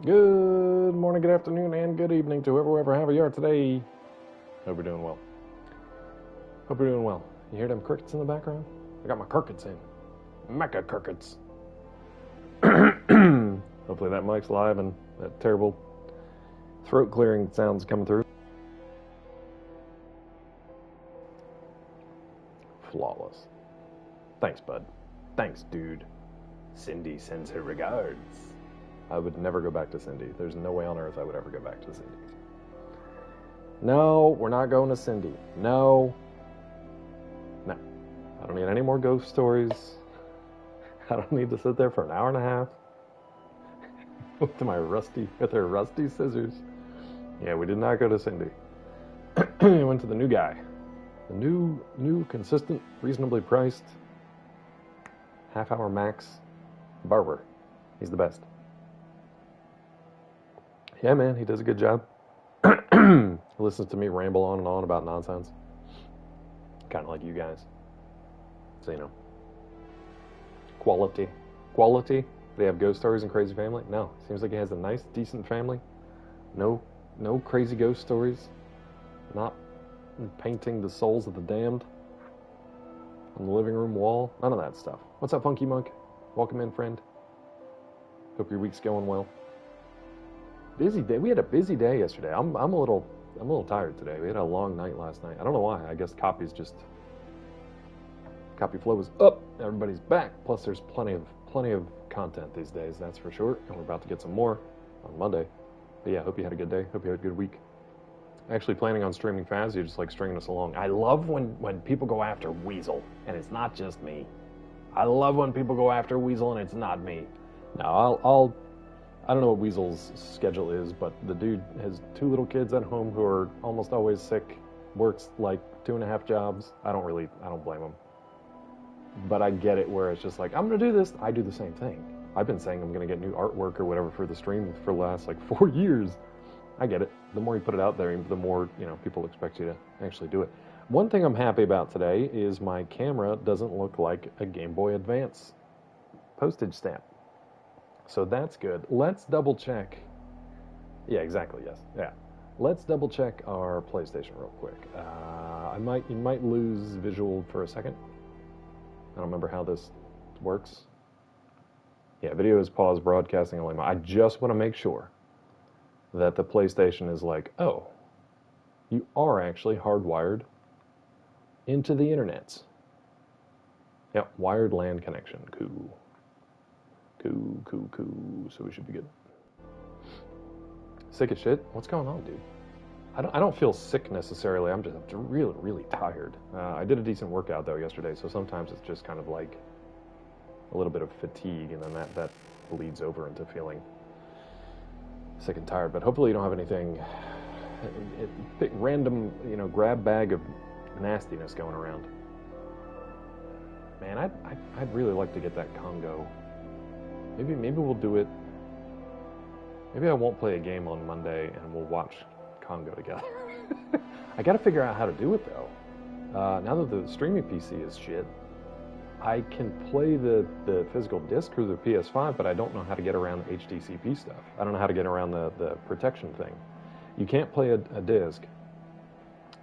Good morning, good afternoon, and good evening to whoever you are today. Hope you're doing well. Hope you're doing well. You hear them crickets in the background? I got my crickets in. Mecha crickets. Hopefully that mic's live and that terrible throat clearing sounds coming through. Flawless. Thanks, bud. Thanks, dude. Cindy sends her regards. I would never go back to Cindy. There's no way on earth I would ever go back to Cindy. No, we're not going to Cindy. No. I don't need any more ghost stories. I don't need to sit there for an hour and a half with her rusty scissors. Yeah, we did not go to Cindy. We went to the new guy. The new, consistent, reasonably priced, half-hour max barber. He's the best. Yeah, man, he does a good job. He listens to me ramble on and on about nonsense. Kind of like you guys. So, you know. Quality. Do they have ghost stories and crazy family? No. Seems like he has a nice, decent family. No crazy ghost stories. Not painting the souls of the damned on the living room wall. None of that stuff. What's up, Funky Monk? Welcome in, friend. Hope your week's going well. Busy day. We had a busy day yesterday. I'm a little tired today. We had a long night last night. I don't know why. I guess copy flow is up. Everybody's back. Plus, there's plenty of content these days. That's for sure. And we're about to get some more on Monday. But yeah, hope you had a good day. Hope you had a good week. Actually planning on streaming fast. You're just like stringing us along. I love when people go after Weasel and it's not just me. I love when people go after Weasel and it's not me. Now I don't know what Weasel's schedule is, but the dude has 2 little kids at home who are almost always sick, works like 2.5 jobs. I don't blame him. But I get it where it's just like, I'm going to do this. I do the same thing. I've been saying I'm going to get new artwork or whatever for the stream for the last like 4 years. I get it. The more you put it out there, the more, people expect you to actually do it. One thing I'm happy about today is my camera doesn't look like a Game Boy Advance postage stamp. So that's good. Let's double check. Yeah, exactly, yes. Yeah. Let's double check our PlayStation real quick. You might lose visual for a second. I don't remember how this works. Yeah, video is paused, broadcasting only. I just want to make sure that the PlayStation is like, oh, you are actually hardwired into the internet. Yep, wired LAN connection. Cool. So we should be good. Sick as shit? What's going on, dude? I don't feel sick necessarily. I'm just really, really tired. I did a decent workout, though, yesterday, so sometimes it's just kind of like a little bit of fatigue, and then that bleeds over into feeling sick and tired. But hopefully you don't have anything, random, grab bag of nastiness going around. Man, I'd really like to get that Congo. Maybe we'll do it. Maybe I won't play a game on Monday and we'll watch Congo together. I got to figure out how to do it though. Now that the streaming PC is shit, I can play the physical disc through the PS5, but I don't know how to get around the HDCP stuff. I don't know how to get around the protection thing. You can't play a disc.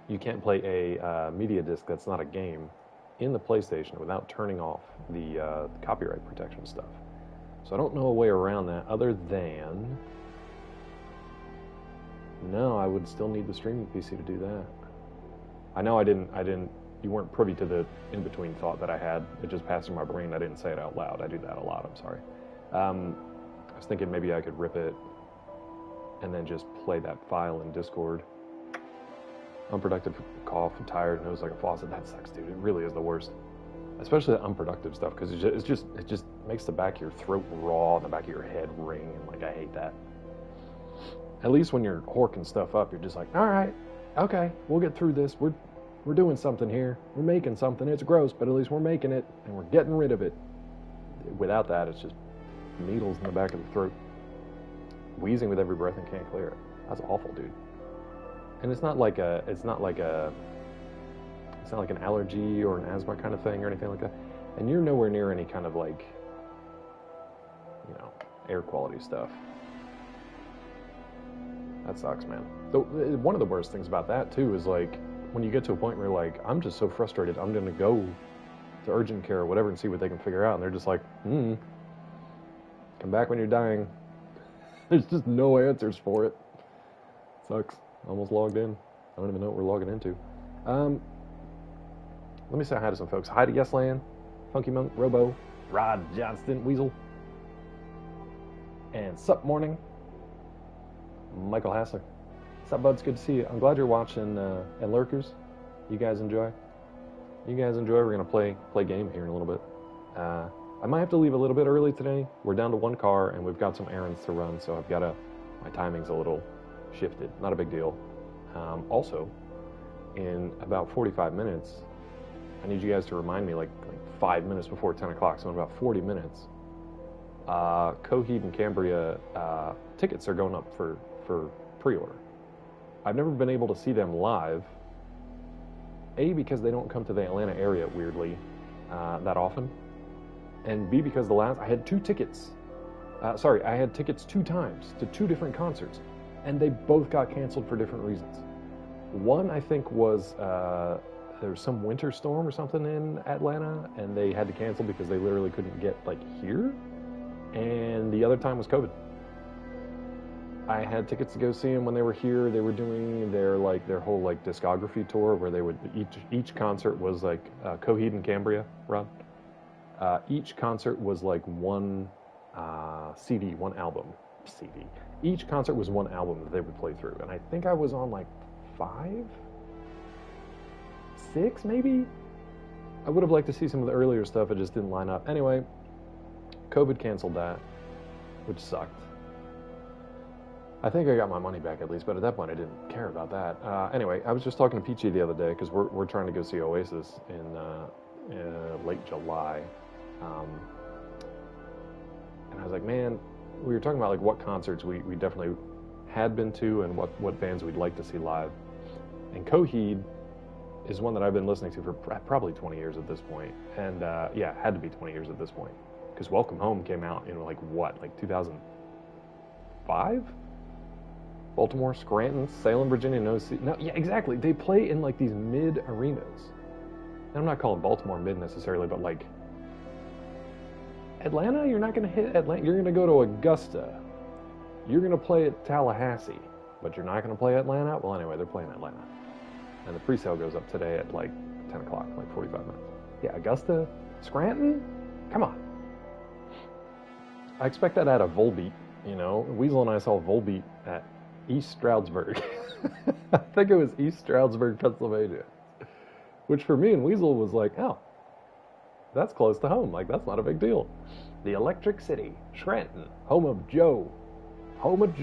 You can't play a media disc that's not a game in the PlayStation without turning off the copyright protection stuff. So I don't know a way around that other than... No, I would still need the streaming PC to do that. I know I didn't, you weren't privy to the in-between thought that I had. It just passed through my brain. I didn't say it out loud. I do that a lot, I'm sorry. I was thinking maybe I could rip it and then just play that file in Discord. Unproductive cough, tired, nose like a faucet. That sucks, dude. It really is the worst. Especially the unproductive stuff, because it just makes the back of your throat raw and the back of your head ring, and like I hate that. At least when you're horking stuff up, you're just like, all right, okay, we'll get through this. We're doing something here. We're making something. It's gross, but at least we're making it, and we're getting rid of it. Without that, it's just needles in the back of the throat, wheezing with every breath and can't clear it. That's awful, dude. And it's not like an allergy or an asthma kind of thing or anything like that. And you're nowhere near any kind of like, air quality stuff. That sucks, man. One of the worst things about that, too, is like when you get to a point where you're like, I'm just so frustrated, I'm going to go to urgent care or whatever and see what they can figure out. And they're just like, come back when you're dying. There's just no answers for it. Sucks. Almost logged in. I don't even know what we're logging into. Let me say hi to some folks. Hi to Yesland, Funky Monk, Robo, Rod Johnston, Weasel, and Sup Morning, Michael Hassler. Sup, buds? Good to see you. I'm glad you're watching. And lurkers, you guys enjoy? You guys enjoy? We're gonna play game here in a little bit. I might have to leave a little bit early today. We're down to one car, and we've got some errands to run, so I've got my timing's a little shifted. Not a big deal. Also, in about 45 minutes, I need you guys to remind me like 5 minutes before 10 o'clock, so in about 40 minutes, Coheed and Cambria tickets are going up for pre-order. I've never been able to see them live, A, because they don't come to the Atlanta area, weirdly, that often, and B, because I had 2 tickets. I had tickets 2 times to 2 different concerts, and they both got canceled for different reasons. One, I think, was there was some winter storm or something in Atlanta, and they had to cancel because they literally couldn't get here. And the other time was COVID. I had tickets to go see them when they were here. They were doing their whole discography tour where they would each concert was Coheed and Cambria, Rod. Each concert was one CD, one album. CD. Each concert was one album that they would play through, and I think I was on 5, 6 maybe. I would have liked to see some of the earlier stuff. It just didn't line up. Anyway, COVID canceled that, which sucked. I think I got my money back at least, but at that point I didn't care about that. Anyway, I was just talking to Peachy the other day because we're trying to go see Oasis in late July, and I was like, man, we were talking about what concerts we definitely had been to and what bands we'd like to see live. And Coheed is one that I've been listening to for probably 20 years at this point, and had to be 20 years at this point because Welcome Home came out in 2005. Baltimore, Scranton, Salem, Virginia, no, yeah, exactly. They play in these mid arenas. And I'm not calling Baltimore mid necessarily, but Atlanta, you're not going to hit Atlanta. You're going to go to Augusta. You're going to play at Tallahassee, but you're not going to play Atlanta. Well, anyway, they're playing Atlanta, and the pre-sale goes up today at 10 o'clock, 45 minutes. Yeah, Augusta, Scranton, come on. I expect that out of Volbeat. Weasel and I saw Volbeat at East Stroudsburg. I think it was East Stroudsburg, Pennsylvania. Which for me and Weasel was oh, that's close to home. That's not a big deal. The Electric City, Scranton, home of Joe, home of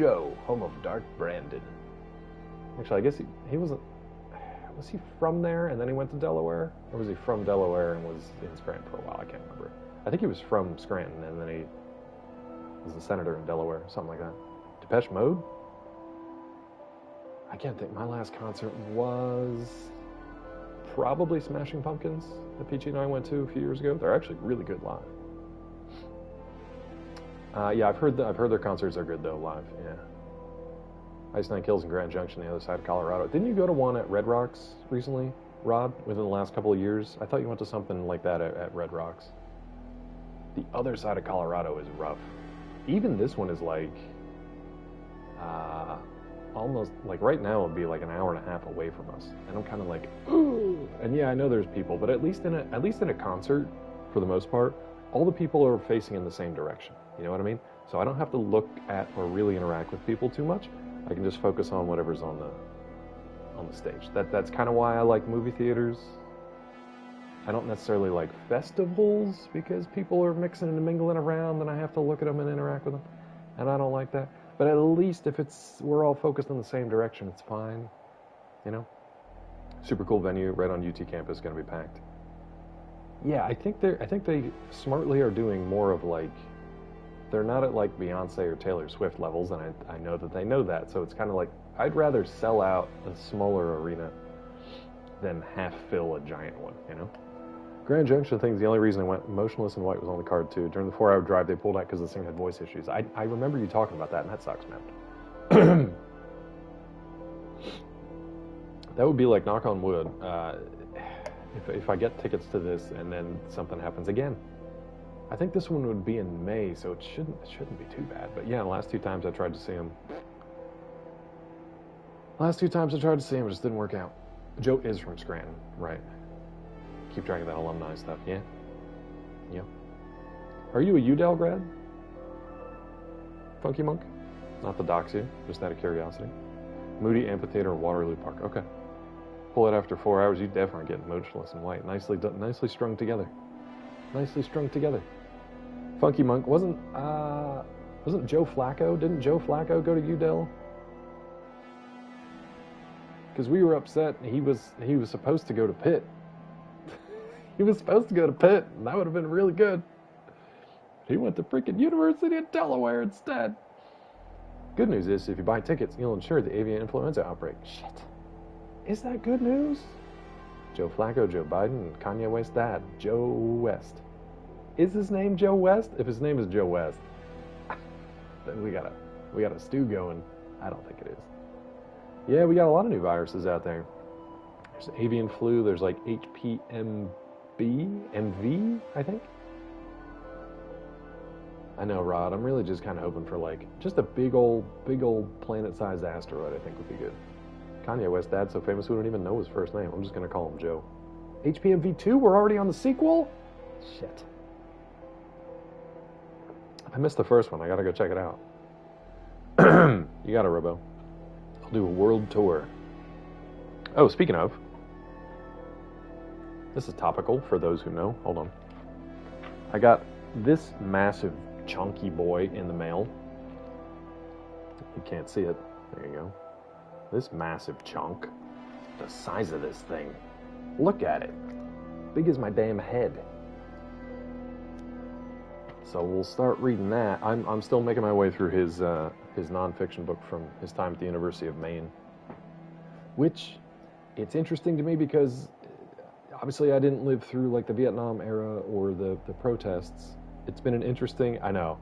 Dark Brandon. Actually, I guess he wasn't. Was he from there and then he went to Delaware? Or was he from Delaware and was in Scranton for a while? I can't remember. I think he was from Scranton and then he was a senator in Delaware, something like that. Depeche Mode? I can't think. My last concert was probably Smashing Pumpkins that Peachy and I went to a few years ago. They're actually really good live. Yeah, I've heard their concerts are good though live. Yeah. Ice Nine Kills in Grand Junction, the other side of Colorado. Didn't you go to one at Red Rocks recently, Rod? Within the last couple of years, I thought you went to something like that at Red Rocks. The other side of Colorado is rough. Even this one is almost right now it would be an hour and a half away from us, and I'm kind of ooh. And yeah, I know there's people, but at least in a concert, for the most part, all the people are facing in the same direction. You know what I mean? So I don't have to look at or really interact with people too much. I can just focus on whatever's on the stage. That's kind of why I like movie theaters. I don't necessarily like festivals because people are mixing and mingling around and I have to look at them and interact with them, and I don't like that. But at least if we're all focused in the same direction, it's fine. Super cool venue right on UT campus, going to be packed. Yeah, I think they smartly are doing more of they're not at Beyonce or Taylor Swift levels, and I know that they know that. So it's kind of I'd rather sell out a smaller arena than half fill a giant one. Grand Junction thing's the only reason I went. Motionless in White was on the card too. During the 4-hour drive, they pulled out because the thing had voice issues. I remember you talking about that, and that sucks, man. That would be like, knock on wood, if I get tickets to this and then something happens again. I think this one would be in May, so it shouldn't be too bad. But yeah, the last 2 times I tried to see him, it just didn't work out. Joe is from Scranton, right? Keep track of that alumni stuff, yeah? Yeah. Are you a UDEL grad? Funky Monk? Not to dox you, just out of curiosity. Moody Amphitheater, Waterloo Park. Okay. Pull it after 4 hours, you definitely get motionless and white. Nicely done, nicely strung together. Nicely strung together. Funky Monk wasn't Joe Flacco? Didn't Joe Flacco go to UDEL? Because we were upset. He was supposed to go to Pitt. He was supposed to go to Pitt, and that would have been really good. He went to freaking University of Delaware instead. Good news is, if you buy tickets, you'll ensure the avian influenza outbreak. Shit. Is that good news? Joe Flacco, Joe Biden, and Kanye West's dad, Joe West. Is his name Joe West? If his name is Joe West, then we got a stew going. I don't think it is. Yeah, we got a lot of new viruses out there. There's avian flu. There's like HPMB, MV, I think. I know, Rod. I'm really just kind of hoping for like just a big old planet-sized asteroid. I think would be good. Kanye West's dad so famous we don't even know his first name. I'm just gonna call him Joe. HPMV2. We're already on the sequel. Shit. I missed the first one. I gotta go check it out. You got it, Robo. I'll do a world tour. Oh, speaking of, this is topical for those who know. Hold on. I got this massive chunky boy in the mail. You can't see it. There you go. This massive chunk. The size of this thing. Look at it. Big as my damn head. So we'll start reading that. I'm still making my way through his nonfiction book from his time at the University of Maine. Which, it's interesting to me because obviously I didn't live through like the Vietnam era or the protests. It's been an interesting, I know,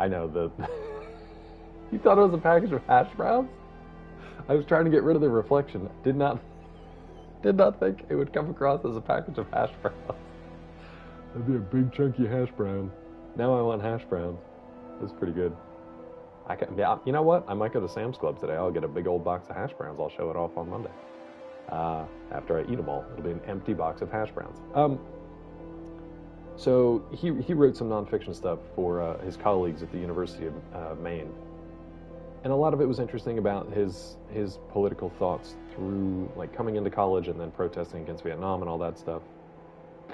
you thought it was a package of hash browns? I was trying to get rid of the reflection. Did not think it would come across as a package of hash browns. That'd be a big chunky hash brown. Now I want hash browns. That's pretty good. You know what? I might go to Sam's Club today. I'll get a big old box of hash browns. I'll show it off on Monday. After I eat them all, it'll be an empty box of hash browns. So he wrote some nonfiction stuff for his colleagues at the University of Maine, and a lot of it was interesting about his political thoughts through like coming into college and then protesting against Vietnam and all that stuff.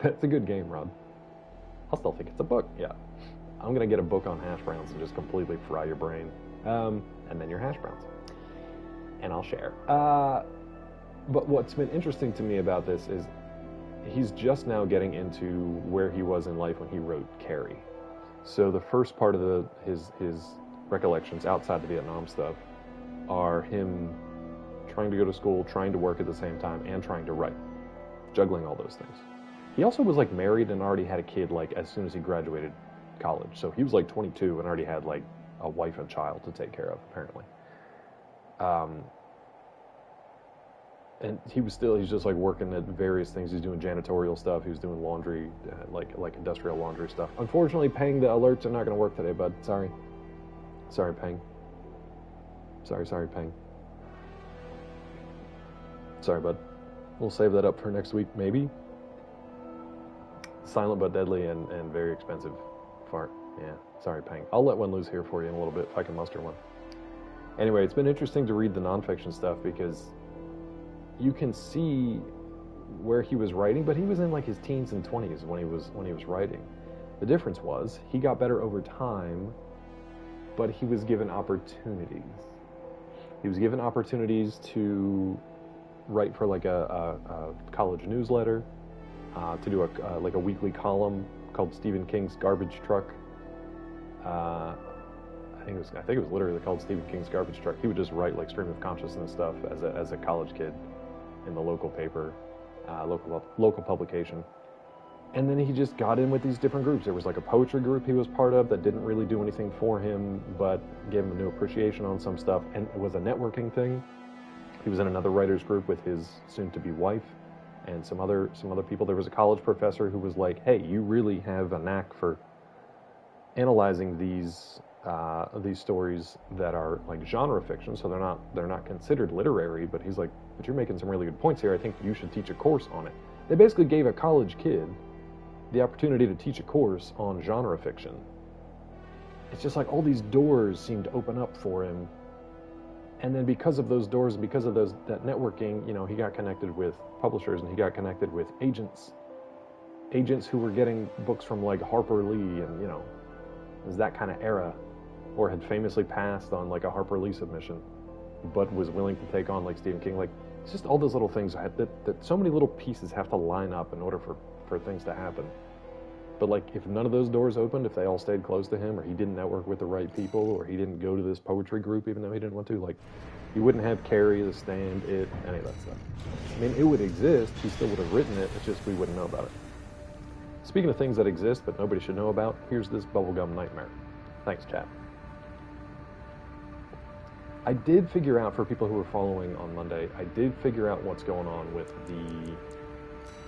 It's a good game, Rod. I'll still think it's a book. Yeah, I'm gonna get a book on hash browns and just completely fry your brain, and then your hash browns, and I'll share. But what's been interesting to me about this is he's just now getting into where he was in life when he wrote Carrie. So the first part of his recollections outside the Vietnam stuff are him trying to go to school, trying to work at the same time, and trying to write, juggling all those things. He also was like married and already had a kid like as soon as he graduated college. So he was like 22 and already had like a wife and child to take care of, apparently. And he's just like working at various things. He's doing janitorial stuff. He was doing laundry, like industrial laundry stuff. Unfortunately, Peng, the alerts are not going to work today, bud. Sorry, Peng. Sorry, Peng. Sorry, bud. We'll save that up for next week, maybe. Silent but deadly and very expensive fart. Yeah, sorry, Peng. I'll let one loose here for you in a little bit if I can muster one. Anyway, it's been interesting to read the nonfiction stuff because you can see where he was writing, but he was in like his teens and 20s when he was writing. The difference was he got better over time, but he was given opportunities. He was given opportunities to write for like a college newsletter, to do a weekly column called Stephen King's Garbage Truck. I think it was literally called Stephen King's Garbage Truck. He would just write like stream of consciousness stuff as a college kid in the local paper, local publication. And then he just got in with these different groups. There was like a poetry group he was part of that didn't really do anything for him, but gave him a new appreciation on some stuff, and it was a networking thing. He was in another writers group with his soon-to-be wife and some other people. There was a college professor who was like, "Hey, you really have a knack for analyzing these stories that are like genre fiction, so they're not considered literary." But he's like, "But you're making some really good points here. I think you should teach a course on it." They basically gave a college kid the opportunity to teach a course on genre fiction. It's just like all these doors seem to open up for him. And then because of those doors, because of that networking, he got connected with publishers and he got connected with agents who were getting books from like Harper Lee and, it was that kind of era, or had famously passed on like a Harper Lee submission, but was willing to take on like Stephen King. Like, it's just all those little things that so many little pieces have to line up in order for things to happen. But like, if none of those doors opened, if they all stayed closed to him, or he didn't network with the right people, or he didn't go to this poetry group even though he didn't want to, like, he wouldn't have Carrie, The Stand, It, any of that stuff. I mean, it would exist, he still would have written it, it's just we wouldn't know about it. Speaking of things that exist but nobody should know about, here's this bubblegum nightmare. Thanks, chat. I did figure out, for people who were following on Monday, I did figure out what's going on with the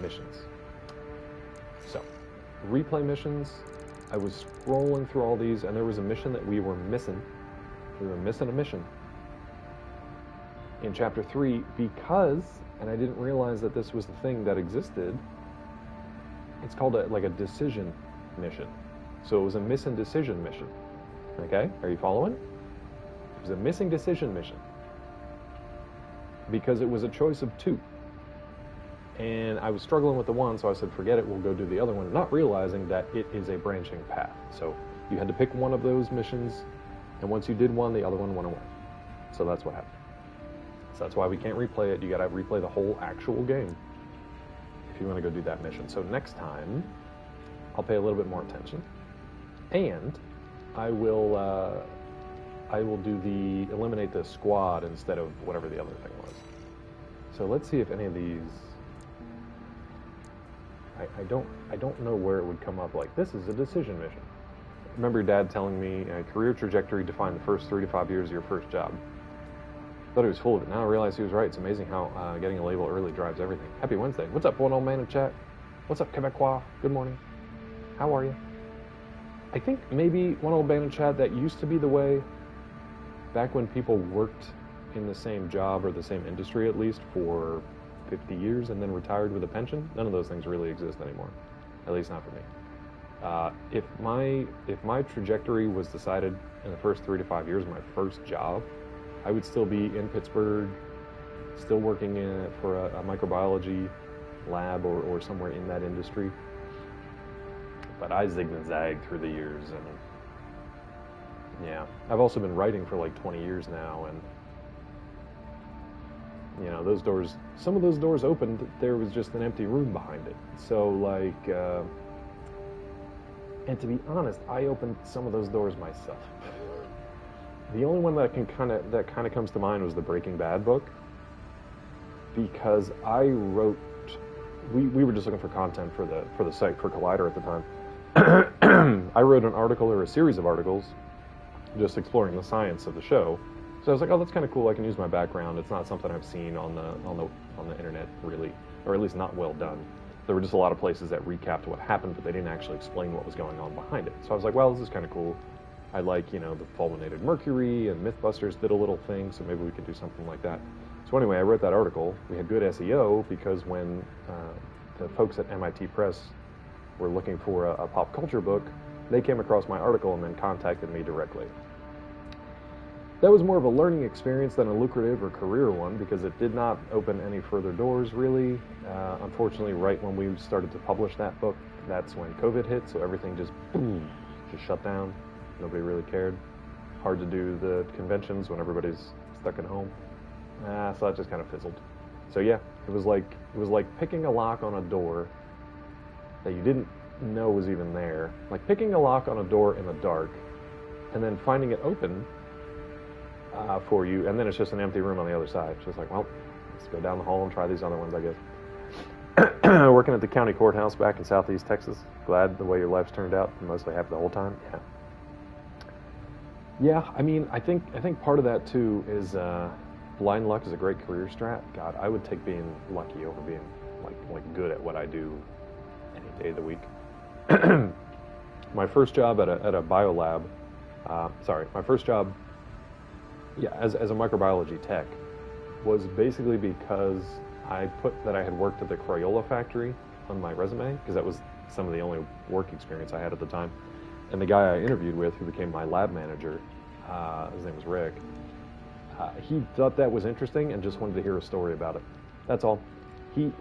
missions. So, replay missions, I was scrolling through all these, and there was a mission that we were missing. We were missing a mission in Chapter 3 because, and I didn't realize that this was the thing that existed, it's called a decision mission. So it was a missing decision mission. Okay, are you following? It was a missing decision mission because it was a choice of two. And I was struggling with the one, so I said, forget it, we'll go do the other one, not realizing that it is a branching path. So you had to pick one of those missions, and once you did one, the other one went away. So that's what happened. So that's why we can't replay it. You gotta replay the whole actual game if you want to go do that mission. So next time, I'll pay a little bit more attention, and I will eliminate the squad instead of whatever the other thing was. So let's see if any of these. I don't know where it would come up. Like, this is a decision mission. I remember your dad telling me career trajectory define the first 3 to 5 years of your first job. Thought he was full of it. Now I realize he was right. It's amazing how getting a label early drives everything. Happy Wednesday. What's up, one old man in chat? What's up, Quebecois? Good morning. How are you? I think maybe one old man in chat, that used to be the way back when people worked in the same job or the same industry at least for 50 years and then retired with a pension. None of those things really exist anymore, at least not for me. If my trajectory was decided in the first 3 to 5 years of my first job, I would still be in Pittsburgh, still working for a microbiology lab or somewhere in that industry. But I zigged and zagged through the years, and yeah, I've also been writing for like 20 years now, and those doors, some of those doors opened, there was just an empty room behind it. So like, and to be honest, I opened some of those doors myself. The only one that kind of comes to mind was the Breaking Bad book, because I wrote, we were just looking for content for the site for Collider at the time. I wrote an article, or a series of articles, just exploring the science of the show. So I was like, oh, that's kind of cool. I can use my background. It's not something I've seen on the internet, really, or at least not well done. There were just a lot of places that recapped what happened, but they didn't actually explain what was going on behind it. So I was like, well, this is kind of cool. I like, the fulminated mercury, and Mythbusters did a little thing, so maybe we could do something like that. So anyway, I wrote that article. We had good SEO because when the folks at MIT Press were looking for a pop culture book, they came across my article and then contacted me directly. That was more of a learning experience than a lucrative or career one, because it did not open any further doors, really. Unfortunately, right when we started to publish that book, that's when COVID hit, so everything just shut down. Nobody really cared. Hard to do the conventions when everybody's stuck at home. So that just kind of fizzled. So yeah, it was like picking a lock on a door that you didn't know was even there. Like picking a lock on a door in the dark, and then finding it open for you, and then it's just an empty room on the other side. It's just like, well, let's go down the hall and try these other ones, I guess. Working at the county courthouse back in Southeast Texas. Glad the way your life's turned out. You're mostly happy the whole time. Yeah, I mean, I think part of that too is blind luck is a great career strat. God, I would take being lucky over being like good at what I do any day of the week. My first job at a biolab, my first job, as a microbiology tech, was basically because I put that I had worked at the Crayola factory on my resume, because that was some of the only work experience I had at the time. And the guy I interviewed with, who became my lab manager, his name was Rick, he thought that was interesting and just wanted to hear a story about it. That's all. He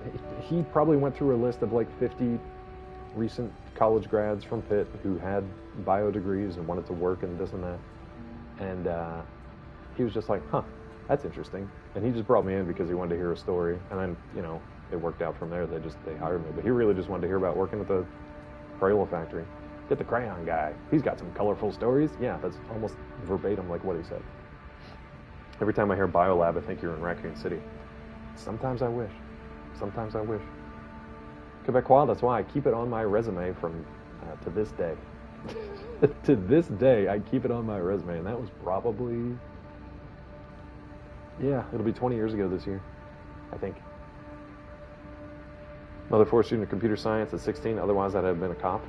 probably went through a list of like 50 recent college grads from Pitt who had bio degrees and wanted to work and this and that. And he was just like, huh, that's interesting. And he just brought me in because he wanted to hear a story. And then, it worked out from there. They hired me. But he really just wanted to hear about working at the Crayola factory. Get the crayon guy. He's got some colorful stories. Yeah, that's almost verbatim like what he said. Every time I hear biolab, I think you're in Raccoon City. Sometimes I wish. Quebecois, that's why I keep it on my resume from to this day. To this day, I keep it on my resume, and that was probably, it'll be 20 years ago this year, I think. Mother forced student of computer science at 16, otherwise I'd have been a cop.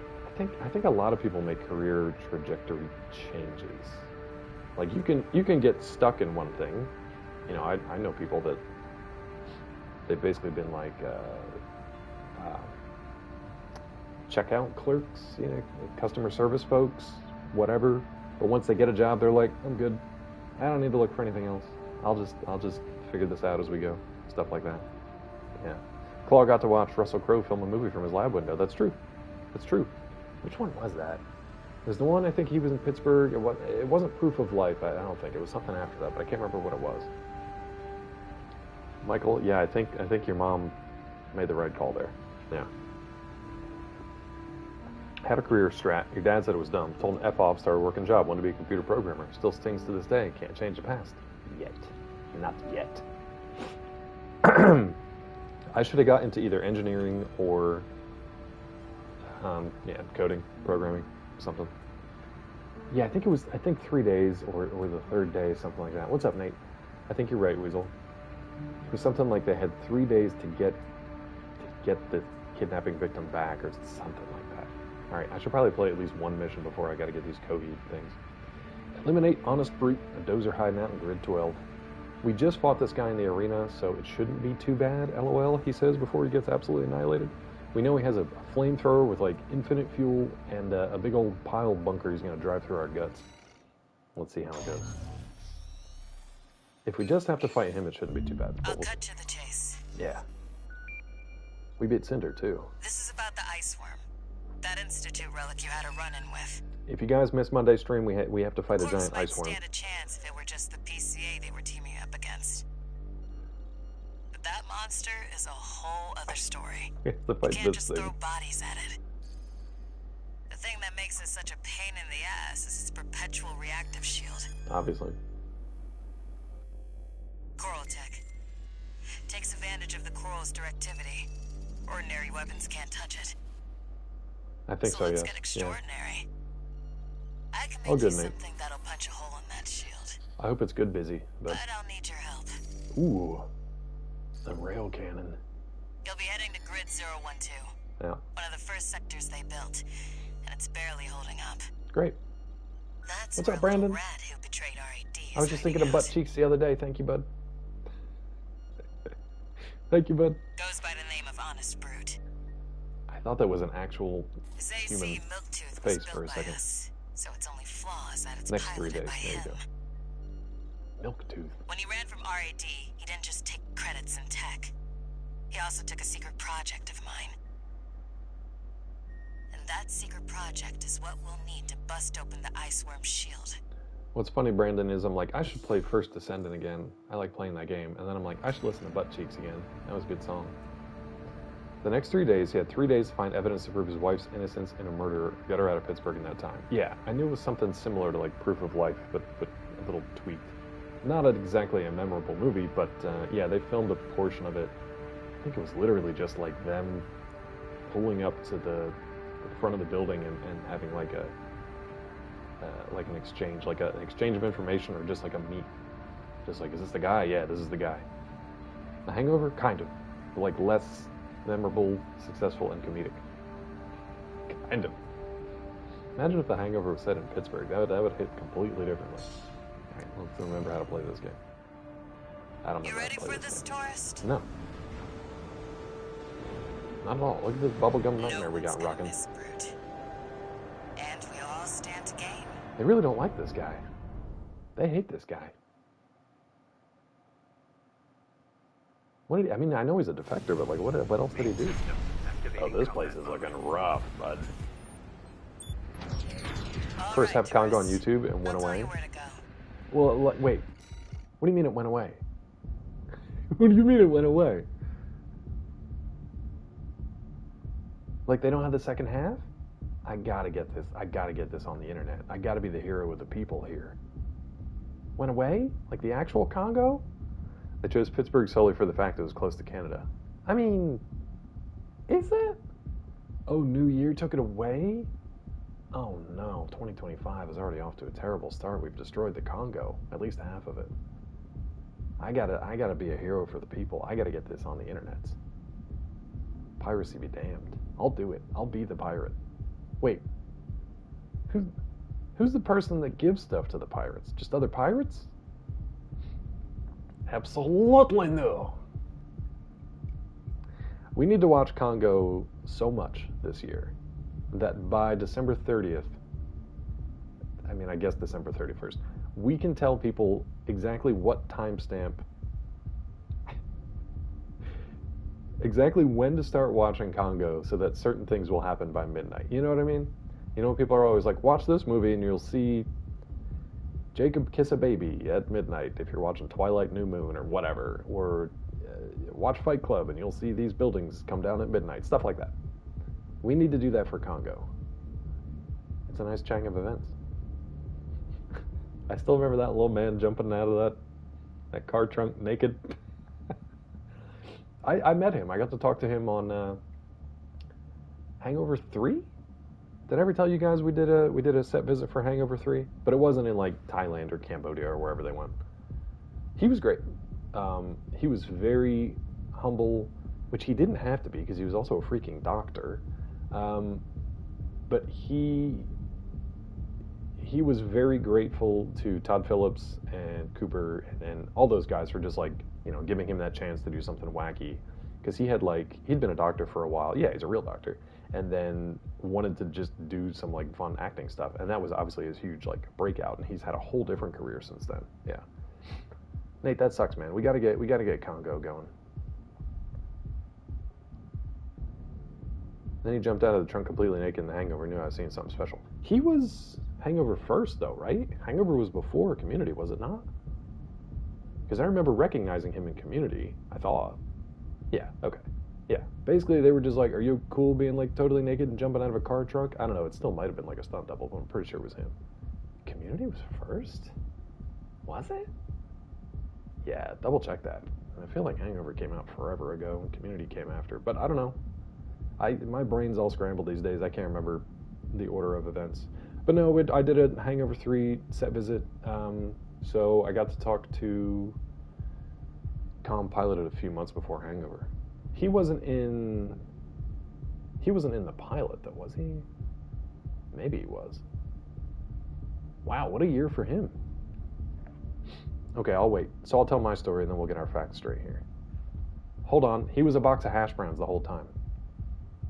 I think a lot of people make career trajectory changes. Like you can get stuck in one thing. I know people that they've basically been like checkout clerks, customer service folks, whatever. But once they get a job, they're like, I'm good. I don't need to look for anything else. I'll just figure this out as we go. Stuff like that. Yeah. Claw got to watch Russell Crowe film a movie from his lab window. That's true. Which one was that? It was the one, I think he was in Pittsburgh. It wasn't Proof of Life. I don't think. It was something after that, but I can't remember what it was. Michael, yeah, I think your mom made the right call there. Yeah. Had a career strat. Your dad said it was dumb. Told him F off, started working job. Wanted to be a computer programmer. Still stings to this day. Can't change the past. Yet. Not yet. I should have got into either engineering or coding, programming, something. Yeah, I think 3 days or the third day, something like that. What's up, Nate? I think you're right, Weasel. It was something like they had 3 days to get the kidnapping victim back or something like that. All right, I should probably play at least one mission before I got to get these Kogi things. Eliminate Honest Brute, a dozer hiding out in Grid 12. We just fought this guy in the arena, so it shouldn't be too bad, LOL, he says before he gets absolutely annihilated. We know he has a flamethrower with like infinite fuel and a big old pile bunker he's going to drive through our guts. Let's see how it goes. If we just have to fight him, it shouldn't be too bad. I'll cut to the chase. Yeah. We beat Cinder, too. This is about the ice worm. That Institute relic you had a run-in with. If you guys missed Monday's stream, we have to fight a giant ice worm. Stand a chance if it were just the PCA they were teaming up against. But that monster is a whole other story. We have to fight you can't this just thing. throw bodies at it. The thing that makes it such a pain in the ass is its perpetual reactive shield. Obviously. Coral tech. Takes advantage of the coral's directivity. Ordinary weapons can't touch it. I think so, let's yeah. get extraordinary. I can Oh, make good, you Nate. something that'll punch a hole in that shield. I hope it's good busy, But I'll need your help. Ooh. The rail cannon. You'll be heading to Grid 012. Yeah. One of the first sectors they built. And it's barely holding up. Great. That's What's where up, a little Brandon? rat who betrayed RAD I was just thinking of butt cheeks the other day. Thank you, bud. Thank you, bud. Goes by the name of Honest Brute. I thought that was an actual His human AC Milktooth face was for a built by second. us, so its only flaw is that it's Next 3 piloted days. by There you him. go. Milktooth. When he ran from RAD, he didn't just take credits in tech. He also took a secret project of mine. And that secret project is what we'll need to bust open the ice worm shield. What's funny, Brandon, is I'm like, I should play First Descendant again. I like playing that game. And then I'm like, I should listen to Butt Cheeks again. That was a good song. The next 3 days, he had 3 days to find evidence to prove his wife's innocence in a murder. Got her out of Pittsburgh in that time. Yeah, I knew it was something similar to like Proof of Life, but a little tweaked. Not exactly a memorable movie, but yeah, they filmed a portion of it. I think it was literally just like them pulling up to the front of the building and having like an exchange, like an exchange of information, or just like a meet. Just like, is this the guy? Yeah, this is the guy. The Hangover, kind of, but like less memorable, successful, and comedic. Kind of. Imagine if The Hangover was set in Pittsburgh. That would hit completely differently. All right, let's remember how to play this game. I don't know. You ready for this, tourist? No. Not at all. Look at this bubblegum nightmare we got rocking. And we all stand to gain. They really don't like this guy. They hate this guy. What did he, I mean, I know he's a defector, but like, what else did he do? Oh, this place is looking rough, bud. First have Congo on YouTube and went away. Well, wait. What do you mean it went away? What do you mean it went away? Like they don't have the second half? I gotta get this. I gotta get this on the internet. I gotta be the hero of the people here. Went away? Like the actual Congo? They chose Pittsburgh solely for the fact it was close to Canada. I mean, is it? Oh, New Year took it away? Oh no, 2025 is already off to a terrible start. We've destroyed the Congo, at least half of it. I gotta be a hero for the people. I gotta get this on the internet. Piracy be damned. I'll do it. I'll be the pirate. Wait, who's the person that gives stuff to the pirates? Just other pirates? Absolutely no. We need to watch Congo so much this year that by December 30th, I mean, I guess December 31st, we can tell people exactly what timestamp, exactly when to start watching Congo so that certain things will happen by midnight. You know what I mean? You know, people are always like, watch this movie and you'll see Jacob kiss a baby at midnight if you're watching Twilight New Moon or whatever, or watch Fight Club and you'll see these buildings come down at midnight, stuff like that. We need to do that for Congo. It's a nice chain of events. I still remember that little man jumping out of that car trunk naked. I met him. I got to talk to him on Hangover 3? Did I ever tell you guys we did a set visit for Hangover 3? But it wasn't in like Thailand or Cambodia or wherever they went. He was great. He was very humble, which he didn't have to be because he was also a freaking doctor. But he was very grateful to Todd Phillips and Cooper and all those guys for just like, you know, giving him that chance to do something wacky. Because he'd been a doctor for a while. Yeah, he's a real doctor. And then wanted to just do some like fun acting stuff. And that was obviously his huge like breakout. And he's had a whole different career since then. Yeah. Nate, that sucks, man. We gotta get Congo going. Then he jumped out of the trunk completely naked in The Hangover, knew I was seeing something special. He was Hangover first, though, right? Hangover was before Community, was it not? Because I remember recognizing him in Community, I thought. Yeah, okay. Yeah, basically they were just like, are you cool being like totally naked and jumping out of a car trunk? I don't know, it still might have been like a stunt double, but I'm pretty sure it was him. Community was first? Was it? Yeah, double check that. And I feel like Hangover came out forever ago and Community came after, but I don't know. My brain's all scrambled these days. I can't remember the order of events. But no, I did a Hangover 3 set visit. So I got to talk to Com piloted a few months before Hangover. He wasn't in the pilot though, was he? Maybe he was. Wow, what a year for him. Okay, I'll wait. So I'll tell my story and then we'll get our facts straight here. Hold on, he was a box of hash browns the whole time.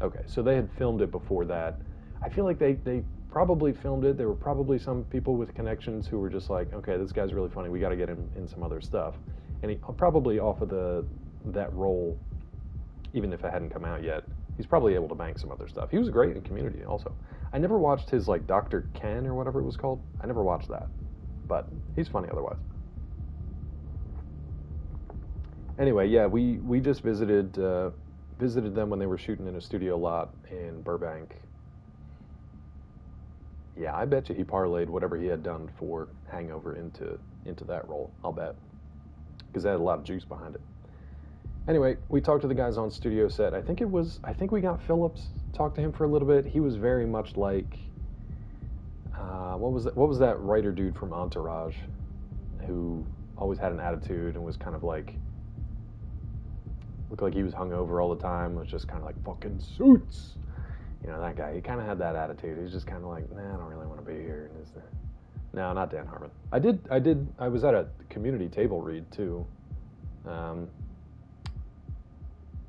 Okay, so they had filmed it before that. I feel like they probably filmed it. There were probably some people with connections who were just like, okay, this guy's really funny. We got to get him in some other stuff. And he probably off of that role, even if it hadn't come out yet, he's probably able to bank some other stuff. He was great in Community also. I never watched his like Dr. Ken or whatever it was called. I never watched that, but he's funny otherwise. Anyway, yeah, we just visited them when they were shooting in a studio lot in Burbank. Yeah, I bet you he parlayed whatever he had done for Hangover into that role. I'll bet. Because that had a lot of juice behind it. Anyway, we talked to the guys on studio set. I think we got Phillips, talked to him for a little bit. He was very much like, what was that writer dude from Entourage who always had an attitude and was kind of like, looked like he was hungover all the time, was just kind of like, fucking suits. You know, that guy, he kind of had that attitude. He was just kind of like, nah, I don't really want to be here. No, not Dan Harmon. I was at a community table read, too. The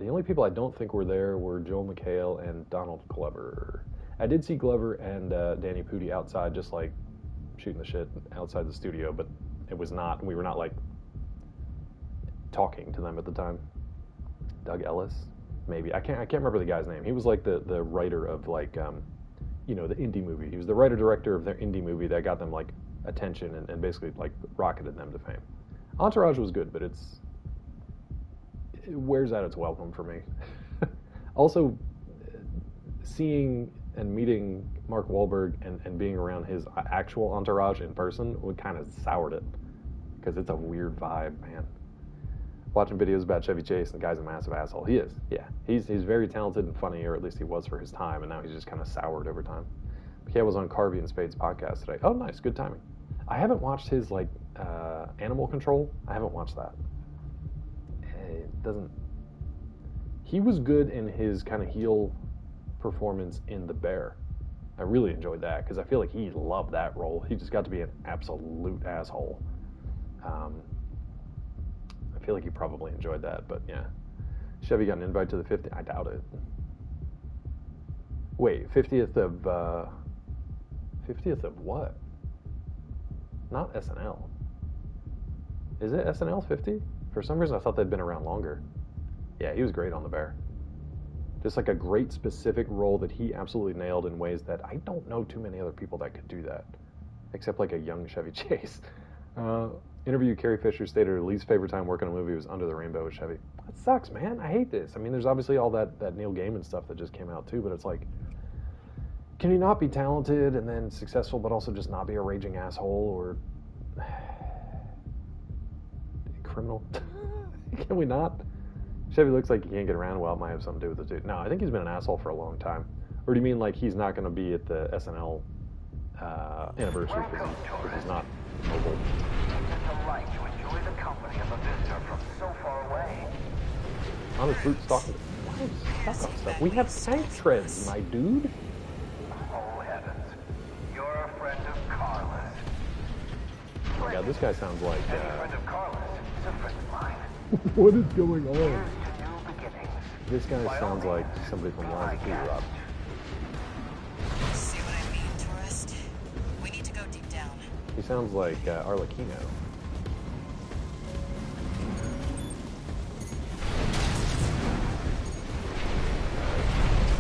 only people I don't think were there were Joel McHale and Donald Glover. I did see Glover and Danny Pudi outside, just like shooting the shit outside the studio, but we were not like talking to them at the time. Doug Ellis, maybe. I can't remember the guy's name. He was like the writer of like, the indie movie. He was the writer-director of their indie movie that got them like attention and basically like rocketed them to fame. Entourage was good, but it wears out its welcome for me. Also, seeing and meeting Mark Wahlberg and being around his actual entourage in person would kind of soured it, because it's a weird vibe, man. Watching videos about Chevy Chase, and the guy's a massive asshole. He is, yeah. He's very talented and funny, or at least he was for his time, and now he's just kind of soured over time. But was on Carvey and Spade's podcast today. Oh, nice, good timing. I haven't watched his like Animal Control. I haven't watched that. It doesn't. He was good in his kind of heel performance in The Bear. I really enjoyed that because I feel like he loved that role. He just got to be an absolute asshole. I feel like he probably enjoyed that, but yeah. Chevy got an invite to the 50th. I doubt it. Wait, 50th of what? Not SNL. Is it SNL 50? For some reason, I thought they'd been around longer. Yeah, he was great on The Bear. Just like a great specific role that he absolutely nailed in ways that I don't know too many other people that could do that, except like a young Chevy Chase. Interview, Carrie Fisher stated her least favorite time working on a movie was Under the Rainbow with Chevy. That sucks, man. I hate this. I mean, there's obviously all that Neil Gaiman stuff that just came out too, but it's like, can you not be talented and then successful, but also just not be a raging asshole or criminal? Can we not? Chevy looks like he can't get around. Well, it might have something to do with it too. No, I think he's been an asshole for a long time. Or do you mean like he's not going to be at the SNL anniversary because he's not mobile? On his boots talking. Why stuff? We have tank treads, my dude. Oh heavens! You're a friend of Carlos. Oh my god, this guy sounds like. Any friend of Carlos is a friend of mine. What is going on? Here's to new beginnings. This guy sounds like somebody from Live Two Rob. See what I mean, tourist? We need to go deep down. He sounds like Arlecchino.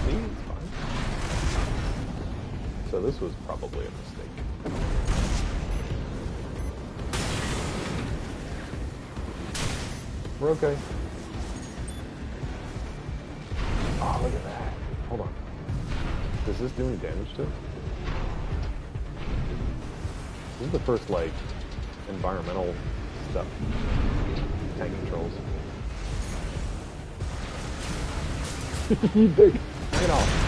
See, it's fine. So this was probably a mistake. We're okay. Oh, look at that. Hold on. Does this do any damage to it? This is the first, like, environmental stuff. Tank controls. You big. Knock it off.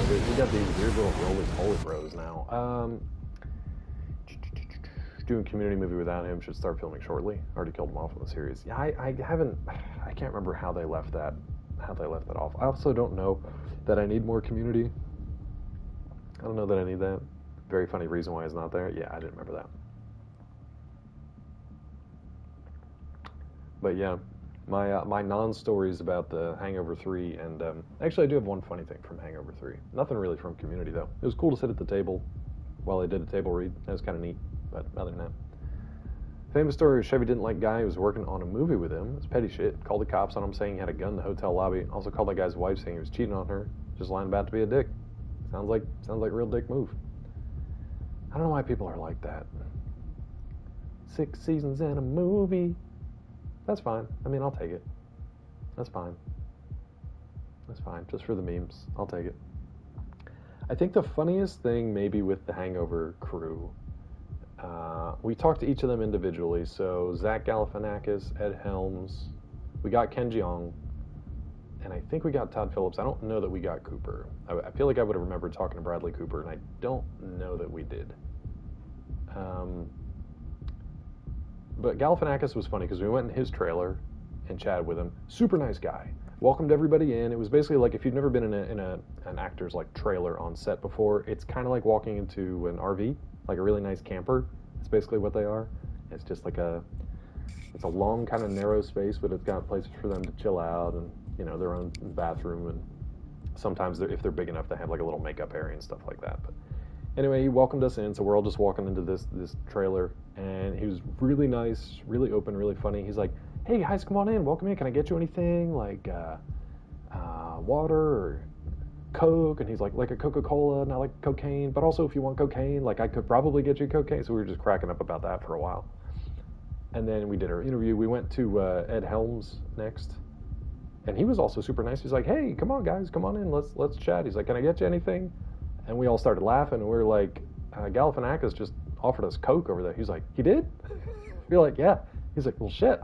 We got these weird little roly-poly bros now. Doing a community movie without him, should start filming shortly. Already killed him off in the series. Yeah, I can't remember how they left that off. I also don't know that I need more community. I don't know that I need that. Very funny reason why he's not there. Yeah, I didn't remember that. But yeah, my non-stories about the Hangover 3, and actually I do have one funny thing from Hangover 3. Nothing really from Community, though. It was cool to sit at the table while they did a table read. That was kind of neat, but other than that. Famous story, Chevy didn't like guy who was working on a movie with him. It's petty shit. Called the cops on him saying he had a gun in the hotel lobby. Also called that guy's wife saying he was cheating on her. Just lying about to be a dick. Sounds like a real dick move. I don't know why people are like that. 6 seasons in a movie. That's fine. I mean, I'll take it. That's fine. That's fine. Just for the memes. I'll take it. I think the funniest thing maybe with the Hangover crew We talked to each of them individually. So Zach Galifianakis, Ed Helms, we got Ken Jeong, and I think we got Todd Phillips. I don't know that we got Cooper. I feel like I would have remembered talking to Bradley Cooper, and I don't know that we did. But Galifianakis was funny because we went in his trailer and chatted with him. Super nice guy. Welcomed everybody in. It was basically like if you've never been in an actor's like trailer on set before, it's kind of like walking into an RV, like a really nice camper. It's basically what they are. It's just like it's a long kind of narrow space, but it's got places for them to chill out and, you know, their own bathroom, and sometimes if they're big enough, they have like a little makeup area and stuff like that. But anyway, he welcomed us in, so we're all just walking into this trailer, and he was really nice, really open, really funny. He's like, "Hey guys, come on in, welcome in. Can I get you anything like water or Coke?" And he's like a Coca-Cola, not like cocaine, but also if you want cocaine, like I could probably get you cocaine. So we were just cracking up about that for a while. And then we did our interview. We went to Ed Helms next, and he was also super nice. He's like, "Hey, come on guys, come on in, let's chat." He's like, "Can I get you anything?" And we all started laughing, and we were like, Galifianakis just offered us Coke over there. He's like, "He did?" We're like, "Yeah." He's like, "Well, shit,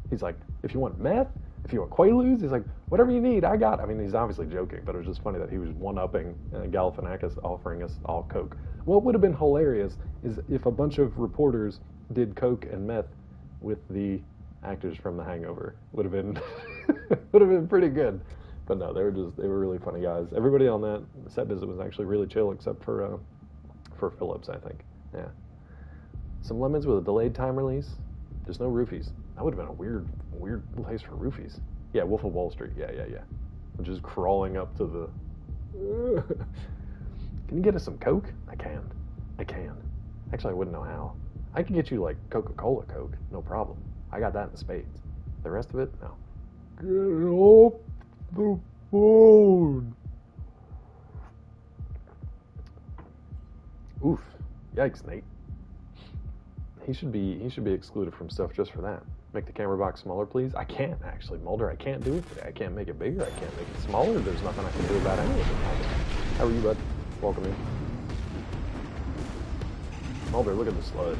he's like, "If you want meth, if you want Quaaludes," he's like, "Whatever you need, I got." I mean, he's obviously joking, but it was just funny that he was one-upping Galifianakis offering us all Coke. What would have been hilarious is if a bunch of reporters did Coke and meth with the actors from The Hangover. Would have been pretty good. But no, they were really funny guys. Everybody on that set visit was actually really chill, except for Phillips, I think. Yeah. Some lemons with a delayed time release. There's no roofies. That would have been a weird place for roofies. Yeah, Wolf of Wall Street. Yeah. Just crawling up to the. Can you get us some Coke? I can. Actually, I wouldn't know how. I could get you like Coca-Cola Coke, no problem. I got that in spades. The rest of it, no. Get off the phone. Oof. Yikes, Nate. He should be excluded from stuff just for that. Make the camera box smaller, please. I can't actually, Mulder. I can't do it today. I can't make it bigger. I can't make it smaller. There's nothing I can do about any of it. How are you, bud? Welcome in. Mulder, look at the sludge.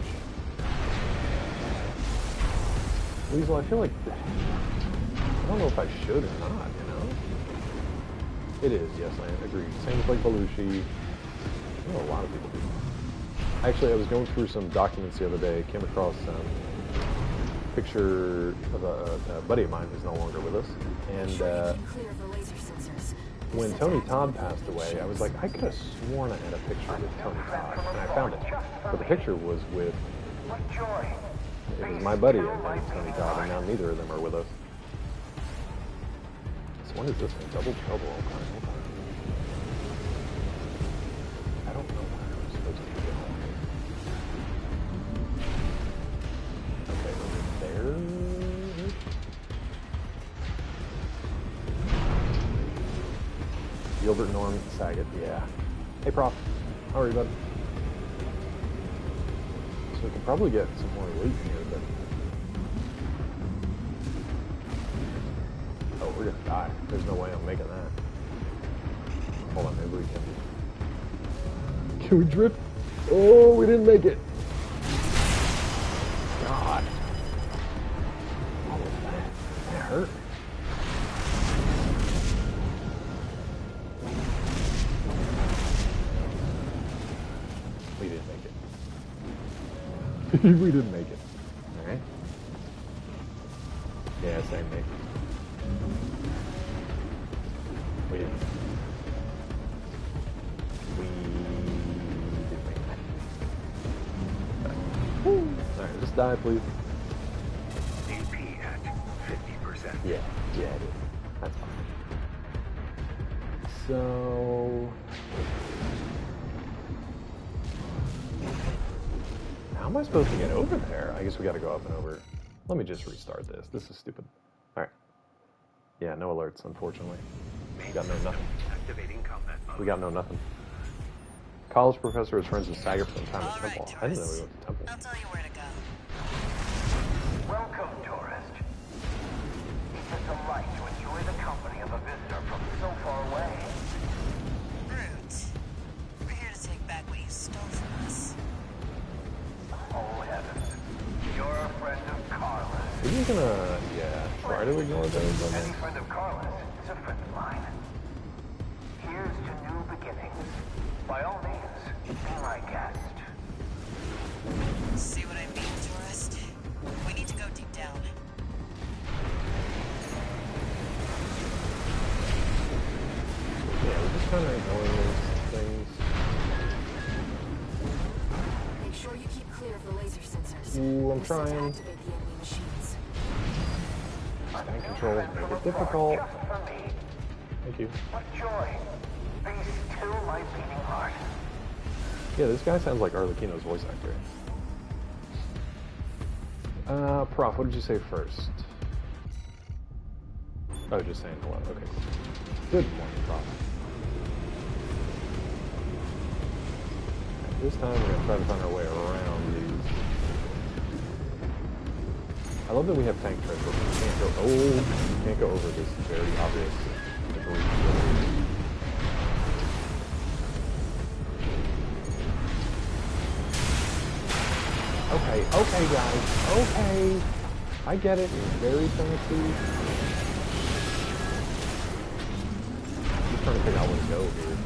Weasel, I feel like I don't know if I should or not. You know. It is. Yes, I agree. Same with like Belushi. I know a lot of people do. Actually, I was going through some documents the other day, came across a picture of a buddy of mine who's no longer with us, and when Tony Todd passed away, I was like, I could have sworn I had a picture with Tony Todd, and I found it, but the picture was with, it was my buddy and Tony Todd, and now neither of them are with us. So when is this one? Double Trouble? Okay. I don't know where I'm supposed to be going. Okay, over there. Gilbert, Norm, Saget, yeah. Hey, Prof. How are you, bud? So we can probably get some more loot here, but... Oh, we're gonna die. There's no way I'm making that. Hold on, maybe we can... Can we drift? Oh, we didn't make it. God. What was that? That hurt. We didn't make it. We didn't make it. Alright. Yeah, same mate. We didn't. We didn't make it. Alright, just die, please. AP at 50%. Yeah, it is. That's fine. So... How am I supposed to get over there? I guess we gotta go up and over. Let me just restart this. This is stupid. Alright. Yeah, no alerts, unfortunately. We got no nothing. Activating combat mode. We got no nothing. College professor is friends with Sager from the time at All Temple. right, I didn't know tourist. we went to Temple. I'll tell you where to go. Welcome, tourist. It's a delight to enjoy the company of a visitor from so far away. Brute. We're here to take back what you stole from us. Oh, just gonna, yeah, try to ignore those. Any friend of Carla's is a friend of mine. Here's to new beginnings. By all means, be my guest. See what I mean, tourist? We need to go deep down. Yeah, we're just kind of ignoring those things. Make sure you keep clear of the laser sensors. Ooh, I'm We're set to trying. activate the enemy machines. Tank controls make it difficult. Just for me. Thank you. What joy. Be still my beating heart. Yeah, this guy sounds like Arlecchino's voice actor. Prof, what did you say first? Oh, just saying hello. Okay, cool. Good morning, Prof. This time we're going to try to find our way around these. I love that we have tank treads, but we can't go, we can't go over this very obvious debris. Okay, guys, okay. I get it, it's very fancy. I'm just trying to figure out where to go here.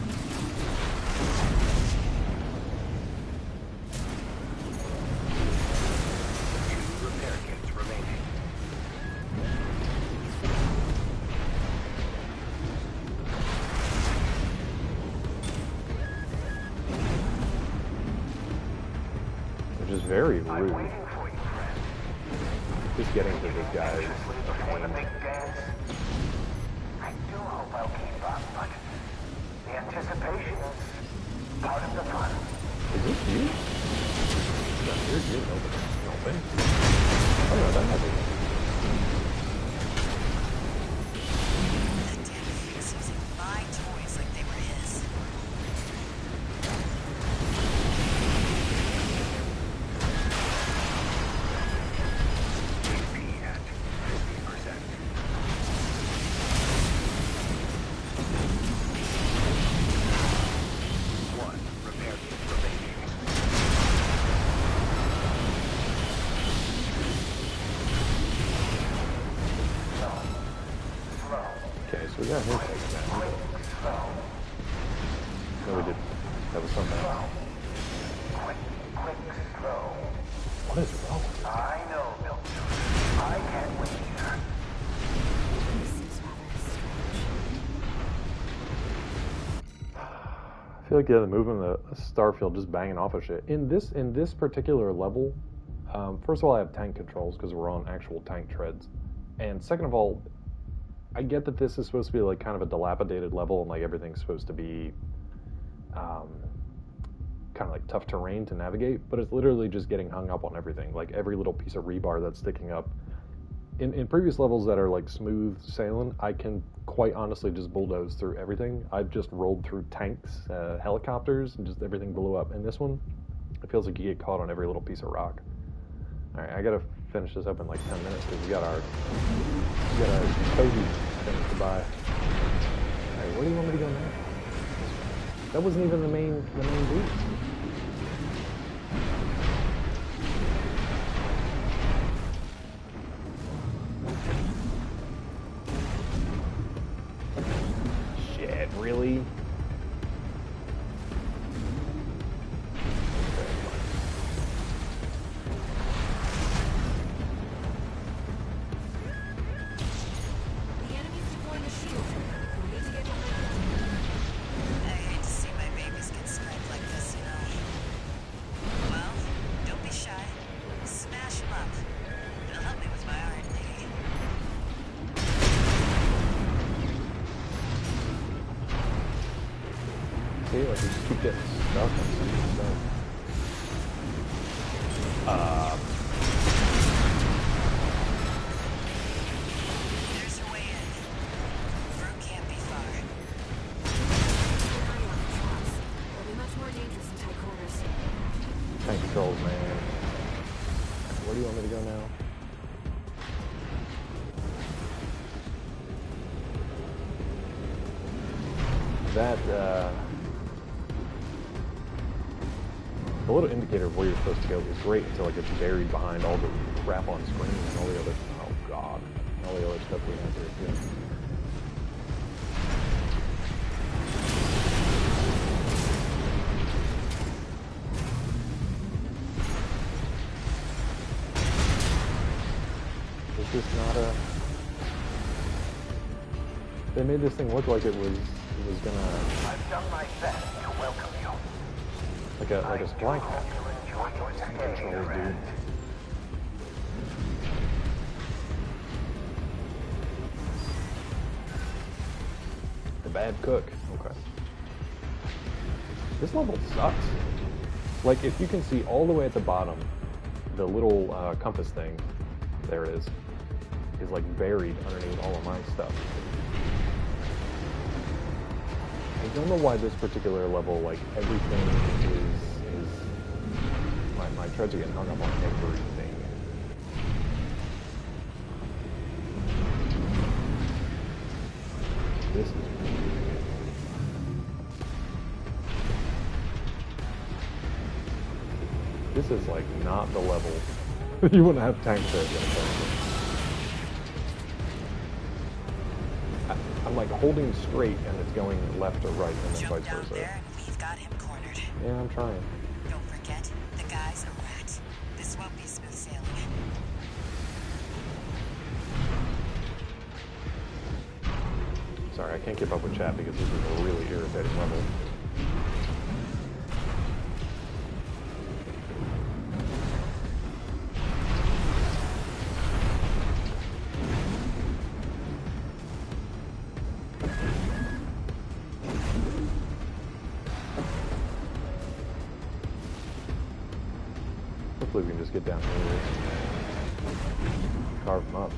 Repair kits remaining. Which is very I'm rude. waiting for you, friend. Just getting to this guy is Anxiously a before the pain. big dance. I do hope I'll keep up, but the anticipation is part of the fun. Is this you? No, you're open. Oh no, that might be. That damn thing is using my toys like they were his. HP at 50%. One repair kit remaining. Slow. Okay, so we got him taken down. Slow. No, we didn't. That was something else. Quick, slow. What is wrong? I know, Milton. I can't wait either. This seems rather strange. I feel like the moving the starfield just banging off of shit. In this particular level, first of all, I have tank controls because we're on actual tank treads, and second of all, I get that this is supposed to be like kind of a dilapidated level and like everything's supposed to be kind of like tough terrain to navigate, but it's literally just getting hung up on everything, like every little piece of rebar that's sticking up. In previous levels that are like smooth sailing, I can quite honestly just bulldoze through everything. I've just rolled through tanks, helicopters, and just everything blew up. In this one, it feels like you get caught on every little piece of rock. All right, I gotta finish this up in like 10 minutes because we got a Toby thing to buy. All right, where do you want me to go now? That wasn't even the main beat. Shit, really? The enemy's deploying a shield. We'll need to get behind it. I hate to see my babies get sniped like this, you know. Well, don't be shy. Smash them up. It'll help me with my R&D. See, like we just keep getting stuck on some of this stuff. There's your way in. Through can't be far. Keep an eye on the traps. They'll be much more dangerous in tight quarters. Tank controls, man. Where do you want me to go now? That, the little indicator of where you're supposed to go is great until it gets buried behind all the crap on screen and all the other... Oh, All the other stuff we have here, too. Is this not a... They made this thing look like it was gonna... I've done my best to welcome you. Like a supply cap. Enjoy your stay Controls, here, dude. and The bad cook. Okay. This level sucks. Like, if you can see all the way at the bottom, the little compass thing, there it is like buried underneath all of my stuff. I don't know why this particular level, like, everything is my treads are getting hung up on everything. This is This is like not the level. You wouldn't have tank treads in it. I'm like holding straight and it's going left or right and then Jump vice down versa. there and we've got him cornered. Yeah, I'm trying. Don't forget, the guy's a rat. This won't be smooth sailing. Sorry, I can't keep up with chat because this is a really irritating level. Hopefully we can just get down here and carve them up.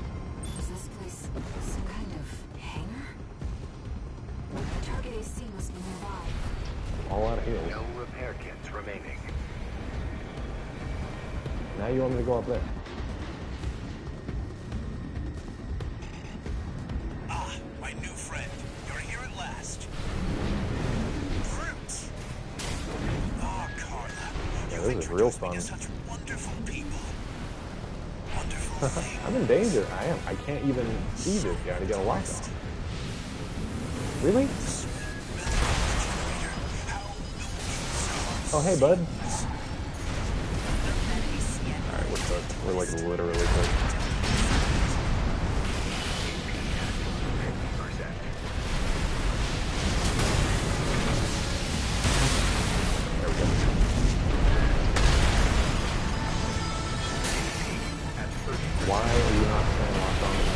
Is this place some kind of hangar? The target AC must be nearby. All out of heals. no repair kits remaining. Now you want me to go up there? Ah, my new friend. You're here at last. Fruit. Oh, Carla. Yeah, You've this is real introduced me fun. to such wonderful people. Wonderful things. I'm in danger. I am. I can't even see this guy to get a lock on. Really? Oh, hey, bud. Alright, we're cooked. We're like literally cooked. There we go. Why are you not staying locked on to that?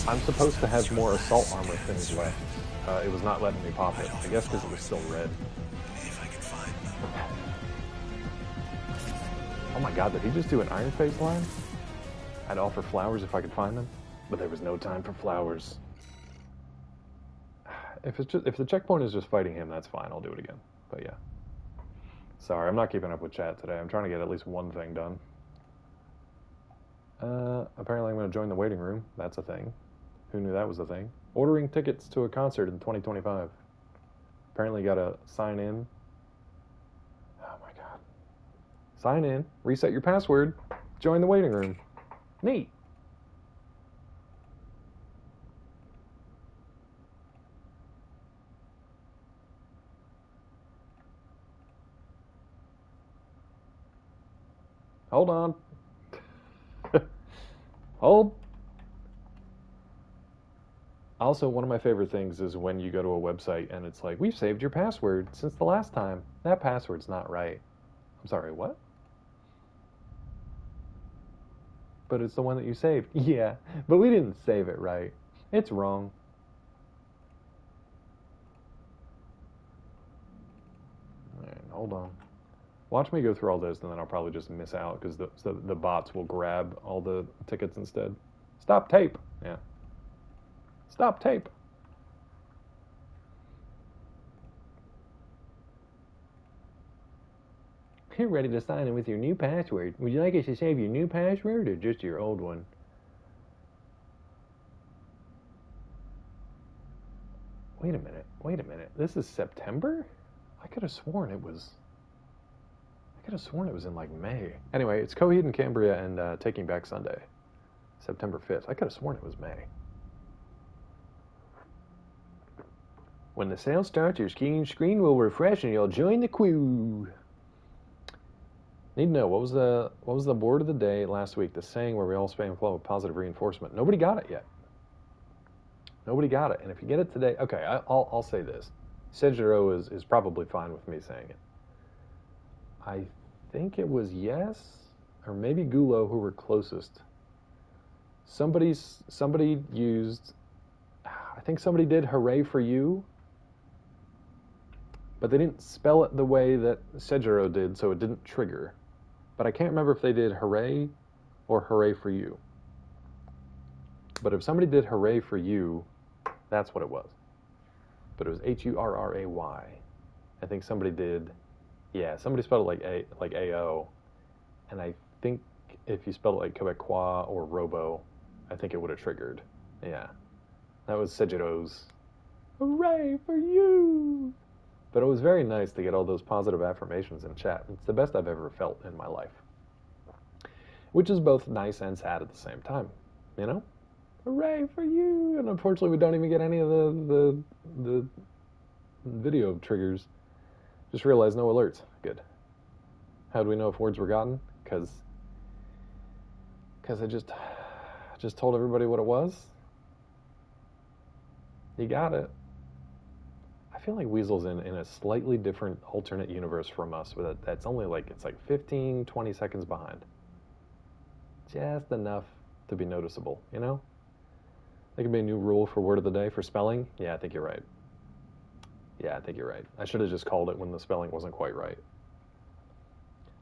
I'm supposed to have more assault armor things left. It was not letting me pop it. I guess because it was still red. If I can find them. Oh my god, did he just do an Iron Face line? I'd offer flowers if I could find them, but there was no time for flowers. If the checkpoint is just fighting him, that's fine. I'll do it again. But yeah. Sorry, I'm not keeping up with chat today. I'm trying to get at least one thing done. Apparently I'm going to join the waiting room. That's a thing. Who knew that was a thing? Ordering tickets to a concert in 2025. Apparently you got to sign in. Oh my god. Sign in, reset your password, join the waiting room. Neat. Hold on. Hold. Also, one of my favorite things is when you go to a website and it's like, we've saved your password since the last time. That password's not right. I'm sorry, what? But it's the one that you saved. Yeah, but we didn't save it right. It's wrong. Alright, hold on. Watch me go through all this, and then I'll probably just miss out, because the bots will grab all the tickets instead. Stop tape! Yeah. Stop tape! You're ready to sign in with your new password. Would you like us to save your new password or just your old one? Wait a minute. This is September? I could have sworn it was in like May. Anyway, it's Coheed and Cambria and Taking Back Sunday. September 5th. I could have sworn it was May. When the sale starts, your screen will refresh and you'll join the queue. Need to know, what was the word of the day last week? The saying where we all spam flow with positive reinforcement. Nobody got it yet. Nobody got it. And if you get it today, okay, I'll say this. Sejiro is probably fine with me saying it. I think it was Yes, or maybe Gulo who were closest. Somebody used, I think somebody did hooray for you, but they didn't spell it the way that Sejiro did, so it didn't trigger. But I can't remember if they did hooray or hooray for you. But if somebody did hooray for you, that's what it was. But it was Hurray. I think somebody did, yeah, somebody spelled it like AO. And I think if you spelled it like Quebecois or Robo, I think it would have triggered. Yeah. That was Sejiro's hooray for you. But it was very nice to get all those positive affirmations in chat. It's the best I've ever felt in my life. Which is both nice and sad at the same time. You know? Hooray for you! And unfortunately we don't even get any of the video triggers. Just realized no alerts. Good. How do we know if words were gotten? Because I just told everybody what it was. You got it. I feel like Weasel's in a slightly different alternate universe from us. That's only like, it's like 15, 20 seconds behind. Just enough to be noticeable, you know? That could be a new rule for word of the day for spelling. Yeah, I think you're right. Yeah, I think you're right. I should have just called it when the spelling wasn't quite right.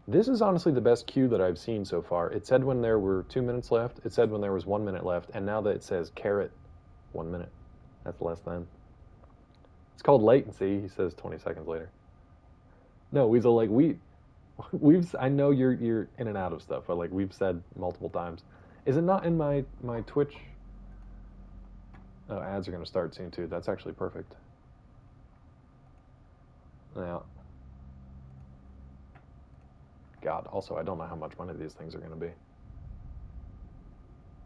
This is honestly the best cue that I've seen so far. It said when there were 2 minutes left. It said when there was 1 minute left. And now that it says caret 1 minute. That's less than. It's called latency, he says 20 seconds later. No, Weasel, like we've I know you're in and out of stuff, but like we've said multiple times. Is it not in my Twitch? Oh, ads are going to start soon too. That's actually perfect. Now, God, also, I don't know how much money these things are going to be.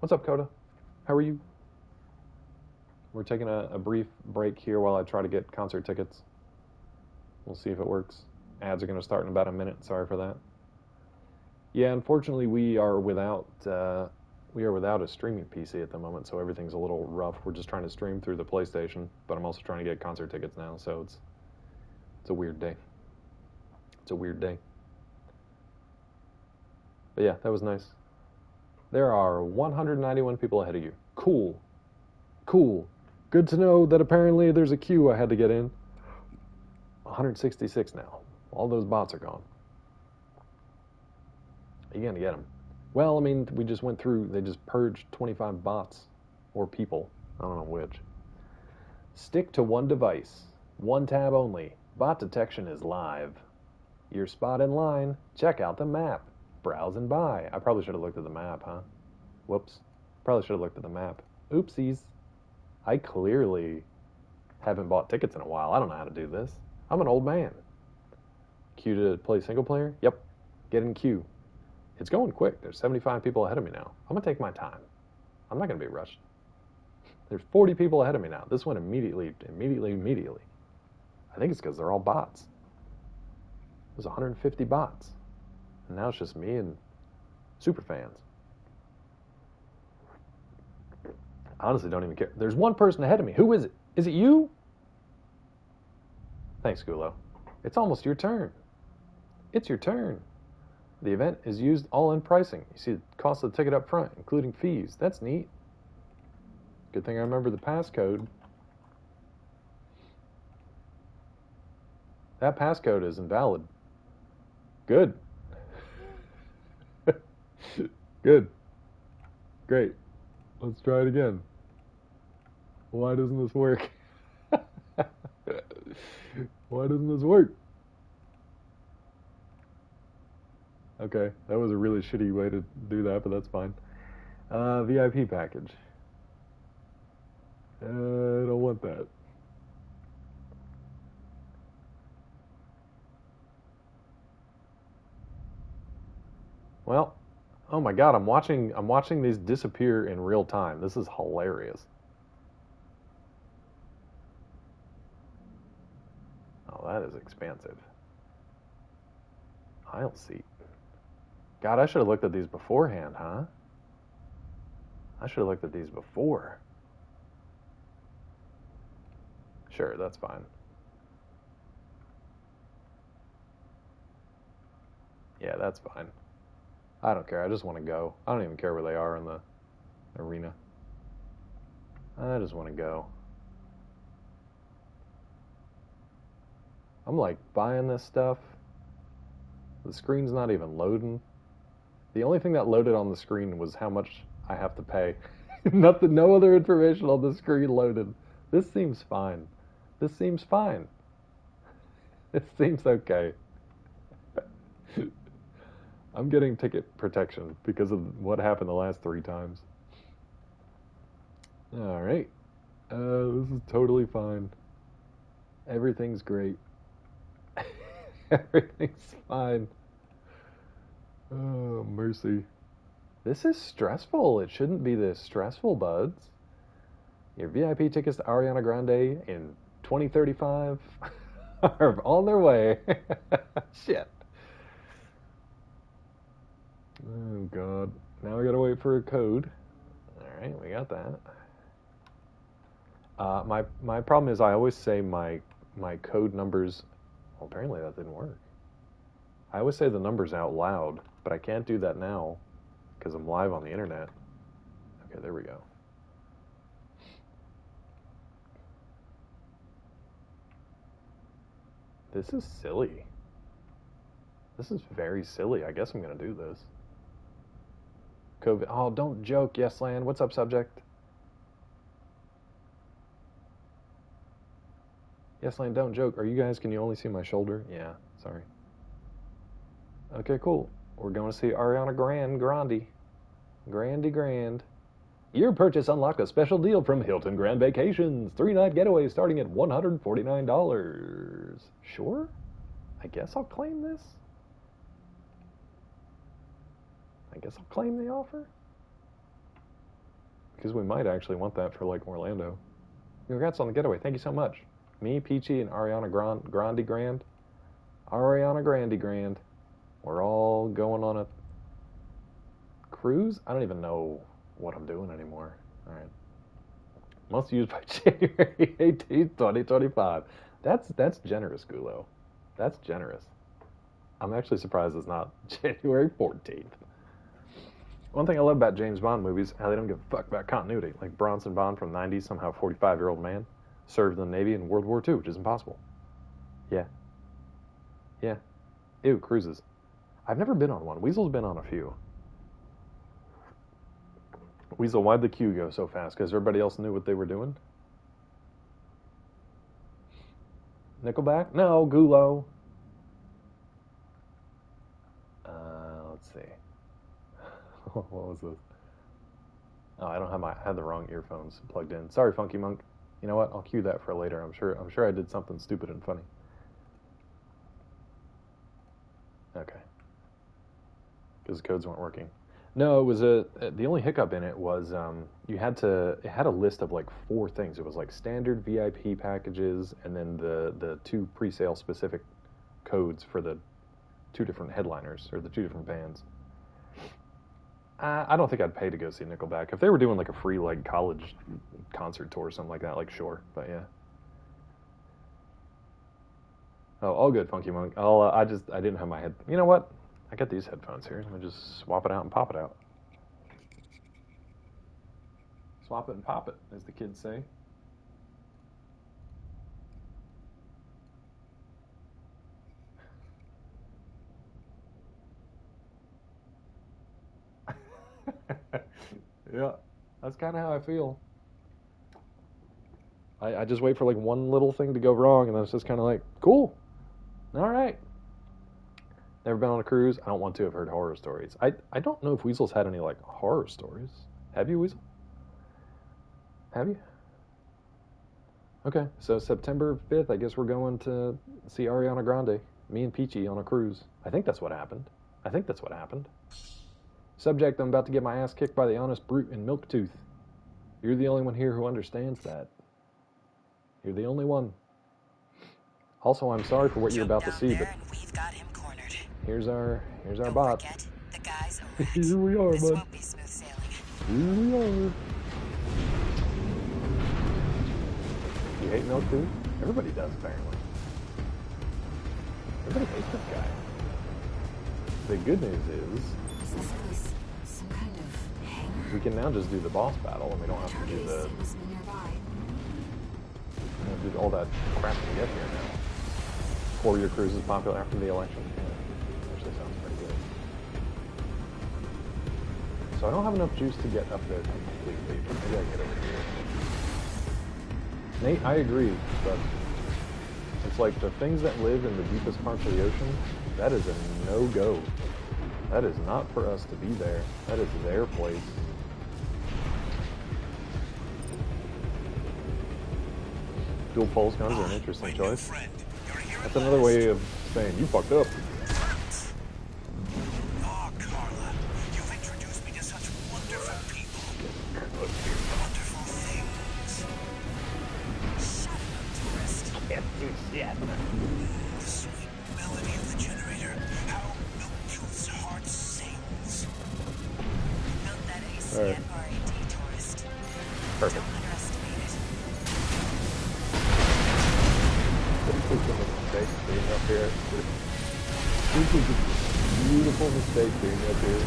What's up, Coda? How are you? We're taking a brief break here while I try to get concert tickets. We'll see if it works. Ads are going to start in about a minute. Sorry for that. Yeah, unfortunately, we are without a streaming PC at the moment, so everything's a little rough. We're just trying to stream through the PlayStation, but I'm also trying to get concert tickets now, so it's a weird day. It's a weird day. But yeah, that was nice. There are 191 people ahead of you. Cool. Cool. Good to know that apparently there's a queue I had to get in. 166 now. All those bots are gone. Are you going to get them? Well, I mean, we just went through, they just purged 25 bots. Or people. I don't know which. Stick to one device. One tab only. Bot detection is live. Your spot in line. Check out the map. Browse and buy. I probably should have looked at the map, huh? Whoops. Probably should have looked at the map. Oopsies. I clearly haven't bought tickets in a while. I don't know how to do this. I'm an old man. Queue to play single player? Yep. Get in queue. It's going quick. There's 75 people ahead of me now. I'm going to take my time. I'm not going to be rushed. There's 40 people ahead of me now. This went immediately. I think it's because they're all bots. There's 150 bots. And now it's just me and super fans. I honestly don't even care. There's one person ahead of me. Who is it? Is it you? Thanks, Gulo. It's almost your turn. It's your turn. The event is used all-in pricing. You see the cost of the ticket up front, including fees. That's neat. Good thing I remember the passcode. That passcode is invalid. Good. Good. Great. Let's try it again. Why doesn't this work? Why doesn't this work? Okay, that was a really shitty way to do that, but that's fine. VIP package. I don't want that. Well, oh my god, I'm watching these disappear in real time. This is hilarious. Oh, that is expansive. Aisle seat. God, I should have looked at these beforehand, huh? I should have looked at these before. Sure, that's fine. Yeah, that's fine. I don't care. I just want to go. I don't even care where they are in the arena. I just want to go. I'm like buying this stuff. The screen's not even loading. The only thing that loaded on the screen was how much I have to pay. Nothing, no other information on the screen loaded. This seems fine. This seems fine. It seems okay. I'm getting ticket protection because of what happened the last 3 times. All right. This is totally fine. Everything's great. Everything's fine. Oh, mercy. This is stressful. It shouldn't be this stressful, buds. Your VIP tickets to Ariana Grande in 2035 are on their way. Shit. Oh, God. Now we gotta wait for a code. Alright, we got that. My problem is I always say my code numbers... Well, apparently that didn't work. I always say the numbers out loud, but I can't do that now because I'm live on the internet. Okay, there we go. This is silly. This is very silly. I guess I'm going to do this. COVID. Oh, don't joke, Yes Land. What's up, subject? Yes Land, don't joke. Are you guys, can you only see my shoulder? Yeah, sorry. Okay, cool. We're going to see Ariana Grande. Grand. Your purchase unlocked a special deal from Hilton Grand Vacations. 3-night getaway starting at $149. Sure? I guess I'll claim this. I guess I'll claim the offer. Because we might actually want that for, like, Orlando. Congrats on the getaway. Thank you so much. Me, Peachy, and Ariana Grande. Ariana Grande. We're all going on a cruise? I don't even know what I'm doing anymore. All right. Must use by January 18th, 2025. That's generous, Gulo. That's generous. I'm actually surprised it's not January 14th. One thing I love about James Bond movies, how they don't give a fuck about continuity. Like Bronson Bond from the 90s, somehow 45-year-old man, served in the Navy in World War II, which is impossible. Yeah. Ew, cruises. I've never been on one. Weasel's been on a few. Weasel, why'd the queue go so fast? Because everybody else knew what they were doing? Nickelback? No, Gulo. Let's see. What was this? Oh, I don't have I had the wrong earphones plugged in. Sorry, Funky Monk. You know what? I'll cue that for later. I'm sure I did something stupid and funny. Okay. Because the codes weren't working. No, it was the only hiccup in it was it had a list of like 4 things. It was like standard VIP packages and then the 2 pre-sale specific codes for the 2 different headliners or the 2 different bands. I don't think I'd pay to go see Nickelback. If they were doing like a free like college concert tour or something like that, like sure, but yeah. Oh, all good, Funky Monk. I didn't have my head. You know what? I got these headphones here. Let me just swap it out and pop it out. Swap it and pop it, as the kids say. Yeah, that's kind of how I feel. I just wait for like one little thing to go wrong, and then it's just kind of like, cool. All right. Never been on a cruise. I don't want to. I've heard horror stories. I don't know if Weasel's had any, like, horror stories. Have you, Weasel? Have you? Okay, so September 5th, I guess we're going to see Ariana Grande. Me and Peachy on a cruise. I think that's what happened. Subject, I'm about to get my ass kicked by the honest brute in Milktooth. You're the only one here who understands that. You're the only one. Also, I'm sorry for what you're about to see, but we've got him cornered. here's our Don't bot. forget, the guy's a rat. Here we are, This bud. won't be smooth sailing. Here we are. You hate Milktooth? Everybody does, apparently. Everybody hates this guy. The good news is Is this place some kind of hangar? we can now just do the boss battle, and we don't have to Target do AC must be nearby. all that crap to get here now. 4-year cruise is popular after the election. Yeah, actually sounds pretty good. So I don't have enough juice to get up there completely, but maybe I can get over here. Nate, I agree, but it's like the things that live in the deepest parts of the ocean, that is a no-go. That is not for us to be there. That is their place. Dual pulse guns are an interesting choice. That's another way of saying you fucked up. Oh, Carla, you've introduced me to such wonderful people. Wonderful things. Shut up, tourist. The sweet melody of the generator. How Milktooth's heart sings. Built that AC Alright. at RAD, tourist. Perfect. Don't underestimate it. This is a mistake being up here. This is a beautiful mistake being up here.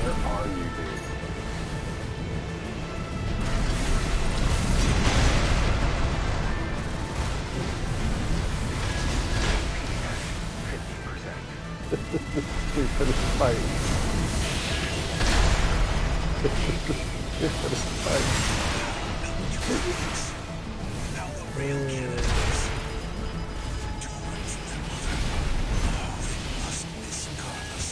Where are you, dude? Dude, for this fight. Dude, for this fight. Now the real killers. To run from their mother. Oh, they must miss Carlos.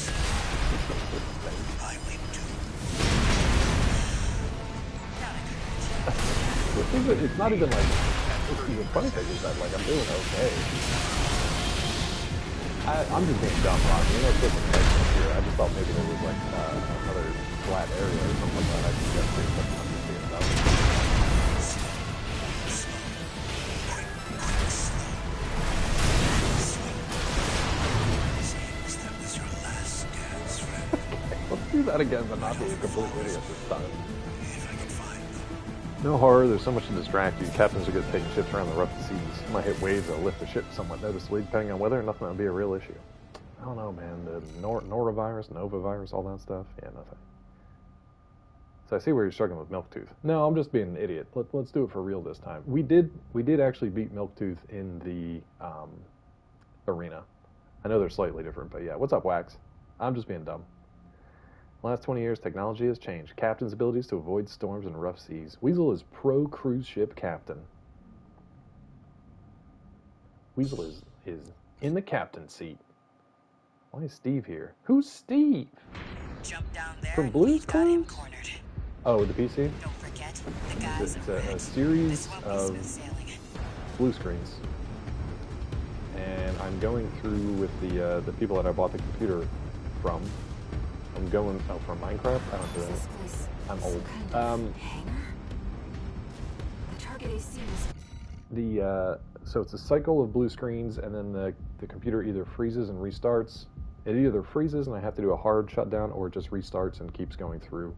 I weep too. It's not even like, the funny thing is that, like, I'm doing okay. I'm just being dumb, Rob. You know, it's just a here. I just thought maybe there was, like, another flat area or something like that. I could get through, but I'm just being dumb. Seems that was your last dance, friend. Let's do that again, but not be a complete idiot this time. If I can find them. No horror, there's so much to distract you. Captains are good at taking ships around the rough seas. Might hit waves that'll lift the ship somewhat noticeably, depending on weather. Nothing that'll be a real issue. I don't know, man. The norovirus, Nova virus, all that stuff. Yeah, nothing. So I see where you're struggling with Milktooth. No, I'm just being an idiot. Let's do it for real this time. We did actually beat Milktooth in the arena. I know they're slightly different, but yeah. What's up, Wax? I'm just being dumb. Last 20 years, technology has changed. Captain's abilities to avoid storms and rough seas. Weasel is pro cruise ship captain. Weasel is in the captain's seat. Why is Steve here? Who's Steve? Jump down there From and Blue's we've got him Clues? cornered. Oh, with the PC? Don't forget, the guy's It's a a rat. series This won't be of smooth sailing. blue screens. And I'm going through with the people that I bought the computer from. I'm going from Minecraft. I don't do Is that. this place I'm some old. kind of hangar? The target AC must So it's a cycle of blue screens, and then the computer either freezes and restarts. It either freezes and I have to do a hard shutdown, or it just restarts and keeps going through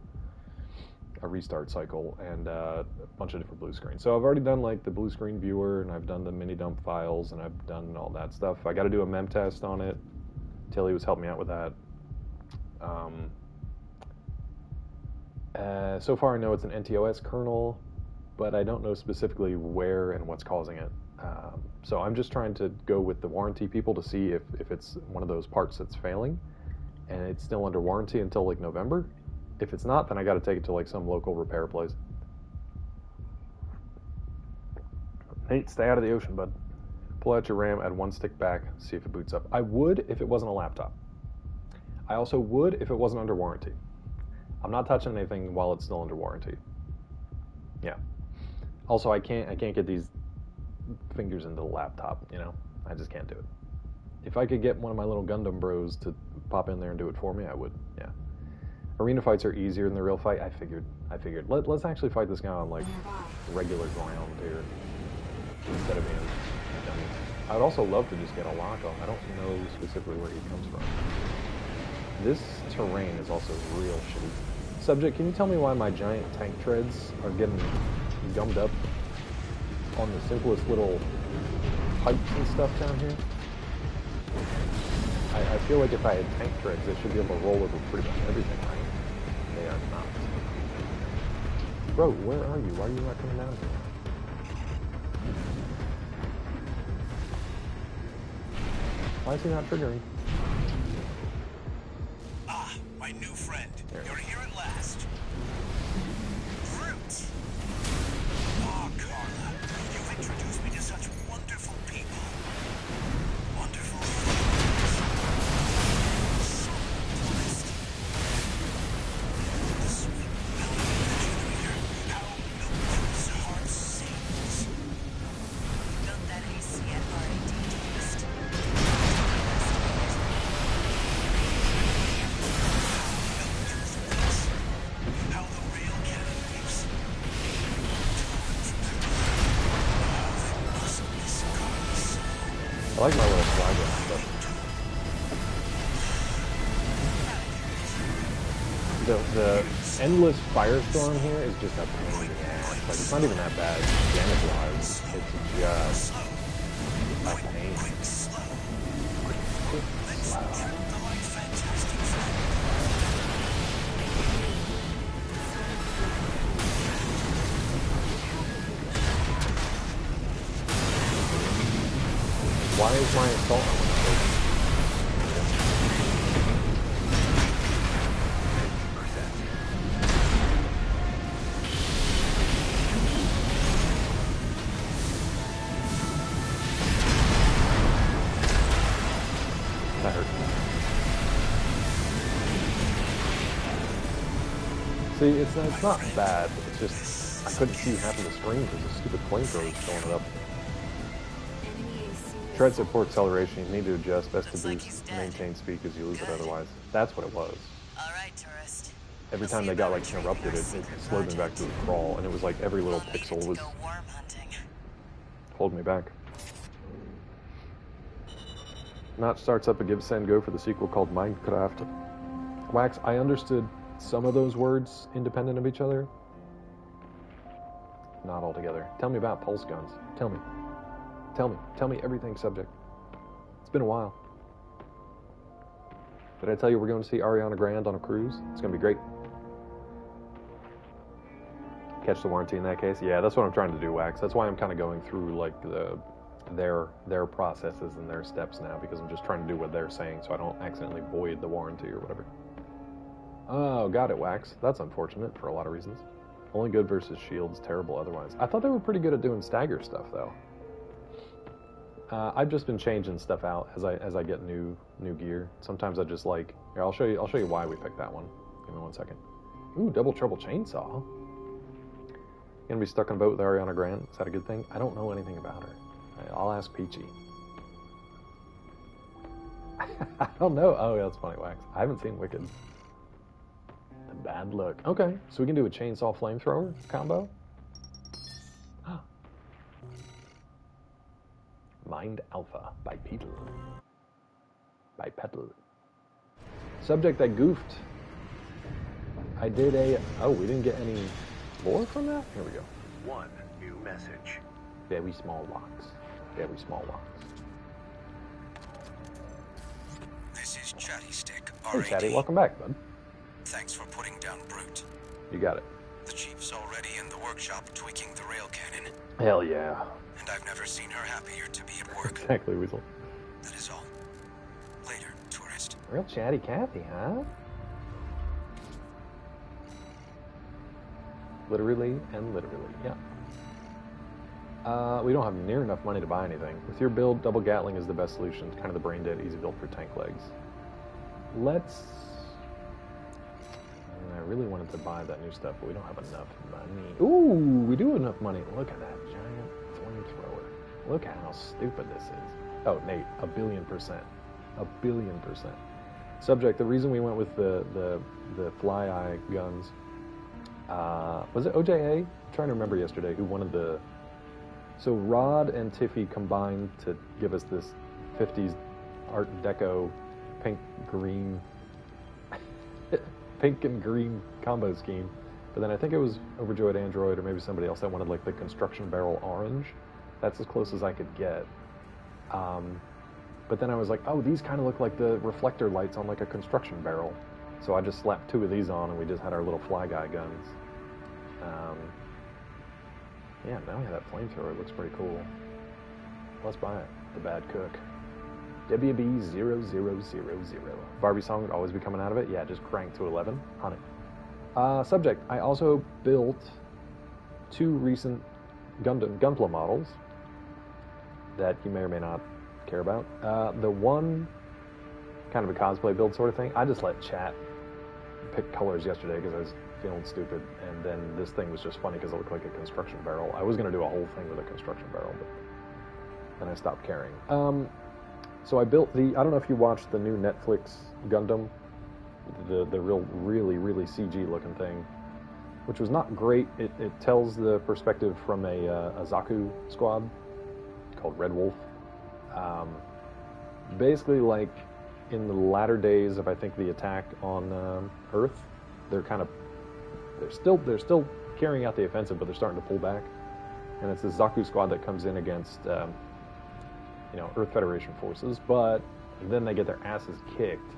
a restart cycle and a bunch of different blue screens. So I've already done like the blue screen viewer, and I've done the mini dump files, and I've done all that stuff. I got to do a mem test on it. Tilly was helping me out with that. So far I know it's an NTOS kernel, but I don't know specifically where and what's causing it. So I'm just trying to go with the warranty people to see if it's one of those parts that's failing, and it's still under warranty until like November. If it's not, then I got to take it to like some local repair place. Nate, stay out of the ocean, bud. Pull out your RAM, add one stick back, see if it boots up. I would if it wasn't a laptop. I also would if it wasn't under warranty. I'm not touching anything while it's still under warranty. Yeah. Also, I can't get these fingers into the laptop, you know? I just can't do it. If I could get one of my little Gundam bros to pop in there and do it for me, I would, yeah. Arena fights are easier than the real fight. I figured. Let's actually fight this guy on, like, regular ground here instead of being a dummy. I would also love to just get a lock on. I don't know specifically where he comes from. This terrain is also real shitty. Subject, can you tell me why my giant tank treads are getting gummed up on the simplest little pipes and stuff down here? I feel like if I had tank treads, they should be able to roll over pretty much everything, right? They are not. Bro, where are you? Why are you not coming down here? Why is he not triggering? Ah, my new friend. You're here at last. Brute! Ah, Carla, you've introduced me to such wonderful people. Wonderful things. So blessed. The sweet melody of the generator. How Milton's heart sings. Built that AC at RAD taste. How the rail cannon leaps. I like my little flag and stuff. The endless firestorm here is just a pain in the ass. Like, it's not even that bad damage-wise. It's just a pain. Quick, slow. Why is my assault armor not working? That hurt. See, it's not bad. It's just I couldn't see half of the screen because the stupid flamethrower was filling it up. Tread support acceleration. You need to adjust. Best to Looks like boost, he's dead. maintain speed because you lose it Good. otherwise. That's what it was. All right, tourist. Every We'll time see they got about like retrieving interrupted, our it secret slowed me back to a project. crawl, and it was like every little We'll need it pixel to was go worm hunting. holding me back. Notch starts up a Give Send Go for the sequel called Minecraft. Wax, I understood some of those words independent of each other. Not altogether. Tell me about pulse guns. Tell me. Tell me everything, subject. It's been a while. Did I tell you we're going to see Ariana Grande on a cruise? It's going to be great. Catch the warranty in that case? Yeah, that's what I'm trying to do, Wax. That's why I'm kind of going through like their processes and their steps now, because I'm just trying to do what they're saying so I don't accidentally void the warranty or whatever. Oh, got it, Wax. That's unfortunate for a lot of reasons. Only good versus shields, terrible otherwise. I thought they were pretty good at doing stagger stuff though. I've just been changing stuff out as I get new gear. Sometimes I just like here. I'll show you why we picked that one. Give me 1 second. Ooh, double treble chainsaw. Gonna be stuck on a boat with Ariana Grande. Is that a good thing? I don't know anything about her. I'll ask Peachy. I don't know. Oh, yeah, that's funny, Wax. I haven't seen Wicked. The bad look. Okay, so we can do a chainsaw flamethrower combo. Mind Alpha by Petal. By Petal. Subject I goofed. I did a... Oh, we didn't get any lore from that? Here we go. One new message. Very small locks. Very small locks. This is Chatty Stick, Hey, RAD. Chatty, welcome back, bud. Thanks for putting down Brute. You got it. The Chief's already in the workshop tweaking the rail cannon, Hell yeah. and I've never seen her happier to be at work. Exactly, Weasel. That is all. Later, tourist. Real chatty Cathy, huh? Literally and literally, yeah. We don't have near enough money to buy anything. With your build, double Gatling is the best solution. It's kind of the brain dead, easy build for tank legs. Let's... I really wanted to buy that new stuff, but we don't have enough money. Ooh, we do have enough money. Look at that giant flamethrower. Look at how stupid this is. Oh, Nate, 1,000,000,000%. 1,000,000,000%. Subject, the reason we went with the fly eye guns, was it OJA? I'm trying to remember yesterday who wanted the... So Rod and Tiffy combined to give us this 50s Art Deco pink-green... pink and green combo scheme. But then I think it was Overjoyed Android or maybe somebody else that wanted like the construction barrel orange. That's as close as I could get. But then I was like, oh, these kind of look like the reflector lights on like a construction barrel. So I just slapped 2 of these on and we just had our little fly guy guns. Yeah, now we have that flamethrower. It looks pretty cool. Let's buy it. The Bad Cook. WB0000. Barbie song would always be coming out of it. Yeah, just crank to 11 on it. Subject, I also built 2 recent Gunpla models that you may or may not care about. The one, kind of a cosplay build sort of thing, I just let chat pick colors yesterday because I was feeling stupid, and then this thing was just funny because it looked like a construction barrel. I was going to do a whole thing with a construction barrel, but then I stopped caring. So I built the, I don't know if you watched the new Netflix Gundam, the really CG looking thing, which was not great. It tells the perspective from a Zaku squad called Red Wolf. Basically, like in the latter days of I think the attack on Earth, they're still carrying out the offensive, but they're starting to pull back. And it's the Zaku squad that comes in against Earth Federation forces, but then they get their asses kicked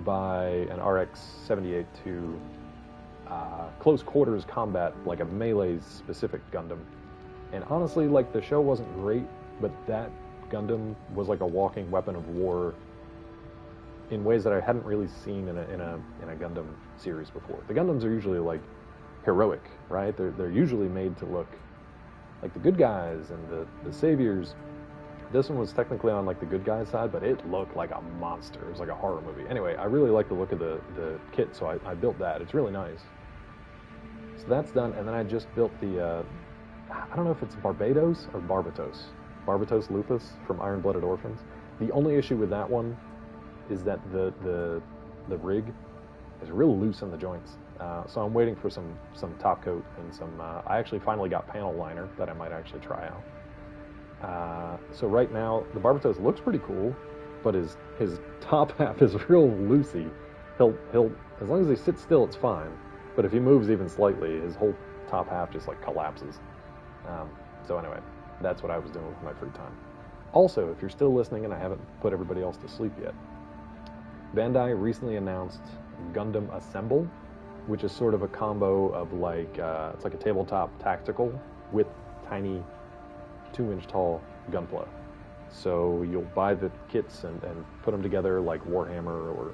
by an RX-78 to close quarters combat, like a melee specific Gundam. And honestly, like the show wasn't great, but that Gundam was like a walking weapon of war in ways that I hadn't really seen in a Gundam series before. The Gundams are usually like heroic, right? They're usually made to look like the good guys and the saviors. This one was technically on like the good guy side, but it looked like a monster. It was like a horror movie. Anyway, I really like the look of the kit, so I built that. It's really nice. So that's done, and then I just built the, I don't know if it's Barbados or Barbatos. Barbatos Lupus from Iron Blooded Orphans. The only issue with that one is that the rig is real loose in the joints. So I'm waiting for some top coat and some, I actually finally got panel liner that I might actually try out. So right now, the Barbatos looks pretty cool, but his top half is real loosey. He'll as long as he sits still, it's fine. But if he moves even slightly, his whole top half just like collapses. So anyway, that's what I was doing with my free time. Also, if you're still listening and I haven't put everybody else to sleep yet, Bandai recently announced Gundam Assemble, which is sort of a combo of like, it's like a tabletop tactical with tiny 2-inch tall Gunpla. So you'll buy the kits and put them together like Warhammer or,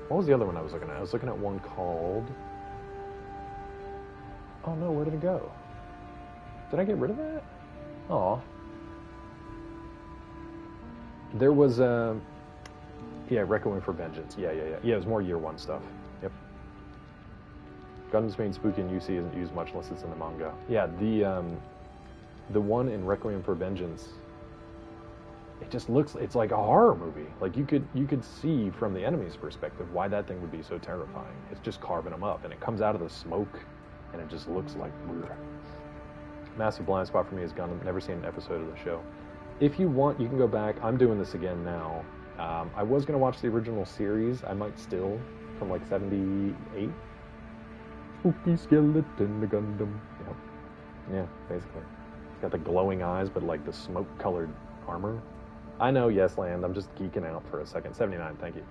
what was the other one I was looking at? I was looking at one called, oh no, where did it go? Did I get rid of that? Aw. There was, yeah, Requiem for Vengeance. Yeah, it was more Year 1 stuff. Yep. Gundam's main spooky and UC isn't used much unless it's in the manga. Yeah, the one in Requiem for Vengeance, it just looks, it's like a horror movie. Like you could see from the enemy's perspective why that thing would be so terrifying. It's just carving them up, and it comes out of the smoke, and it just looks like bleh. Massive blind spot for me is Gundam. Never seen an episode of the show. If you want, you can go back. I'm doing this again now. I was going to watch the original series. I might still, from like 78. Spooky skeleton, the Gundam. Yep. Yeah, basically. It's got the glowing eyes, but like the smoke-colored armor. I know, yes, Land. I'm just geeking out for a second. 79, thank you.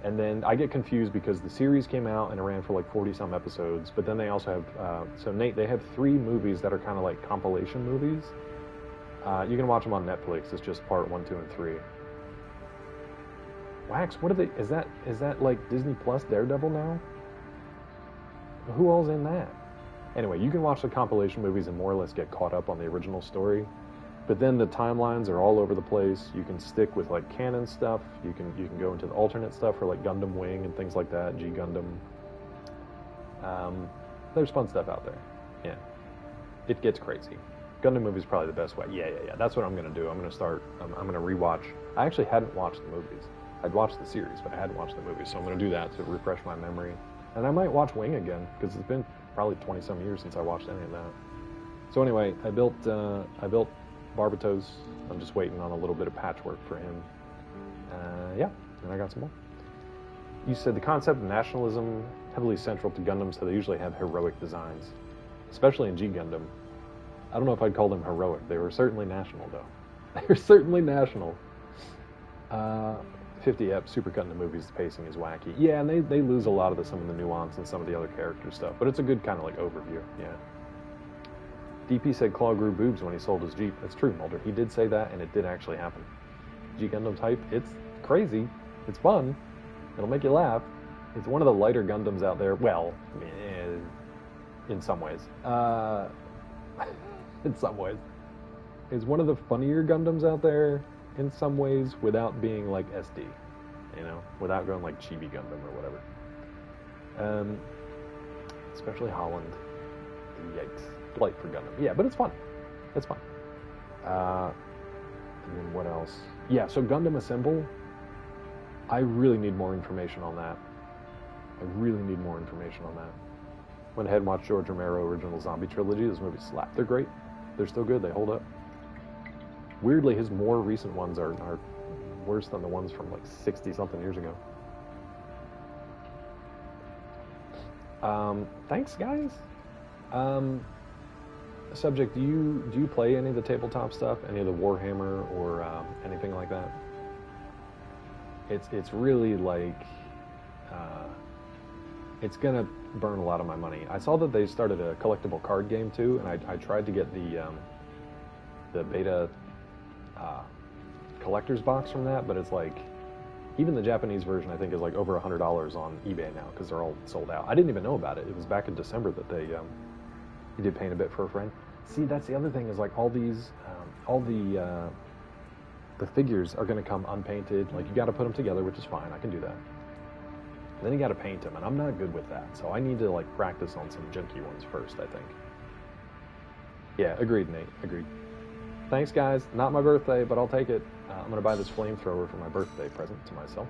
And then I get confused because the series came out and it ran for like 40-some episodes, but then they also have, so Nate, they have 3 movies that are kind of like compilation movies. You can watch them on Netflix. It's just part 1, 2, and 3. Wax, what are they, is that like Disney Plus Daredevil now? Who all's in that? Anyway, you can watch the compilation movies and more or less get caught up on the original story. But then the timelines are all over the place. You can stick with like canon stuff. You can go into the alternate stuff for like Gundam Wing and things like that. G Gundam. There's fun stuff out there. Yeah, it gets crazy. Gundam movie is probably the best way. Yeah. That's what I'm gonna do. I'm gonna start. I'm gonna rewatch. I actually hadn't watched the movies. I'd watched the series, but I hadn't watched the movies. So I'm gonna do that to refresh my memory. And I might watch Wing again because it's been probably 20 some years since I watched any of that. So anyway, I built Barbatos. I'm just waiting on a little bit of patchwork for him. Yeah, and I got some more. You said the concept of nationalism heavily central to Gundam, so they usually have heroic designs, especially in G Gundam. I don't know if I'd call them heroic. They were certainly national, though. They were certainly national. 50 ep Super Gundam movies, the pacing is wacky. Yeah, and they lose a lot of some of the nuance and some of the other character stuff, but it's a good kind of like overview. Yeah. DP said Claw grew boobs when he sold his Jeep. That's true, Mulder. He did say that, and it did actually happen. G Gundam type, it's crazy. It's fun. It'll make you laugh. It's one of the lighter Gundams out there. Well, in some ways. In some ways. It's one of the funnier Gundams out there in some ways without being like SD. You know? Without going like Chibi Gundam or whatever. Especially Holland. Yikes. Light for Gundam. Yeah, but it's fun. It's fun. And then what else? Yeah, so Gundam Assemble. I really need more information on that. I really need more information on that. Went ahead and watched George Romero original zombie trilogy. Those movies slap. They're great. They're still good. They hold up. Weirdly, his more recent ones are worse than the ones from like 60-something years ago. Thanks, guys. Subject, do you play any of the tabletop stuff? Any of the Warhammer or anything like that? It's really like it's gonna burn a lot of my money. I saw that they started a collectible card game too, and I tried to get the beta collector's box from that, but it's like even the Japanese version I think is like over $100 on eBay now because they're all sold out. I didn't even know about it. It was back in December that they did Paint a Bit for a Friend. See, that's the other thing is like all these the figures are going to come unpainted. Like, you got to put them together, which is fine. I can do that. And then you got to paint them, and I'm not good with that. So I need to, like, practice on some junky ones first, I think. Yeah, agreed, Nate. Agreed. Thanks, guys. Not my birthday, but I'll take it. I'm going to buy this flamethrower for my birthday present to myself.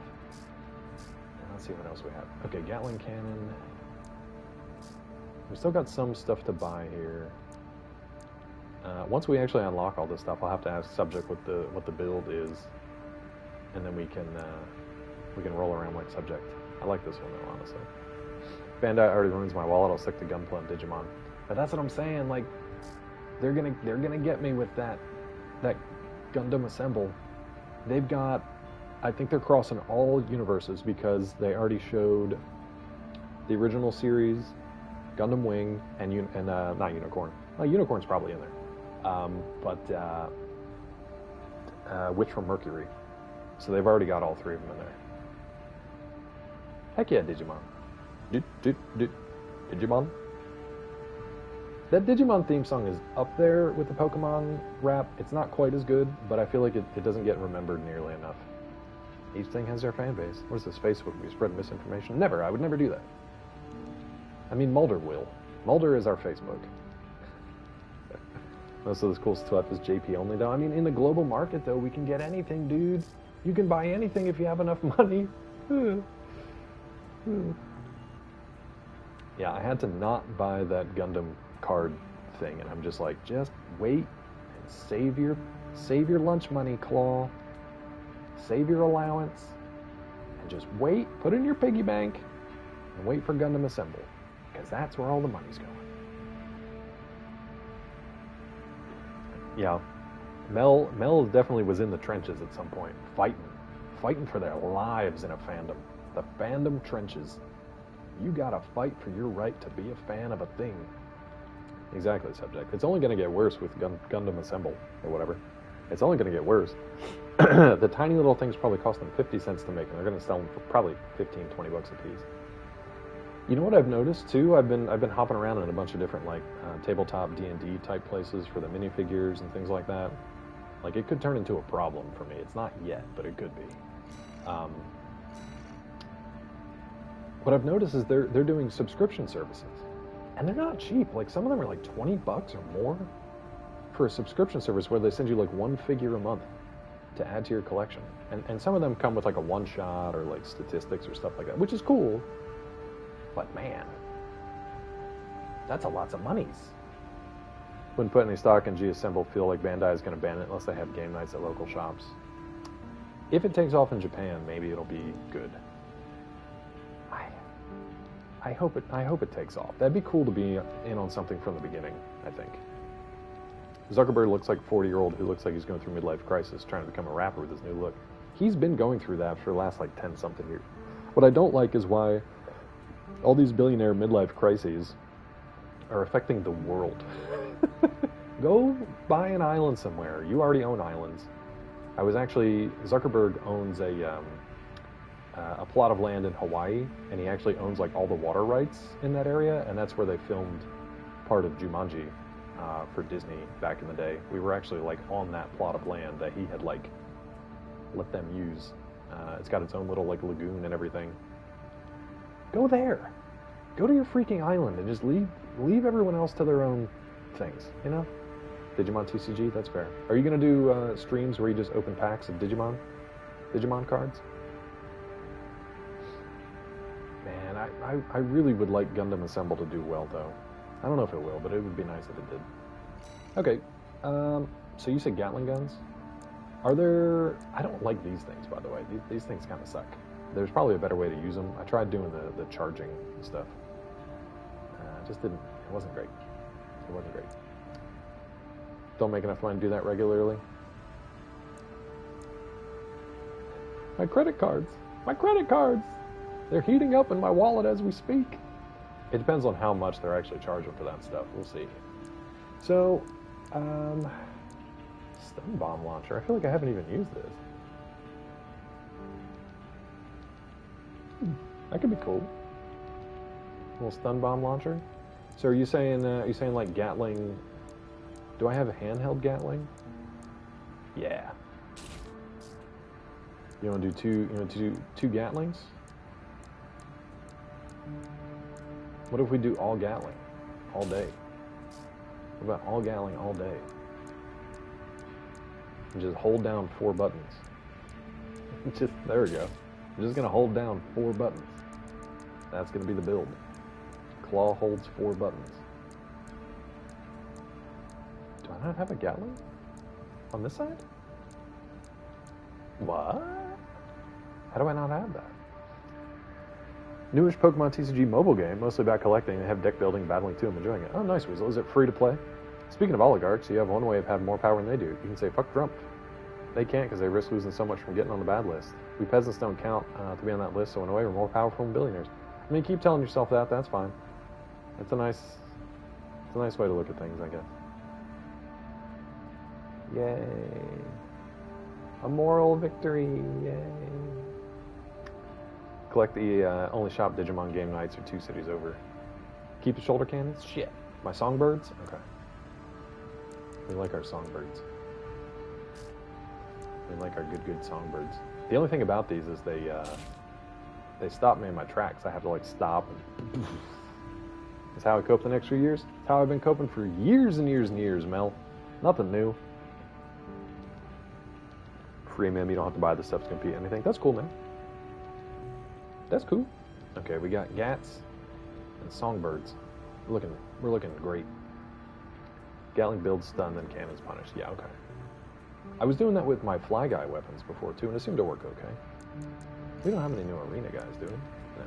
And let's see what else we have. Okay, Gatling cannon. We still got some stuff to buy here. Once we actually unlock all this stuff, I'll have to ask Subject what the build is, and then we can roll around like Subject. I like this one though, honestly. Bandai already ruins my wallet. I'll stick to Gunpla and Digimon. But that's what I'm saying. Like, they're gonna get me with that Gundam Assemble. They've got, I think they're crossing all universes because they already showed the original series, Gundam Wing, and not Unicorn. Unicorn's probably in there. But Witch from Mercury. So they've already got all three of them in there. Heck yeah, Digimon. Digimon. That Digimon theme song is up there with the Pokemon rap. It's not quite as good, but I feel like it doesn't get remembered nearly enough. Each thing has their fan base. What is this, Facebook? We spread misinformation? Never. I would never do that. I mean, Mulder will. Mulder is our Facebook. Most of this cool stuff is JP only, though. I mean, in the global market, though, we can get anything, dude. You can buy anything if you have enough money. Yeah, I had to not buy that Gundam card thing, and I'm just like, just wait and save your lunch money, Claw. Save your allowance, and just wait. Put it in your piggy bank, and wait for Gundam Assemble, because that's where all the money's going. Yeah, Mel definitely was in the trenches at some point, fighting for their lives in a fandom. The fandom trenches. You gotta fight for your right to be a fan of a thing. Exactly, Subject. It's only gonna get worse with Gundam Assemble, or whatever. It's only gonna get worse. The tiny little things probably cost them 50 cents to make, and they're gonna sell them for probably 15, 20 bucks a piece. You know what I've noticed too? I've been hopping around in a bunch of different like tabletop D&D type places for the minifigures and things like that. Like it could turn into a problem for me. It's not yet, but it could be. What I've noticed is they're doing subscription services, and they're not cheap. Like some of them are like $20 or more for a subscription service where they send you like one figure a month to add to your collection, and some of them come with like a one shot or like statistics or stuff like that, which is cool. But man, that's a lots of monies. Wouldn't put any stock in G-Assemble. Feel like Bandai is going to ban it unless they have game nights at local shops. If it takes off in Japan, maybe it'll be good. I hope it takes off. That'd be cool to be in on something from the beginning, I think. Zuckerberg looks like a 40-year-old who looks like he's going through midlife crisis trying to become a rapper with his new look. He's been going through that for the last like 10-something years. What I don't like is why all these billionaire midlife crises are affecting the world. Go buy an island somewhere. You already own islands. Zuckerberg owns a plot of land in Hawaii, and he actually owns like all the water rights in that area, and that's where they filmed part of Jumanji for Disney back in the day. We were actually like on that plot of land that he had like let them use. It's got its own little like lagoon and everything. Go there. Go to your freaking island and just leave everyone else to their own things, you know? Digimon TCG, that's fair. Are you gonna do streams where you just open packs of Digimon cards? Man, I really would like Gundam Assemble to do well, though. I don't know if it will, but it would be nice if it did. Okay, so you said Gatling guns? Are there... I don't like these things, by the way. These things kind of suck. There's probably a better way to use them. I tried doing the charging stuff. Just didn't... It wasn't great. It wasn't great. Don't make enough money to do that regularly. My credit cards! My credit cards! They're heating up in my wallet as we speak. It depends on how much they're actually charging for that stuff. We'll see. So, stun bomb launcher. I feel like I haven't even used this. That could be cool. A little stun bomb launcher. So are you saying like Gatling? Do I have a handheld Gatling? Yeah. You want to do two? You want to do two Gatlings? What if we do all Gatling, all day? What about all Gatling all day? And just hold down 4 buttons. There we go. I'm just gonna hold down 4 buttons. That's gonna be the build. Claw holds 4 buttons. Do I not have a Gatling on this side? What? How do I not have that? Newish Pokemon TCG mobile game, mostly about collecting. They have deck building, battling too. I'm enjoying it. Oh, nice, Weasel. Is it free to play? Speaking of oligarchs, you have one way of having more power than they do. You can say, fuck Trump. They can't because they risk losing so much from getting on the bad list. We peasants don't count to be on that list, so in a way, we're more powerful than billionaires. I mean, keep telling yourself that. That's fine. It's a nice way to look at things, I guess. Yay. A moral victory. Yay. Collect the only shop Digimon game nights are 2 cities over. Keep the shoulder cannons? Shit. My songbirds? Okay. We like our songbirds. We like our good songbirds. The only thing about these is they stop me in my tracks. I have to like stop and that's how I cope the next few years. That's how I've been coping for years and years and years, Mel. Nothing new. Free mem, you don't have to buy the stuff to compete anything. That's cool, man. That's cool. Okay, we got Gats and Songbirds. We're looking great. Gatling builds stun, then cannons punish. Yeah, okay. I was doing that with my Fly Guy weapons before too, and it seemed to work okay. We don't have any new arena guys, do we? No.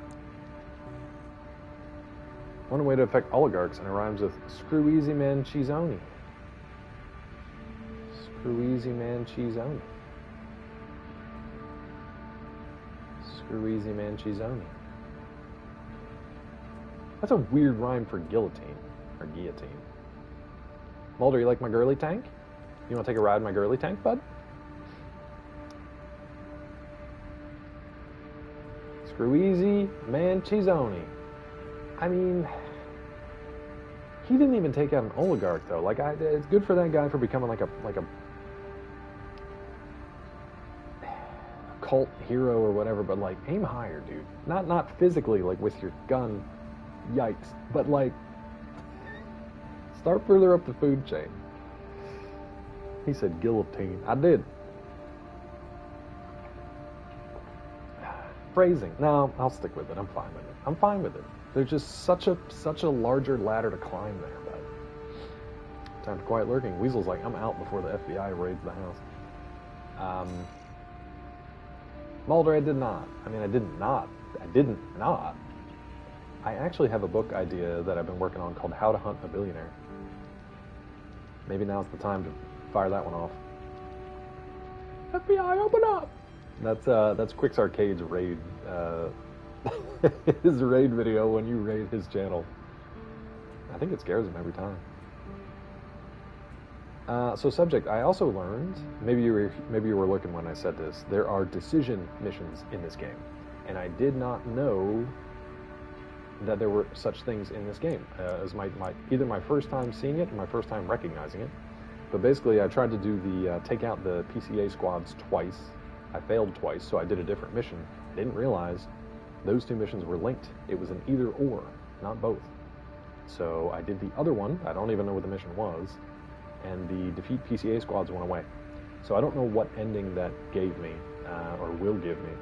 One way to affect oligarchs, and it rhymes with screw easy man cheesoni. Screw easy man cheesoni. Screw easy man cheesoni. That's a weird rhyme for guillotine, or guillotine. Mulder, you like my girly tank? You want to take a ride in my girly tank, bud? Screw easy man cheesoni. I mean, he didn't even take out an oligarch though. Like, it's good for that guy for becoming like a cult hero or whatever. But like, aim higher, dude. Not physically, like with your gun. Yikes. But like, start further up the food chain. He said guillotine. I did. Phrasing. No, I'll stick with it. I'm fine with it. I'm fine with it. There's just such a larger ladder to climb there, bud. Time for quiet lurking. Weasel's like, I'm out before the FBI raids the house. Mulder, I did not. I mean, I didn't not. I actually have a book idea that I've been working on called How to Hunt a Billionaire. Maybe now's the time to fire that one off. FBI, open up! That's Quick's Arcade's raid, his raid video when you raid his channel. I think it scares him every time. So subject, I also learned, maybe you were looking when I said this, there are decision missions in this game. And I did not know that there were such things in this game. As either my first time seeing it or my first time recognizing it. But basically I tried to do the, take out the PCA squads twice. I failed twice, so I did a different mission. Didn't realize those two missions were linked. It was an either or, not both. So I did the other one, I don't even know what the mission was, and the defeat PCA squads went away. So I don't know what ending that gave me, or will give me.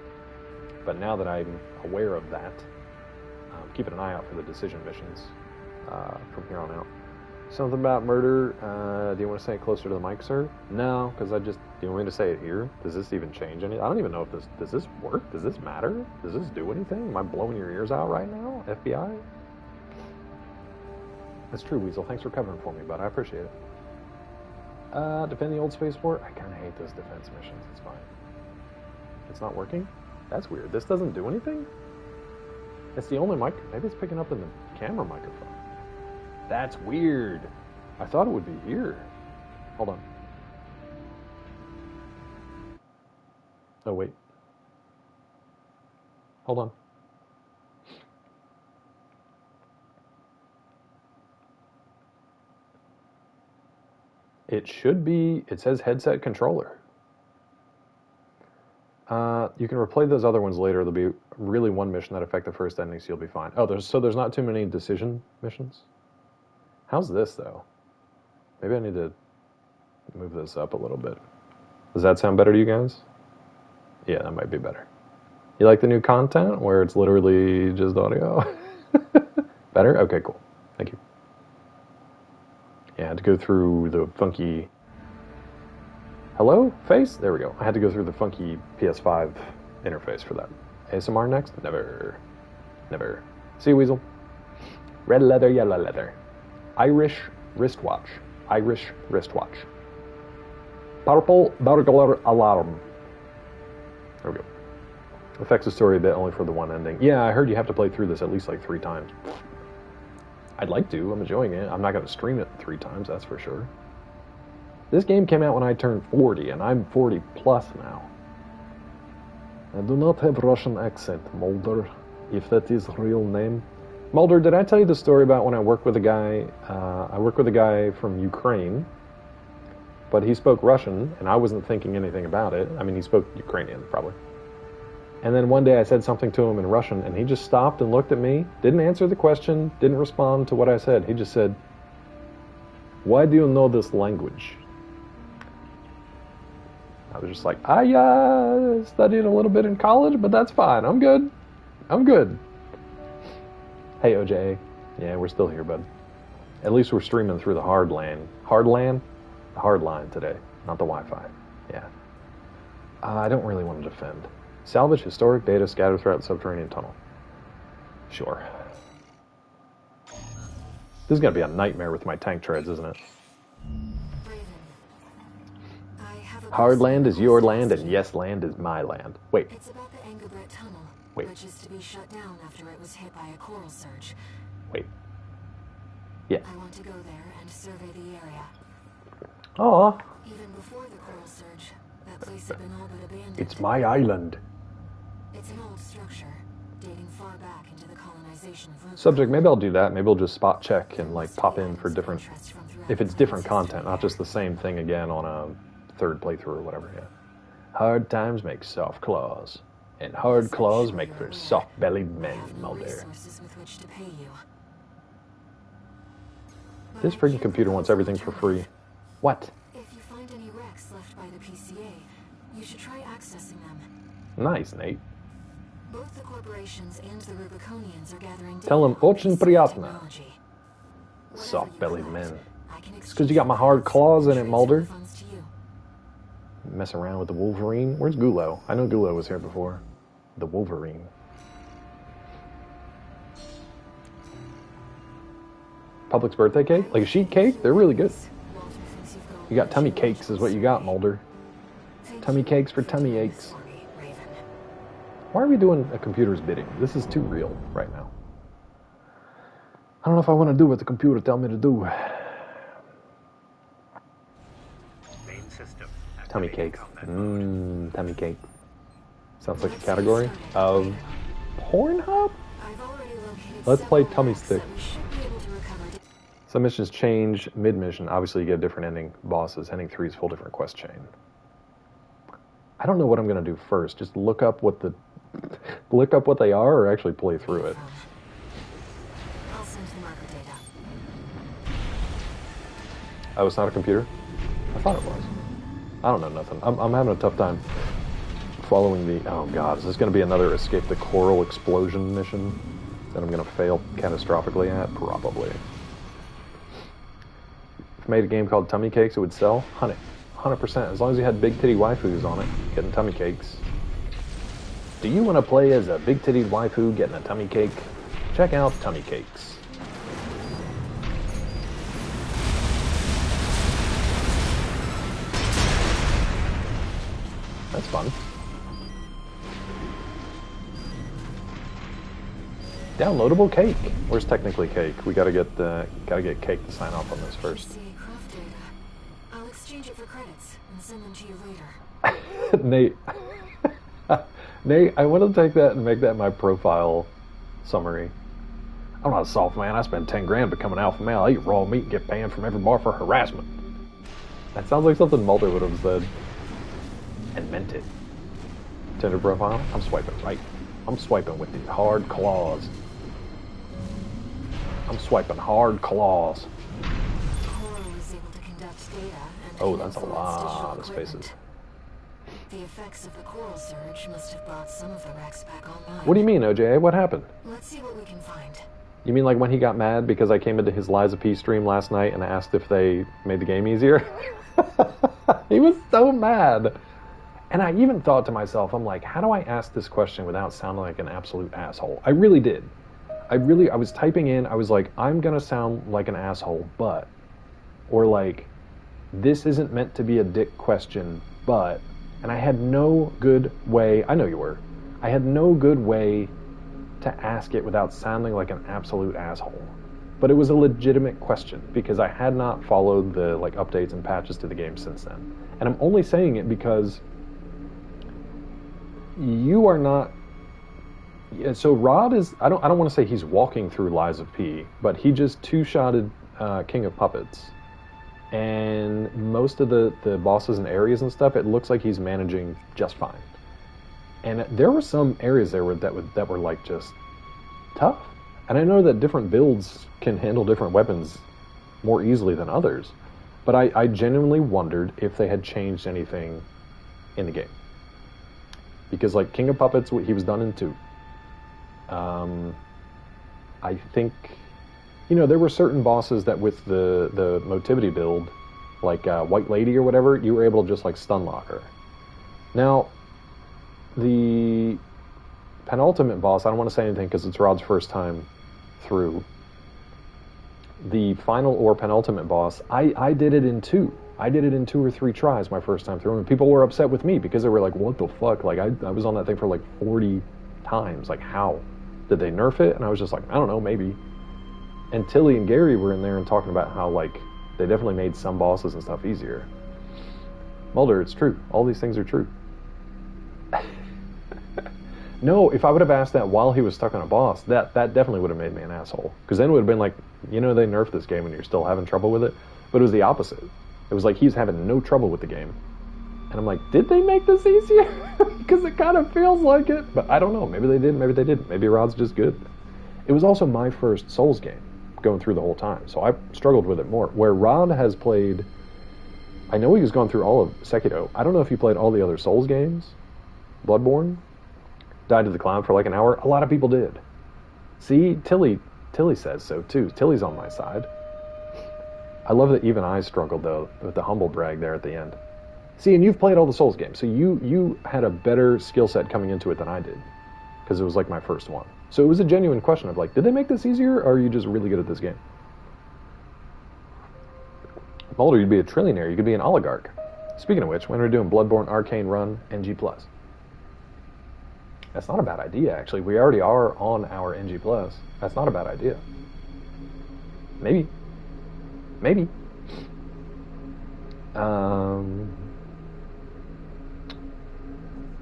But now that I'm aware of that, keeping an eye out for the decision missions from here on out. Something about murder, do you want to say it closer to the mic, sir? No, because do you want me to say it here? Does this even change anything? I don't even know if does this work? Does this matter? Does this do anything? Am I blowing your ears out right now, FBI? That's true, Weasel. Thanks for covering for me, bud. I appreciate it. Defend the old spaceport? I kind of hate those defense missions. It's fine. It's not working? That's weird. This doesn't do anything? It's the only mic. Maybe it's picking up in the camera microphone. That's weird. I thought it would be here. Hold on. Oh, wait. Hold on. It should be, it says headset controller. You can replay those other ones later. There'll be really one mission that affect the first ending, so you'll be fine. Oh, there's not too many decision missions? How's this, though? Maybe I need to move this up a little bit. Does that sound better to you guys? Yeah, that might be better. You like the new content where it's literally just audio? Better? Okay, cool. Thank you. Yeah, I had to go through the funky... Hello? Face? There we go. I had to go through the funky PS5 interface for that. ASMR next? Never. Never. See you, Weasel. Red leather, yellow leather. Irish wristwatch. Irish wristwatch. Purple burglar alarm. There we go. Affects the story a bit, only for the one ending. Yeah, I heard you have to play through this at least like 3 times. I'd like to. I'm enjoying it. I'm not going to stream it 3 times, that's for sure. This game came out when I turned 40, and I'm 40 plus now. I do not have Russian accent, Mulder, if that is real name. Mulder, did I tell you the story about when I worked with a guy? I worked with a guy from Ukraine, but he spoke Russian, and I wasn't thinking anything about it. I mean, he spoke Ukrainian, probably. And then one day I said something to him in Russian, and he just stopped and looked at me, didn't answer the question, didn't respond to what I said. He just said, "Why do you know this language?" I was just like, I studied a little bit in college, but that's fine. I'm good. I'm good. Hey, OJ. Yeah, we're still here, bud. At least we're streaming through the hard LAN. Hard LAN? The hard line today, not the Wi-Fi. Yeah. I don't really want to defend. Salvage historic data scattered throughout the subterranean tunnel. Sure. This is going to be a nightmare with my tank treads, isn't it? Hard land is your land, and yes land is my land. Wait. It's about the Engabret tunnel, Wait. which is to be shut down after it was hit by a coral surge. Wait. Yeah. I want to go there and survey the area. Aw. Even before the coral surge, that place had been all but abandoned. It's my island. It's an old structure, dating far back into the colonization of Rubicon. Subject, maybe I'll do that. Maybe I'll just spot check and like pop in for different, Interests from throughout if it's the different planet's content, history. not just the same thing again on a third playthrough or whatever, yeah. Hard times make soft claws, and hard claws make for soft-bellied I men, have no Mulder. resources with which to pay you. This freaking computer wants everything for free. What? If you find any wrecks left by the PCA, you should try accessing them. Nice, Nate. Both the corporations and the Rubiconians are gathering Tell 'em data on очень PCA приятно. technology. Whatever Soft-bellied you men. collect, I can It's 'cause you got my hard exchange claws in it, transfer Mulder. the funds to you. Mess around with the Wolverine. Where's Gulo? I know Gulo was here before. The Wolverine. Public's birthday cake? Like a sheet cake? They're really good. Walter thinks you've gone You got tummy cakes is what you got, Mulder. Thank Tummy you cakes for for tummy doing this aches. for me, Raven. Why are we doing a computer's bidding? This is too real right now. I don't know if I want to do what the computer tell me to do. Main system. Tummy activating cakes. combat mode. Tummy cake. Sounds like a category of Pornhub? I've already located Let's play several tummy wrecks stick. that we should be able to recover. Some missions change mid-mission. Obviously, you get a different ending. Bosses. Ending 3 is full different quest chain. I don't know what I'm going to do first. Just look up what they are or actually play through it. I'll send the marker data. Oh, it's not a computer? I thought it was. I don't know nothing. I'm having a tough time following the... Oh, God. Is this going to be another Escape the Coral Explosion mission that I'm going to fail catastrophically at? Probably. If I made a game called Tummy Cakes, it would sell? 100%. As long as you had big titty waifus on it, getting tummy cakes. Do you want to play as a big titty waifu getting a tummy cake? Check out Tummy Cakes. That's fun. Downloadable cake. Where's technically cake? We gotta get cake to sign off on this first. PCA craft data. I'll exchange it for credits and send them to you later. Nate. Nate, I want to take that and make that my profile summary. I'm not a soft man. I spend 10 grand becoming alpha male. I eat raw meat and get banned from every bar for harassment. That sounds like something Mulder would have said. And meant it. Tinder profile? I'm swiping right. I'm swiping with the hard claws. I'm swiping hard claws. Coral is able to conduct data and Oh, can that's a influence lot digital of spaces. equipment. The effects of the coral surge must have brought some of the wrecks back online. What do you mean, OJ? What happened? Let's see what we can find. You mean like when he got mad because I came into his Liza P stream last night and asked if they made the game easier? He was so mad. And I even thought to myself, I'm like, how do I ask this question without sounding like an absolute asshole? I really did. I was typing in, I was like, I'm gonna sound like an asshole, but, or like, this isn't meant to be a dick question, but, and I had no good way, I know you were, I had no good way to ask it without sounding like an absolute asshole. But it was a legitimate question because I had not followed the like updates and patches to the game since then. And I'm only saying it because you are not. So Rod is. I don't want to say he's walking through Lies of P, but he just two-shotted King of Puppets, and most of the bosses and areas and stuff. It looks like he's managing just fine. And there were some areas there that were like just tough. And I know that different builds can handle different weapons more easily than others, but I genuinely wondered if they had changed anything in the game. Because like King of Puppets, he was done in 2. I think, there were certain bosses that with the Motivity build, like White Lady or whatever, you were able to just like stun lock her. Now, the penultimate boss, I don't want to say anything because it's Rod's first time through. The final or penultimate boss, I did it in 2. I did it in 2 or 3 tries my first time through, and people were upset with me because they were like, what the fuck? Like, I was on that thing for like 40 times. Like, how? Did they nerf it? And I was just like, I don't know, maybe. And Tilly and Gary were in there and talking about how, like, they definitely made some bosses and stuff easier. Mulder, it's true. All these things are true. No, if I would have asked that while he was stuck on a boss, that definitely would have made me an asshole. Because then it would have been like, you know, they nerfed this game and you're still having trouble with it. But it was the opposite. It was like he's having no trouble with the game. And I'm like, did they make this easier? Because it kind of feels like it. But I don't know. Maybe they did, maybe they didn't. Maybe Rod's just good. It was also my first Souls game going through the whole time. So I struggled with it more. Where Rod has played... I know he's gone through all of Sekiro. I don't know if he played all the other Souls games. Bloodborne. Died to the clown for like an hour. A lot of people did. See, Tilly says so too. Tilly's on my side. I love that even I struggled though with the humble brag there at the end. See, and you've played all the Souls games, so you had a better skill set coming into it than I did, because it was like my first one. So it was a genuine question of like, did they make this easier, or are you just really good at this game? Mulder, you'd be a trillionaire. You could be an oligarch. Speaking of which, when we're doing Bloodborne Arcane Run NG+. That's not a bad idea, actually. We already are on our NG+. That's not a bad idea. Maybe. Maybe.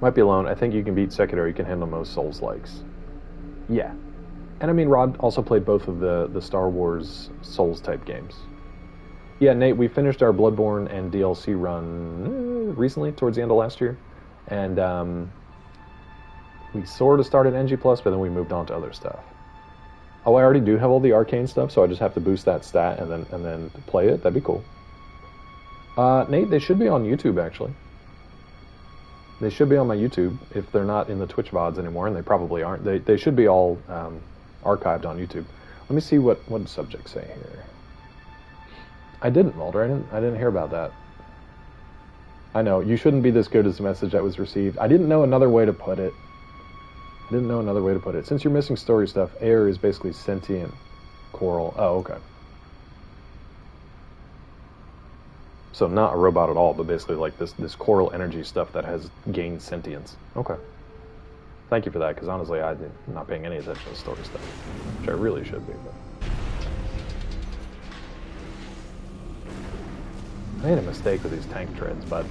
Might be alone. I think you can beat Sekiro. You can handle most Souls-likes. Yeah. And I mean, Rod also played both of the Star Wars Souls-type games. Yeah, Nate, we finished our Bloodborne and DLC run recently, towards the end of last year. And we sort of started NG+, but then we moved on to other stuff. Oh, I already do have all the arcane stuff, so I just have to boost that stat and then play it. That'd be cool. Nate, they should be on YouTube, actually. They should be on my YouTube if they're not in the Twitch VODs anymore, and they probably aren't. They should be all archived on YouTube. Let me see what did subject say here. I didn't, Mulder. I didn't hear about that. I know, you shouldn't be this good as the message that was received. I didn't know another way to put it. Since you're missing story stuff, air is basically sentient coral. Oh, okay. So not a robot at all, but basically like this coral energy stuff that has gained sentience. Okay. Thank you for that, because honestly, I'm not paying any attention to story stuff, which I really should be. But I made a mistake with these tank treads, bud.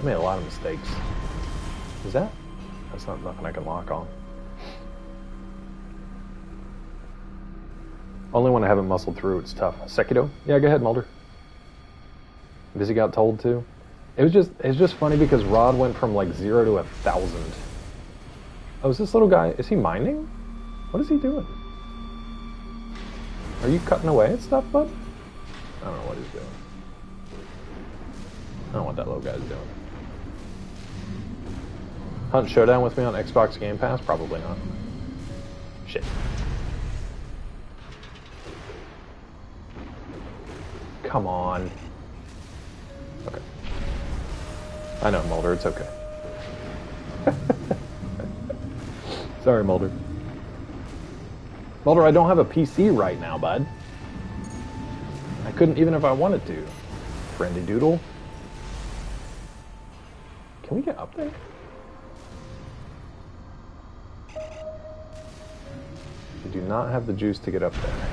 I made a lot of mistakes. Is that? That's not nothing I can lock on. Only when I haven't muscled through, it's tough. Sekiro? Yeah, go ahead, Mulder. Busy got told to. It's just funny because Rod went from like 0 to 1,000. Oh, is this little guy, is he mining? What is he doing? Are you cutting away at stuff, bud? I don't know what he's doing. I don't know what that little guy's doing. Hunt Showdown with me on Xbox Game Pass? Probably not. Shit. Come on. Okay. I know, Mulder, it's okay. Sorry, Mulder. Mulder, I don't have a PC right now, bud. I couldn't even if I wanted to. Friendly Doodle. Can we get up there? I do not have the juice to get up there.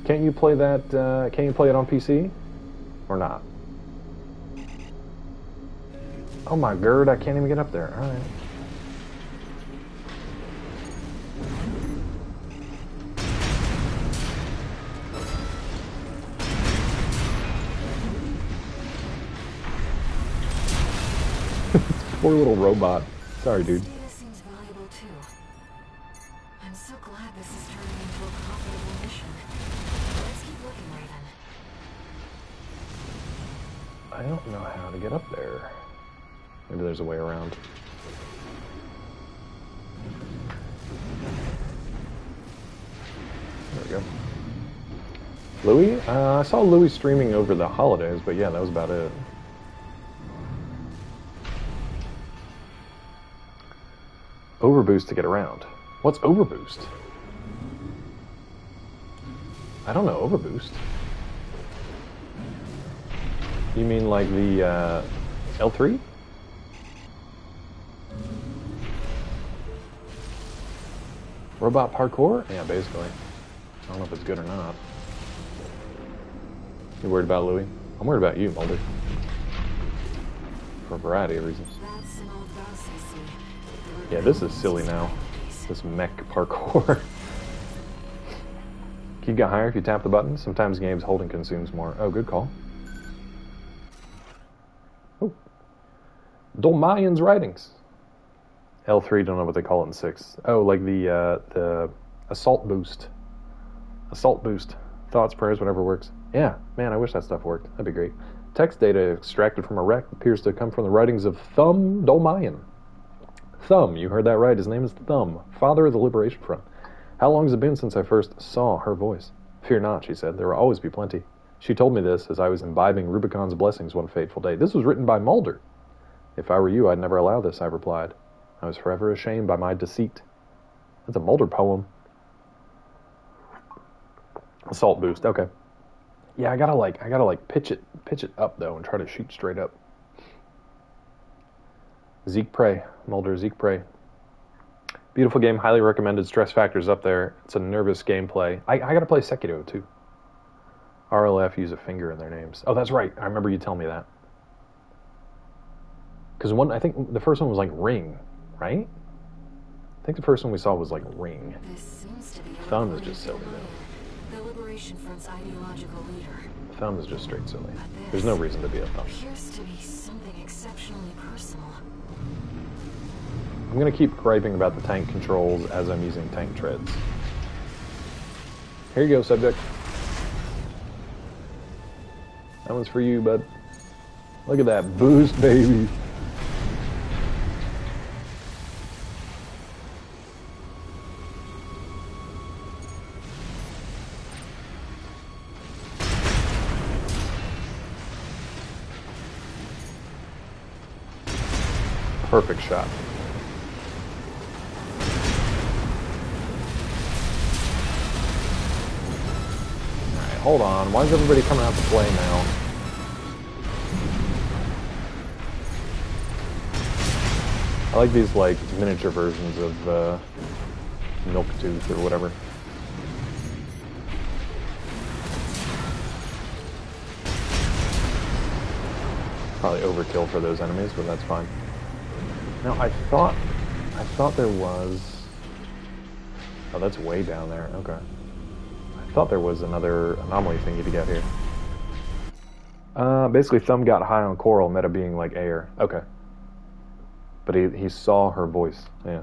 Can't you play that, can you play it on PC? Or not? Oh my god, I can't even get up there. Alright. Poor little robot. Sorry, dude. Data seems valuable too. I'm so glad this is turning into a profitable mission. Let's keep looking, Raven. I don't know how to get up there. Maybe there's a way around. There we go. Louis? I saw Louis streaming over the holidays, but yeah, that was about it. Overboost to get around. What's overboost? I don't know overboost. You mean like the L3? Robot parkour? Yeah, basically. I don't know if it's good or not. You worried about Louis? I'm worried about you, Mulder. For a variety of reasons. That's an old boss, I see. Yeah, this is silly now. This mech parkour. Can you get higher if you tap the button? Sometimes games holding consumes more. Oh, good call. Oh. Dolmayan's writings. L3, don't know what they call it in 6. Oh, like the assault boost. Assault boost. Thoughts, prayers, whatever works. Yeah, man, I wish that stuff worked. That'd be great. Text data extracted from a wreck appears to come from the writings of Thumb Dolmayan. Thumb, you heard that right. His name is Thumb, father of the Liberation Front. How long has it been since I first saw her voice? Fear not, she said. There will always be plenty. She told me this as I was imbibing Rubicon's blessings one fateful day. This was written by Mulder. If I were you, I'd never allow this, I replied. I was forever ashamed by my deceit. That's a Mulder poem. Assault boost, okay. Yeah, I gotta pitch it up though and try to shoot straight up. Zeke Prey, Mulder, Zeke Prey. Beautiful game, highly recommended. Stress factors up there. It's a nervous gameplay. I gotta play Sekiro too. RLF use a finger in their names. Oh, that's right. I remember you telling me that. Because I think the first one was like Ring, right? I think the first one we saw was like Ring. This seems to be Thumb is just silly though. the Liberation Front's ideological leader. Thumb is just straight silly. There's no reason to be a Thumb. Appears to be something exceptionally personal. I'm gonna keep griping about the tank controls as I'm using tank treads. Here you go, subject. That one's for you, bud. Look at that boost, baby. Perfect shot. Alright, hold on. Why is everybody coming out to play now? I like these like miniature versions of Milk Tooth or whatever. Probably overkill for those enemies, but that's fine. Now I thought there was. Oh, that's way down there. Okay. I thought there was another anomaly thingy to get here. Basically, Thumb got high on Coral, meta being like air. Okay. But he saw her voice. Yeah.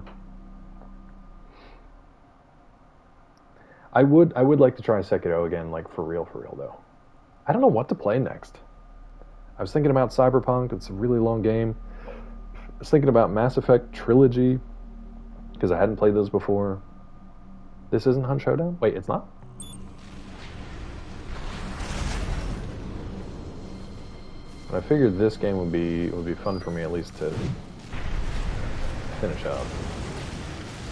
I would like to try Sekiro again, like for real though. I don't know what to play next. I was thinking about Cyberpunk. It's a really long game. I was thinking about Mass Effect Trilogy because I hadn't played those before. This isn't Hunt Showdown? Wait, it's not? But I figured this game would be fun for me at least to finish up.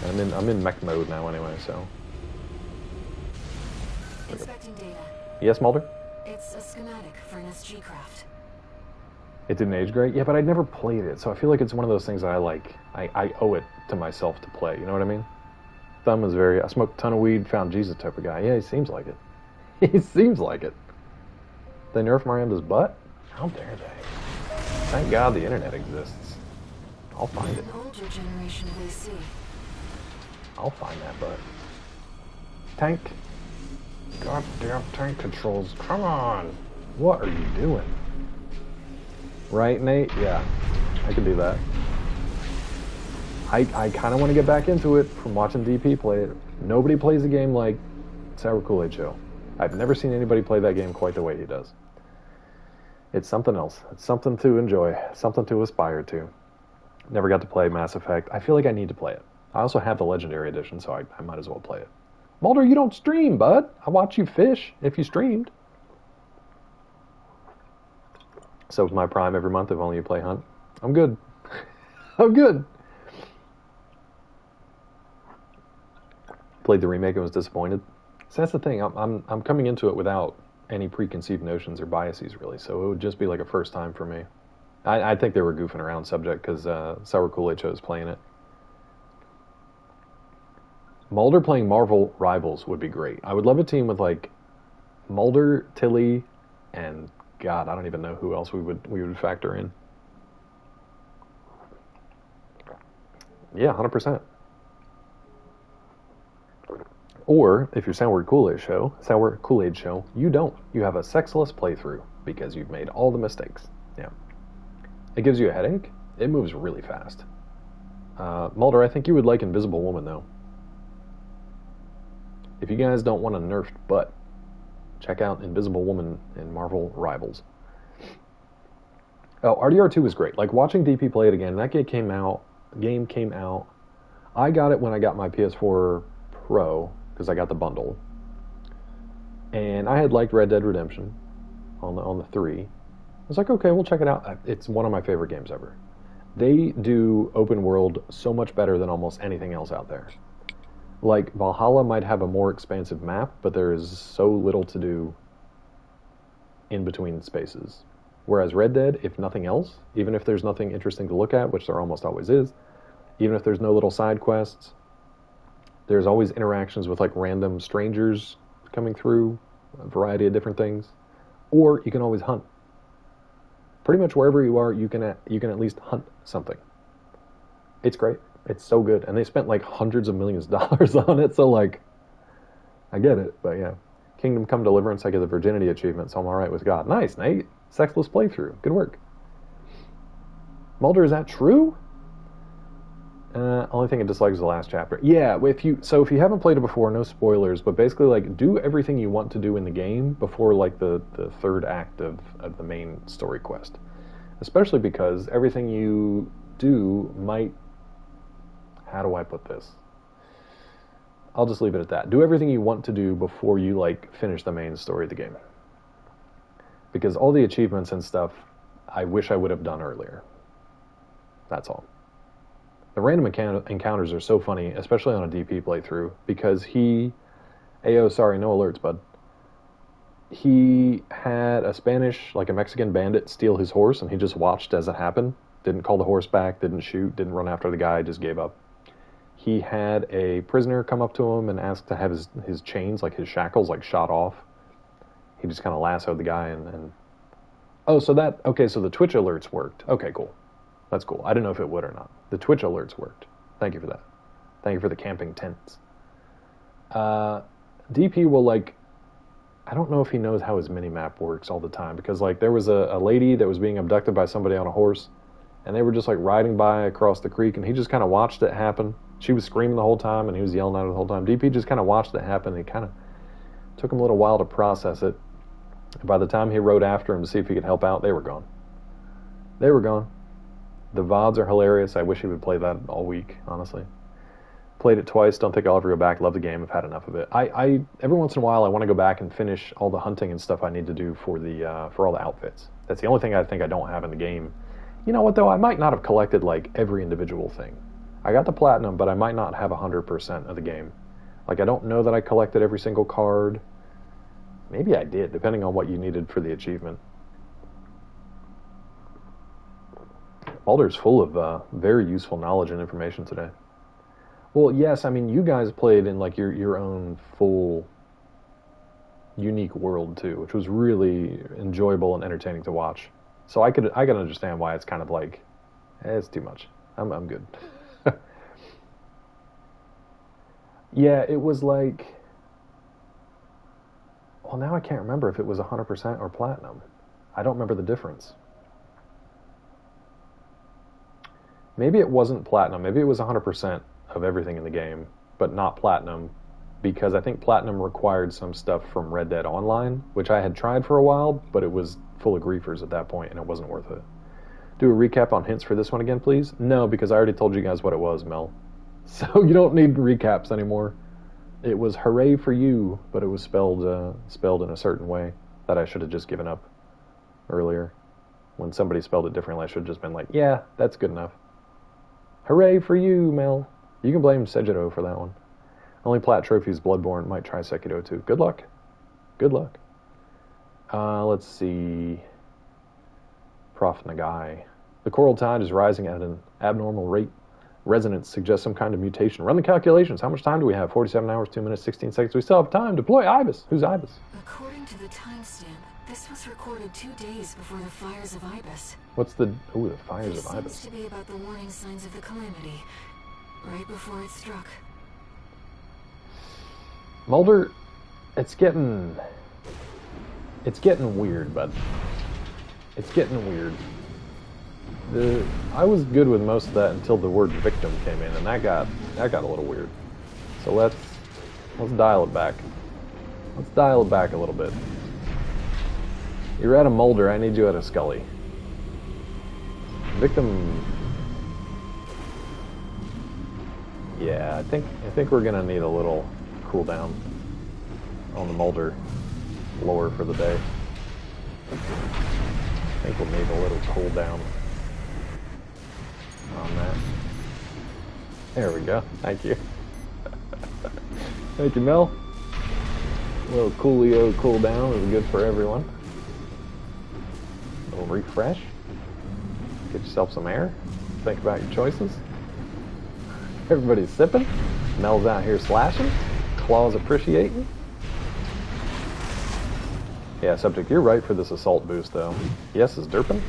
And I'm in mech mode now anyway, so. Inspecting data. Yes, Mulder? It's a schematic for an SG craft. It didn't age great? Yeah, but I'd never played it, so I feel like it's one of those things that I owe it to myself to play, you know what I mean? Thumb is I smoked a ton of weed, found Jesus type of guy. Yeah, he seems like it. He seems like it. They nerfed Miranda's butt? How dare they? Thank God the internet exists. I'll find it. An older generation of AC. I'll find that butt. Tank. Goddamn tank controls. Come on. What are you doing? Right, Nate? Yeah, I can do that. I kind of want to get back into it from watching DP play it. Nobody plays a game like Sour Kool-Aid Show. I've never seen anybody play that game quite the way he does. It's something else. It's something to enjoy, something to aspire to. Never got to play Mass Effect. I feel like I need to play it. I also have the Legendary Edition, so I might as well play it. Mulder, you don't stream, bud. I watch you fish if you streamed. So is my Prime every month if only you play Hunt. I'm good. I'm good. Played the remake and was disappointed. So that's the thing. I'm coming into it without any preconceived notions or biases really. So it would just be like a first time for me. I think they were goofing around subject because Sour Kool-Aid Show is playing it. Mulder playing Marvel Rivals would be great. I would love a team with like Mulder, Tilly, and God, I don't even know who else we would factor in. Yeah, 100%. Or if you're Sour Kool-Aid Show, you don't. You have a sexless playthrough because you've made all the mistakes. Yeah. It gives you a headache. It moves really fast. Mulder, I think you would like Invisible Woman, though. If you guys don't want a nerfed butt, check out Invisible Woman in Marvel Rivals. Oh, RDR2 was great. Like, watching DP play it again, that game came out. I got it when I got my PS4 Pro, because I got the bundle. And I had liked Red Dead Redemption on the 3. I was like, okay, we'll check it out. It's one of my favorite games ever. They do open world so much better than almost anything else out there. Like, Valhalla might have a more expansive map, but there is so little to do in between spaces. Whereas Red Dead, if nothing else, even if there's nothing interesting to look at, which there almost always is, even if there's no little side quests, there's always interactions with like random strangers coming through, a variety of different things. Or you can always hunt. Pretty much wherever you are, you can at least hunt something. It's great. It's so good. And they spent like hundreds of millions of dollars on it, so like, I get it, but yeah. Kingdom Come Deliverance, I get the virginity achievement, so I'm alright with God. Nice, Nate. Sexless playthrough. Good work. Mulder, is that true? Only thing I dislike is the last chapter. Yeah, if you haven't played it before, no spoilers, but basically, like, do everything you want to do in the game before, like, the third act of the main story quest. Especially because everything you do might... How do I put this? I'll just leave it at that. Do everything you want to do before you, like, finish the main story of the game. Because all the achievements and stuff, I wish I would have done earlier. That's all. The random encounters are so funny, especially on a DP playthrough, because Ayo, sorry, no alerts, bud. He had a Mexican bandit steal his horse, and he just watched as it happened. Didn't call the horse back, didn't shoot, didn't run after the guy, just gave up. He had a prisoner come up to him and ask to have his chains, like his shackles, like shot off. He just kind of lassoed the guy and... Oh, so the Twitch alerts worked. Okay, cool. That's cool. I didn't know if it would or not. The Twitch alerts worked. Thank you for that. Thank you for the camping tents. DP will, like... I don't know if he knows how his mini-map works all the time, because, like, there was a lady that was being abducted by somebody on a horse, and they were just, like, riding by across the creek, and he just kind of watched it happen. She was screaming the whole time, and he was yelling at her the whole time. DP just kind of watched it happen, and he kind of took him a little while to process it. And by the time he rode after him to see if he could help out, they were gone. They were gone. The VODs are hilarious. I wish he would play that all week, honestly. Played it twice. Don't think I'll ever go back. Love the game. I've had enough of it. I every once in a while, I want to go back and finish all the hunting and stuff I need to do for all the outfits. That's the only thing I think I don't have in the game. You know what, though? I might not have collected, like, every individual thing. I got the platinum, but I might not have 100% of the game. Like, I don't know that I collected every single card. Maybe I did, depending on what you needed for the achievement. Mulder's full of very useful knowledge and information today. Well, yes, I mean, you guys played in, like, your own full, unique world, too, which was really enjoyable and entertaining to watch. So I could understand why it's kind of like, it's too much. I'm good. Yeah, it was like... Well, now I can't remember if it was 100% or platinum. I don't remember the difference. Maybe it wasn't platinum. Maybe it was 100% of everything in the game, but not platinum, because I think platinum required some stuff from Red Dead Online, which I had tried for a while, but it was full of griefers at that point, and it wasn't worth it. Do a recap on hints for this one again, please? No, because I already told you guys what it was, Mel. So you don't need recaps anymore. It was hooray for you, but it was spelled in a certain way that I should have just given up earlier. When somebody spelled it differently, I should have just been like, yeah, that's good enough. Hooray for you, Mel. You can blame Sejiro for that one. Only plat trophies Bloodborne. Might try Sekiro too. Good luck. Good luck. Let's see. Prof Nagai. The coral tide is rising at an abnormal rate. Resonance suggests some kind of mutation. Run the calculations. How much time do we have? 47 hours, 2 minutes, 16 seconds. We still have time. Deploy Ibis. Who's Ibis? According to the timestamp, This was recorded 2 days before the fires of Ibis. What's the... Ooh, the fires This of seems Ibis. to be about the warning signs of the calamity, right before it struck. Mulder, it's getting weird, bud. It's getting weird. I was good with most of that until the word victim came in, and that got a little weird. So let's dial it back. Let's dial it back a little bit. You're at a Mulder, I need you at a Scully. Victim. Yeah, I think we're gonna need a little cooldown on the Mulder lore for the day. I think we'll need a little cooldown on that. There we go. Thank you. Thank you, Mel. A little coolio cooldown is good for everyone. A little refresh. Get yourself some air. Think about your choices. Everybody's sipping. Mel's out here slashing. Claw's appreciating. Yeah, subject, you're right for this assault boost, though. Yes is derping.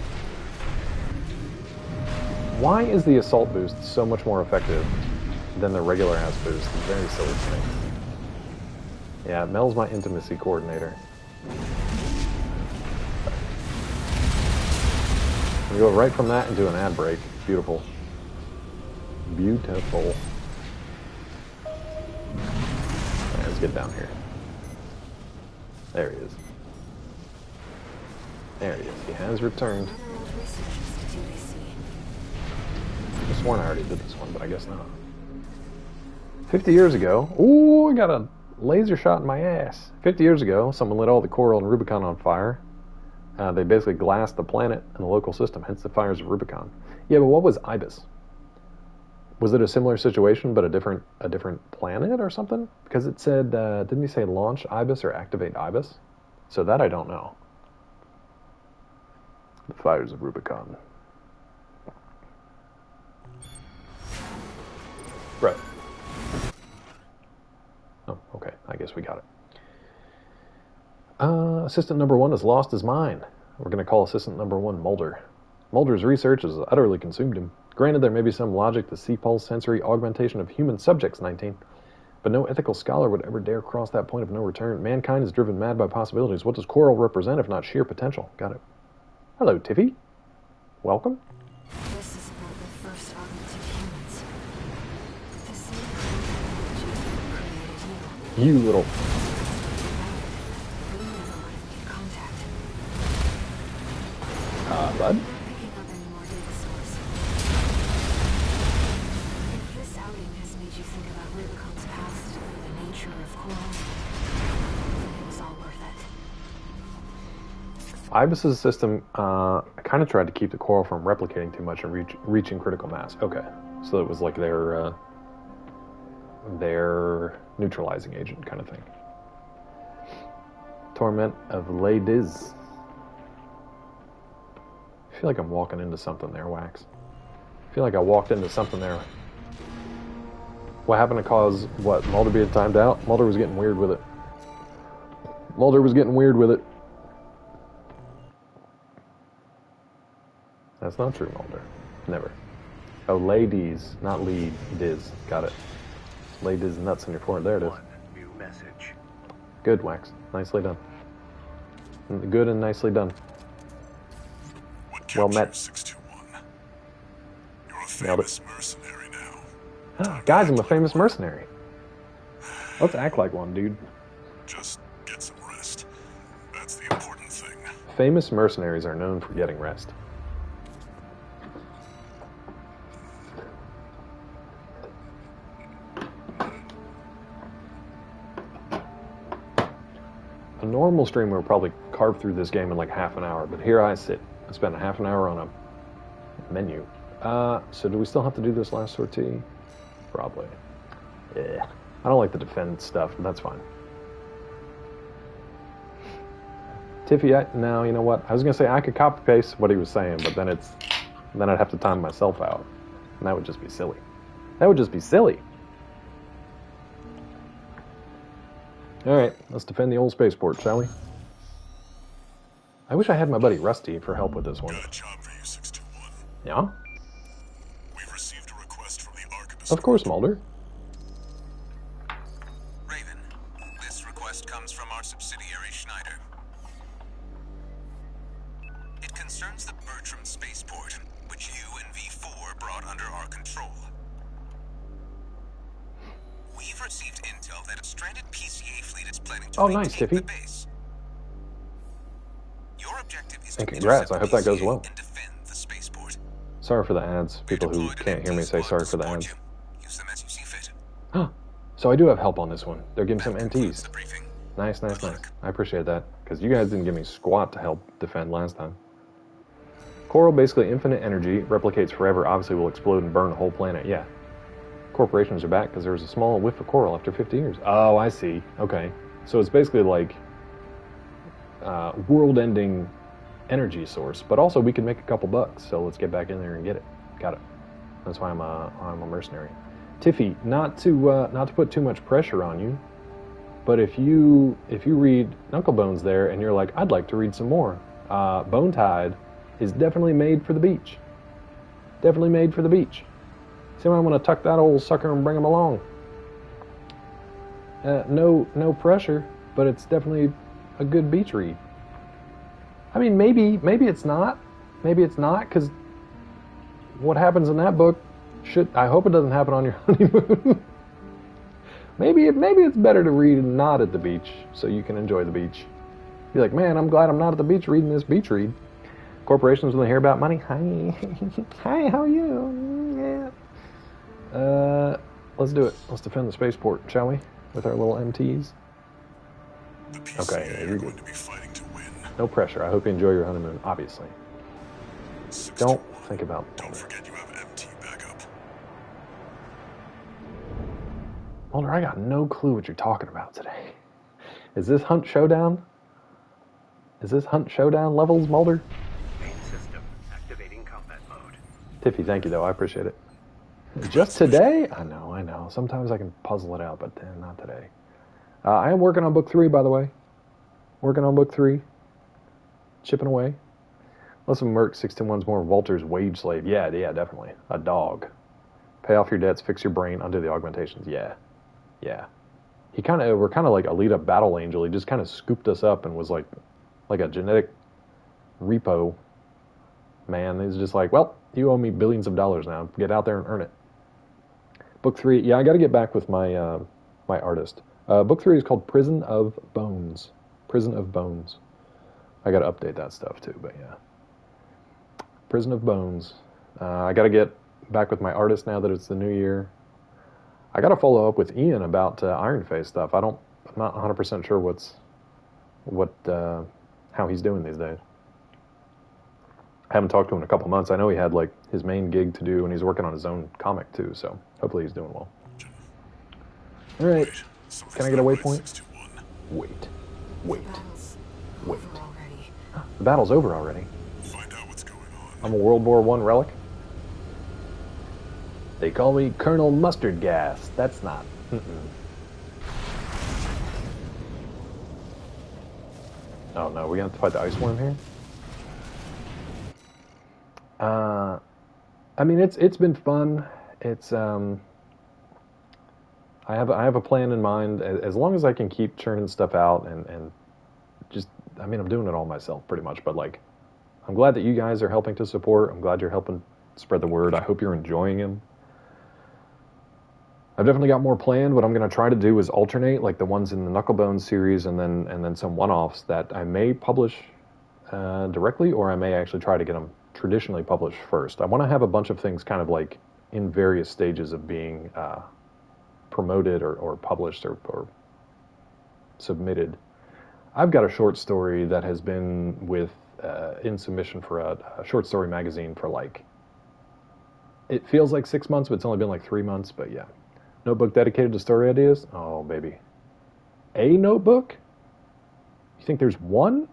Why is the assault boost so much more effective than the regular ass boost? It's very silly to me. Yeah, Mel's my intimacy coordinator. We go right from that into an ad break. Beautiful. Beautiful. Alright, let's get down here. There he is. There he is. He has returned. Another old research institute, I see. I sworn I already did this one, but I guess not. 50 years ago, ooh, I got a laser shot in my ass. 50 years ago, someone lit all the coral in Rubicon on fire. They basically glassed the planet and the local system, hence the fires of Rubicon. Yeah, but what was Ibis? Was it a similar situation, but a different planet or something? Because it said, didn't he say launch Ibis or activate Ibis? So that I don't know. The fires of Rubicon. Right. Oh, okay. I guess we got it. Assistant number 1 has lost his mind. We're going to call assistant number 1 Mulder. Mulder's research has utterly consumed him. Granted, there may be some logic to C-pulse sensory augmentation of human subjects, 19. But no ethical scholar would ever dare cross that point of no return. Mankind is driven mad by possibilities. What does coral represent if not sheer potential? Got it. Hello, Tiffy. Welcome. This is about the first augmented humans. The same created you. You little... We never would have made contact. Bud? Not picking up any more data source. If this outing has made you think about Rubicon's past or the nature of coral, then it was all worth it. Ibis's system kind of tried to keep the coral from replicating too much and reaching critical mass. Okay, so it was like their neutralizing agent kind of thing. Torment of Ladies. I feel like I'm walking into something there, Wax. I feel like I walked into something there. What happened to cause what? Mulder being timed out? Mulder was getting weird with it. Mulder was getting weird with it. That's not true, Mulder. Never. Oh, ladies, not lead. Diz. Got it. Ladies nuts in your forehead. There it is. One new message. Good, Wax. Nicely done. Good and nicely done. What Well captured met. 621? You're a Nailed it. famous mercenary now. Guys, I'm a famous mercenary. Let's act like one, dude. Just get some rest. That's the important thing. Famous mercenaries are known for getting rest. A normal streamer would probably carve through this game in like half an hour, but here I sit. I spent a half an hour on a menu. So do we still have to do this last sortie? Probably. Yeah. I don't like the defend stuff, but that's fine. Tiffy, no, you know what? I was gonna say I could copy paste what he was saying, but then I'd have to time myself out, and that would just be silly. That would just be silly. All right, let's defend the old spaceport, shall we? I wish I had my buddy Rusty for help with this one. Got a job for you, 621. Yeah? We've received a request from the Archivist. Of course, Mulder. Raven, this request comes from our subsidiary Schneider. It concerns the Bertram spaceport, which you and V4 brought under our control. We've received intel that a stranded PCA fleet is planning to nice, retake the Tiffy. base. Your objective is And to congrats, I intercept hope that goes PCA well. and defend the spaceport. Sorry for the ads. We're People who deployed an can't hear me MT say squad sorry to for the support ads. you. Use them as you see fit. So I do have help on this one. They're giving some That concludes NTs. the briefing. Nice. I appreciate that. Because you guys didn't give me squat to help defend last time. Coral, basically infinite energy, replicates forever, obviously will explode and burn the whole planet. Yeah. Corporations are back because there was a small whiff of coral after 50 years. Oh, I see. Okay. So it's basically like world-ending energy source, but also we can make a couple bucks, so let's get back in there and get it. Got it. That's why I'm a mercenary. Tiffy, not to put too much pressure on you, but if you read Knucklebones there and you're like, I'd like to read some more, Bone Tide is definitely made for the beach. Definitely made for the beach. See, I'm gonna tuck that old sucker and bring him along. No pressure, but it's definitely a good beach read. I mean, maybe it's not. Maybe it's not, because what happens in that book I hope it doesn't happen on your honeymoon. maybe it's better to read not at the beach so you can enjoy the beach. Be like, man, I'm glad I'm not at the beach reading this beach read. Corporations, when they hear about money, hi, hi, how are you? Yeah. Let's do it. Let's defend the spaceport, shall we? With our little MTs. The PCA Okay, here are we go. going to be fighting to win. No pressure. I hope you enjoy your honeymoon, obviously. 621. Don't think about Don't Mulder. forget you have MT backup. Mulder, I got no clue what you're talking about today. Is this Hunt Showdown? Is this Hunt Showdown levels, Mulder? Main system activating combat mode. Tiffy, thank you, though. I appreciate it. Just today? I know. Sometimes I can puzzle it out, but not today. I am working on book 3, by the way. Working on book 3. Chipping away. Listen, Merc 621's more Walter's wage slave. Yeah, definitely. A dog. Pay off your debts, fix your brain, undo the augmentations. Yeah. We're kind of like a lead-up battle angel. He just kind of scooped us up and was like a genetic repo man. He's just like, well, you owe me billions of dollars now. Get out there and earn it. Book 3, yeah, I got to get back with my my artist. Book 3 is called Prison of Bones. Prison of Bones. I got to update that stuff too, but yeah. Prison of Bones. I got to get back with my artist now that it's the new year. I got to follow up with Ian about Iron Face stuff. I'm not 100% sure how he's doing these days. I haven't talked to him in a couple months. I know he had like his main gig to do, and he's working on his own comic too. So hopefully he's doing well. All right. Can I get a waypoint? 621. Wait. Battle's Wait. over already. The battle's over already. Find out what's going on. I'm a World War I relic. They call me Colonel Mustard Gas. That's not. Oh no, we have to fight the ice worm here. I mean, it's been fun. It's I have a plan in mind. As long as I can keep churning stuff out and just, I mean, I'm doing it all myself pretty much. But like, I'm glad that you guys are helping to support. I'm glad you're helping spread the word. I hope you're enjoying them. I've definitely got more planned. What I'm going to try to do is alternate, like the ones in the Knucklebones series, and then some one-offs that I may publish directly, or I may actually try to get them traditionally published first. I want to have a bunch of things kind of like in various stages of being promoted or published or submitted. I've got a short story that has been in submission for a short story magazine for like, it feels like 6 months, but it's only been like 3 months, but yeah. Notebook dedicated to story ideas? Oh, baby. A notebook? You think there's one?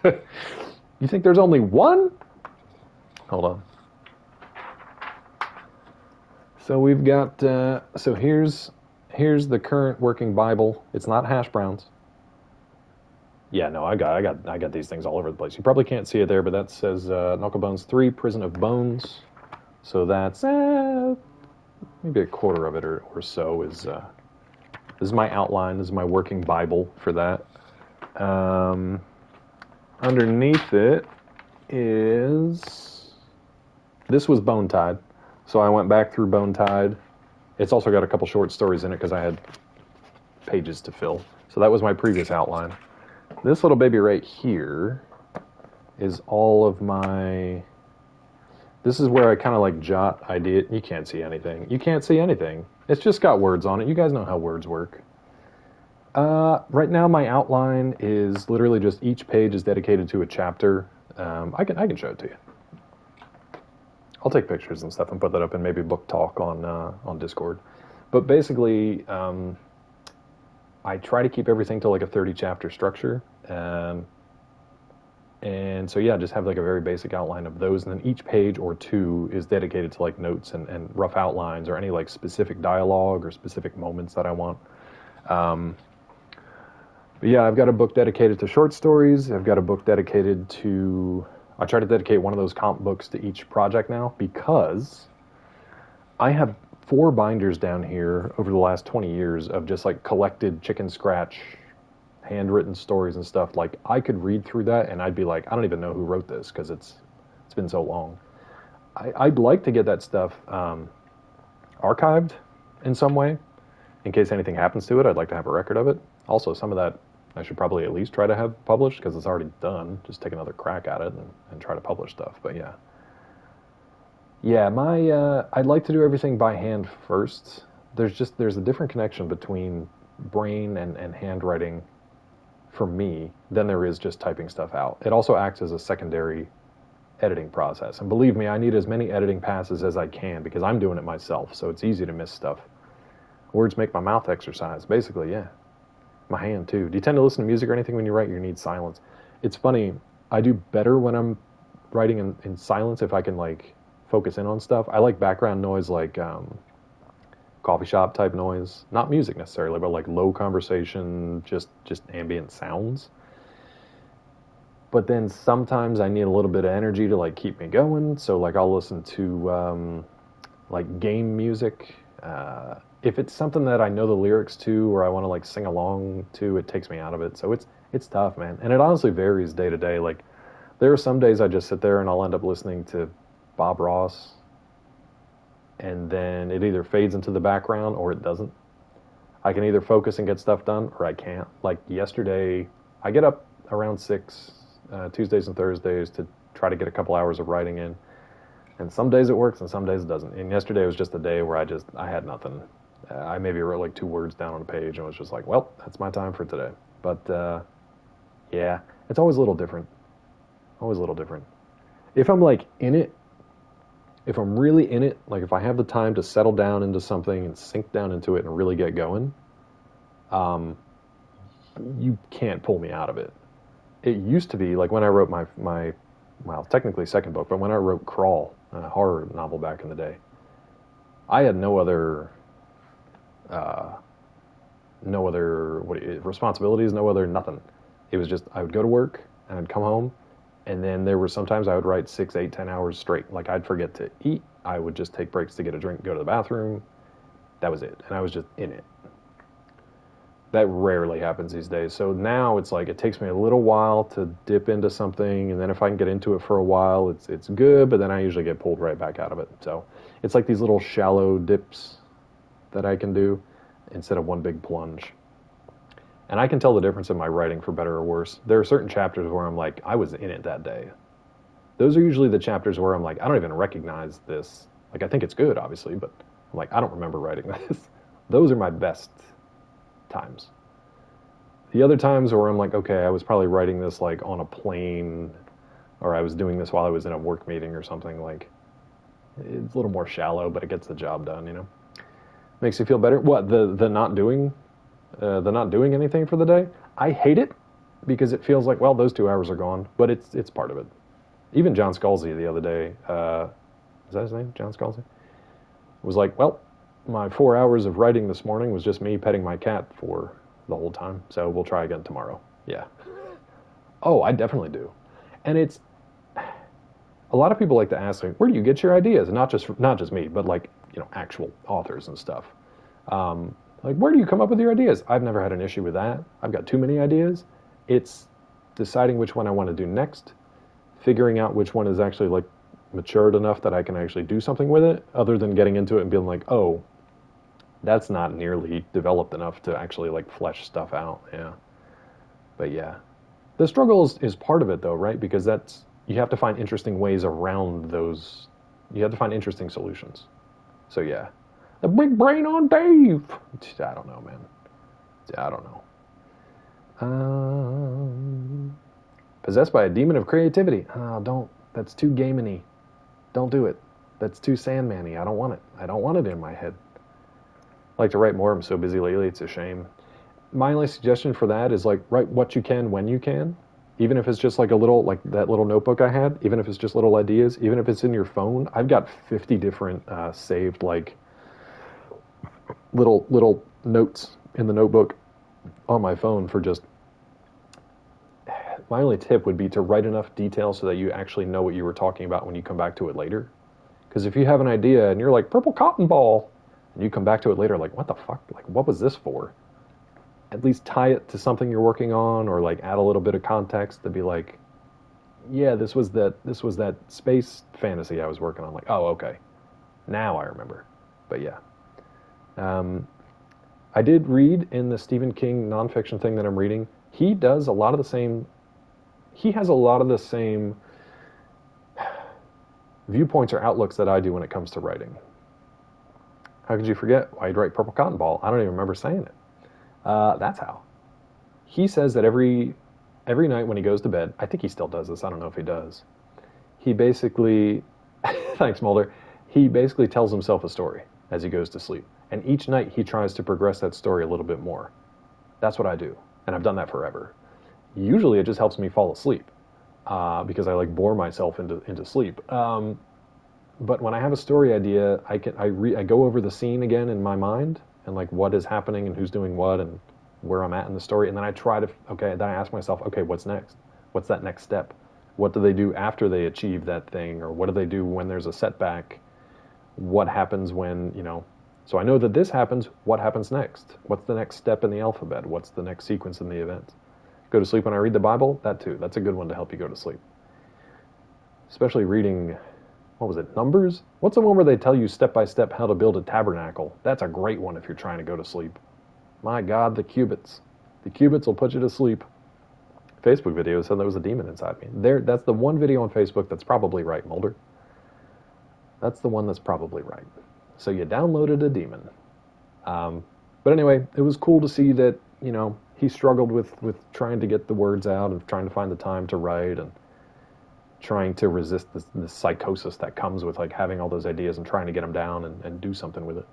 You think there's only one? Hold on. So we've got, so here's the current working Bible. It's not hash browns. Yeah, no, I got these things all over the place. You probably can't see it there, but that says Knucklebones 3, Prison of Bones. So that's maybe a quarter of it or so is this is my outline. This is my working Bible for that. Underneath it is this was Bone Tide, so I went back through Bone Tide. It's also got a couple short stories in it because I had pages to fill. So that was my previous outline. This little baby right here is all of my... This is where I kind of like jot idea. You can't see anything. You can't see anything. It's just got words on it. You guys know how words work. Right now my outline is literally just each page is dedicated to a chapter. I can show it to you. I'll take pictures and stuff and put that up in maybe book talk on Discord. But basically, I try to keep everything to like a 30 chapter structure. And so yeah, just have like a very basic outline of those, and then each page or two is dedicated to like notes and rough outlines or any like specific dialogue or specific moments that I want. But yeah, I've got a book dedicated to short stories. I've got a book dedicated to... I try to dedicate one of those comp books to each project now because I have 4 binders down here over the last 20 years of just like collected chicken scratch handwritten stories and stuff. Like I could read through that and I'd be like, I don't even know who wrote this because it's been so long. I'd like to get that stuff archived in some way in case anything happens to it. I'd like to have a record of it. Also, some of that I should probably at least try to have published because it's already done. Just take another crack at it and try to publish stuff. But yeah. Yeah, I'd like to do everything by hand first. There's a different connection between brain and handwriting for me than there is just typing stuff out. It also acts as a secondary editing process. And believe me, I need as many editing passes as I can because I'm doing it myself, so it's easy to miss stuff. Words make my mouth exercise, basically, yeah. My hand, too. Do you tend to listen to music or anything when you write? You need silence. It's funny, I do better when I'm writing in silence if I can, like, focus in on stuff. I like background noise like coffee shop type noise. Not music necessarily, but like low conversation, just ambient sounds. But then sometimes I need a little bit of energy to like keep me going. So like I'll listen to like game music. If it's something that I know the lyrics to or I want to like sing along to, it takes me out of it. So it's tough, man. And it honestly varies day to day. Like there are some days I just sit there and I'll end up listening to Bob Ross, and then it either fades into the background or it doesn't. I can either focus and get stuff done or I can't. Like yesterday, I get up around 6, Tuesdays and Thursdays to try to get a couple hours of writing in. And some days it works and some days it doesn't. And yesterday was just a day where I had nothing. I maybe wrote like 2 words down on a page and was just like, well, that's my time for today. But yeah, it's always a little different. Always a little different. If I'm like in it, if I'm really in it, like if I have the time to settle down into something and sink down into it and really get going, you can't pull me out of it. It used to be like when I wrote my well, technically second book, but when I wrote Crawl, a horror novel back in the day, I had no other responsibilities, no other nothing. It was just I would go to work and I'd come home. And then there were sometimes I would write 6, 8, 10 hours straight. Like I'd forget to eat. I would just take breaks to get a drink, go to the bathroom. That was it. And I was just in it. That rarely happens these days. So now it's like it takes me a little while to dip into something. And then if I can get into it for a while, it's good. But then I usually get pulled right back out of it. So it's like these little shallow dips that I can do instead of one big plunge. And I can tell the difference in my writing for better or worse. There are certain chapters where I'm like, I was in it that day. Those are usually the chapters where I'm like, I don't even recognize this. Like, I think it's good, obviously, but I'm like, I don't remember writing this. Those are my best times. The other times where I'm like, okay, I was probably writing this like on a plane, or I was doing this while I was in a work meeting or something, like, it's a little more shallow, but it gets the job done, you know? Makes you feel better. What, the not doing anything for the day? I hate it because it feels like, well, those 2 hours are gone, but it's part of it. Even John Scalzi the other day, is that his name? John Scalzi? Was like, well, my 4 hours of writing this morning was just me petting my cat for the whole time, so we'll try again tomorrow. Yeah. Oh, I definitely do. And it's a lot of people like to ask, like, where do you get your ideas? And not just me, but like, actual authors and stuff. Like, where do you come up with your ideas? I've never had an issue with that. I've got too many ideas. It's deciding which one I want to do next, figuring out which one is actually like matured enough that I can actually do something with it, other than getting into it and being like, oh, that's not nearly developed enough to actually like flesh stuff out. Yeah. But yeah, the struggle is part of it though, right? Because you have to find interesting ways around those. You have to find interesting solutions. So yeah, the big brain on Dave. I don't know, man. I don't know. Possessed by a demon of creativity. Oh, don't. That's too gaming-y. Don't do it. That's too Sandman-y. I don't want it. I don't want it in my head. I like to write more. I'm so busy lately. It's a shame. My only suggestion for that is like write what you can when you can. Even if it's just like a little, like that little notebook I had. Even if it's just little ideas. Even if it's in your phone. I've got 50 different saved like little notes in the notebook on my phone for just. My only tip would be to write enough detail so that you actually know what you were talking about when you come back to it later. Because if you have an idea and you're like, purple cotton ball, and you come back to it later like, what the fuck? Like, what was this for? At least tie it to something you're working on, or like add a little bit of context to be like, yeah, this was that space fantasy I was working on. Like, oh, okay. Now I remember. But yeah. I did read in the Stephen King nonfiction thing that I'm reading, he has a lot of the same viewpoints or outlooks that I do when it comes to writing. How could you forget why you'd write Purple Cotton Ball? I don't even remember saying it. That's how. He says that every night when he goes to bed, I think he still does this, I don't know if he does, he basically, thanks Mulder, he basically tells himself a story as he goes to sleep. And each night he tries to progress that story a little bit more. That's what I do. And I've done that forever. Usually it just helps me fall asleep because I like bore myself into sleep. But when I have a story idea, I go over the scene again in my mind and like what is happening and who's doing what and where I'm at in the story. And then I then I ask myself, okay, what's next? What's that next step? What do they do after they achieve that thing? Or what do they do when there's a setback? What happens when, so I know that this happens, what happens next? What's the next step in the alphabet? What's the next sequence in the event? Go to sleep when I read the Bible? That too. That's a good one to help you go to sleep. Especially reading, what was it, Numbers? What's the one where they tell you step by step how to build a tabernacle? That's a great one if you're trying to go to sleep. My God, the cubits. The cubits will put you to sleep. Facebook video said there was a demon inside me. That's the one video on Facebook that's probably right, Mulder. That's the one that's probably right. So you downloaded a demon. But anyway, it was cool to see that, he struggled with trying to get the words out and trying to find the time to write and trying to resist the psychosis that comes with like having all those ideas and trying to get them down and do something with it.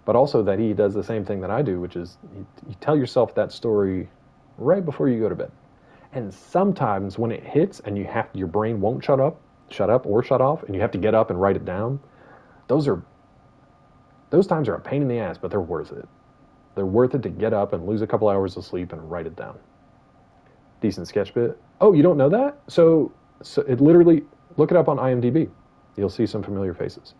But also that he does the same thing that I do, which is you tell yourself that story right before you go to bed. And sometimes when it hits and your brain won't shut up or shut off, and you have to get up and write it down, those times are a pain in the ass, but they're worth it. They're worth it to get up and lose a couple hours of sleep and write it down. Decent sketch bit. Oh, you don't know that? So it literally, look it up on IMDb. You'll see some familiar faces.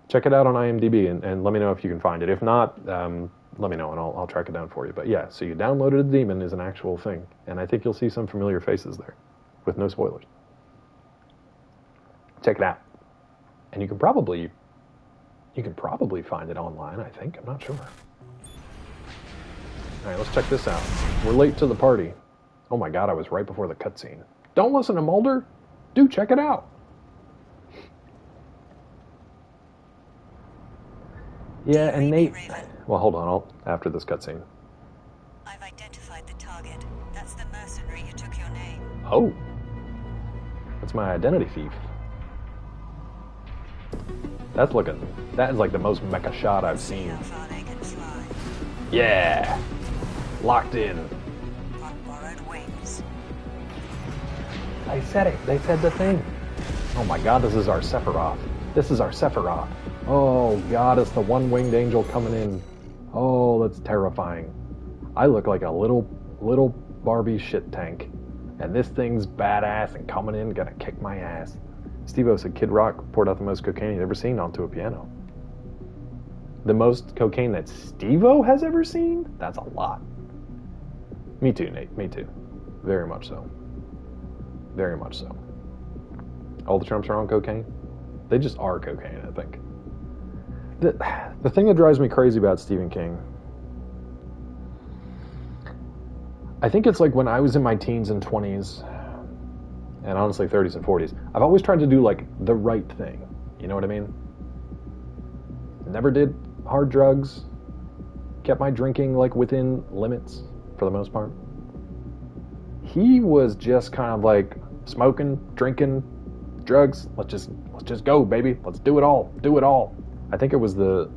Check it out on IMDb and let me know if you can find it. If not, let me know and I'll track it down for you. But yeah, so you downloaded a demon is an actual thing. And I think you'll see some familiar faces there with no spoilers. Check it out. And you can probably find it online, I think. I'm not sure. All right, let's check this out. We're late to the party. Oh my God, I was right before the cutscene. Don't listen to Mulder. Do check it out. Yeah, and Nate... Well, hold on. After this cutscene. I've identified the target. That's the mercenary who took your name. Oh. That's my identity thief. That is like the most mecha shot I've seen. How far they can fly. Yeah. Locked in. On borrowed wings. They said it. They said the thing. Oh my God, this is our Sephiroth. Oh God, it's the one-winged angel coming in. Oh, that's terrifying. I look like a little Barbie shit tank. And this thing's badass and coming in, gonna kick my ass. Steve-O said Kid Rock poured out the most cocaine he'd ever seen onto a piano. The most cocaine that Steve-O has ever seen? That's a lot. Me too, Nate. Me too. Very much so. Very much so. All the Trumps are on cocaine? They just are cocaine, I think. The thing that drives me crazy about Stephen King, I think it's like when I was in my teens and 20s, and honestly 30s and 40s, I've always tried to do like the right thing. You know what I mean? Never did hard drugs, kept my drinking like within limits for the most part. He was just kind of like smoking, drinking, drugs. Let's just go, baby. Let's do it all. Do it all. I think it was the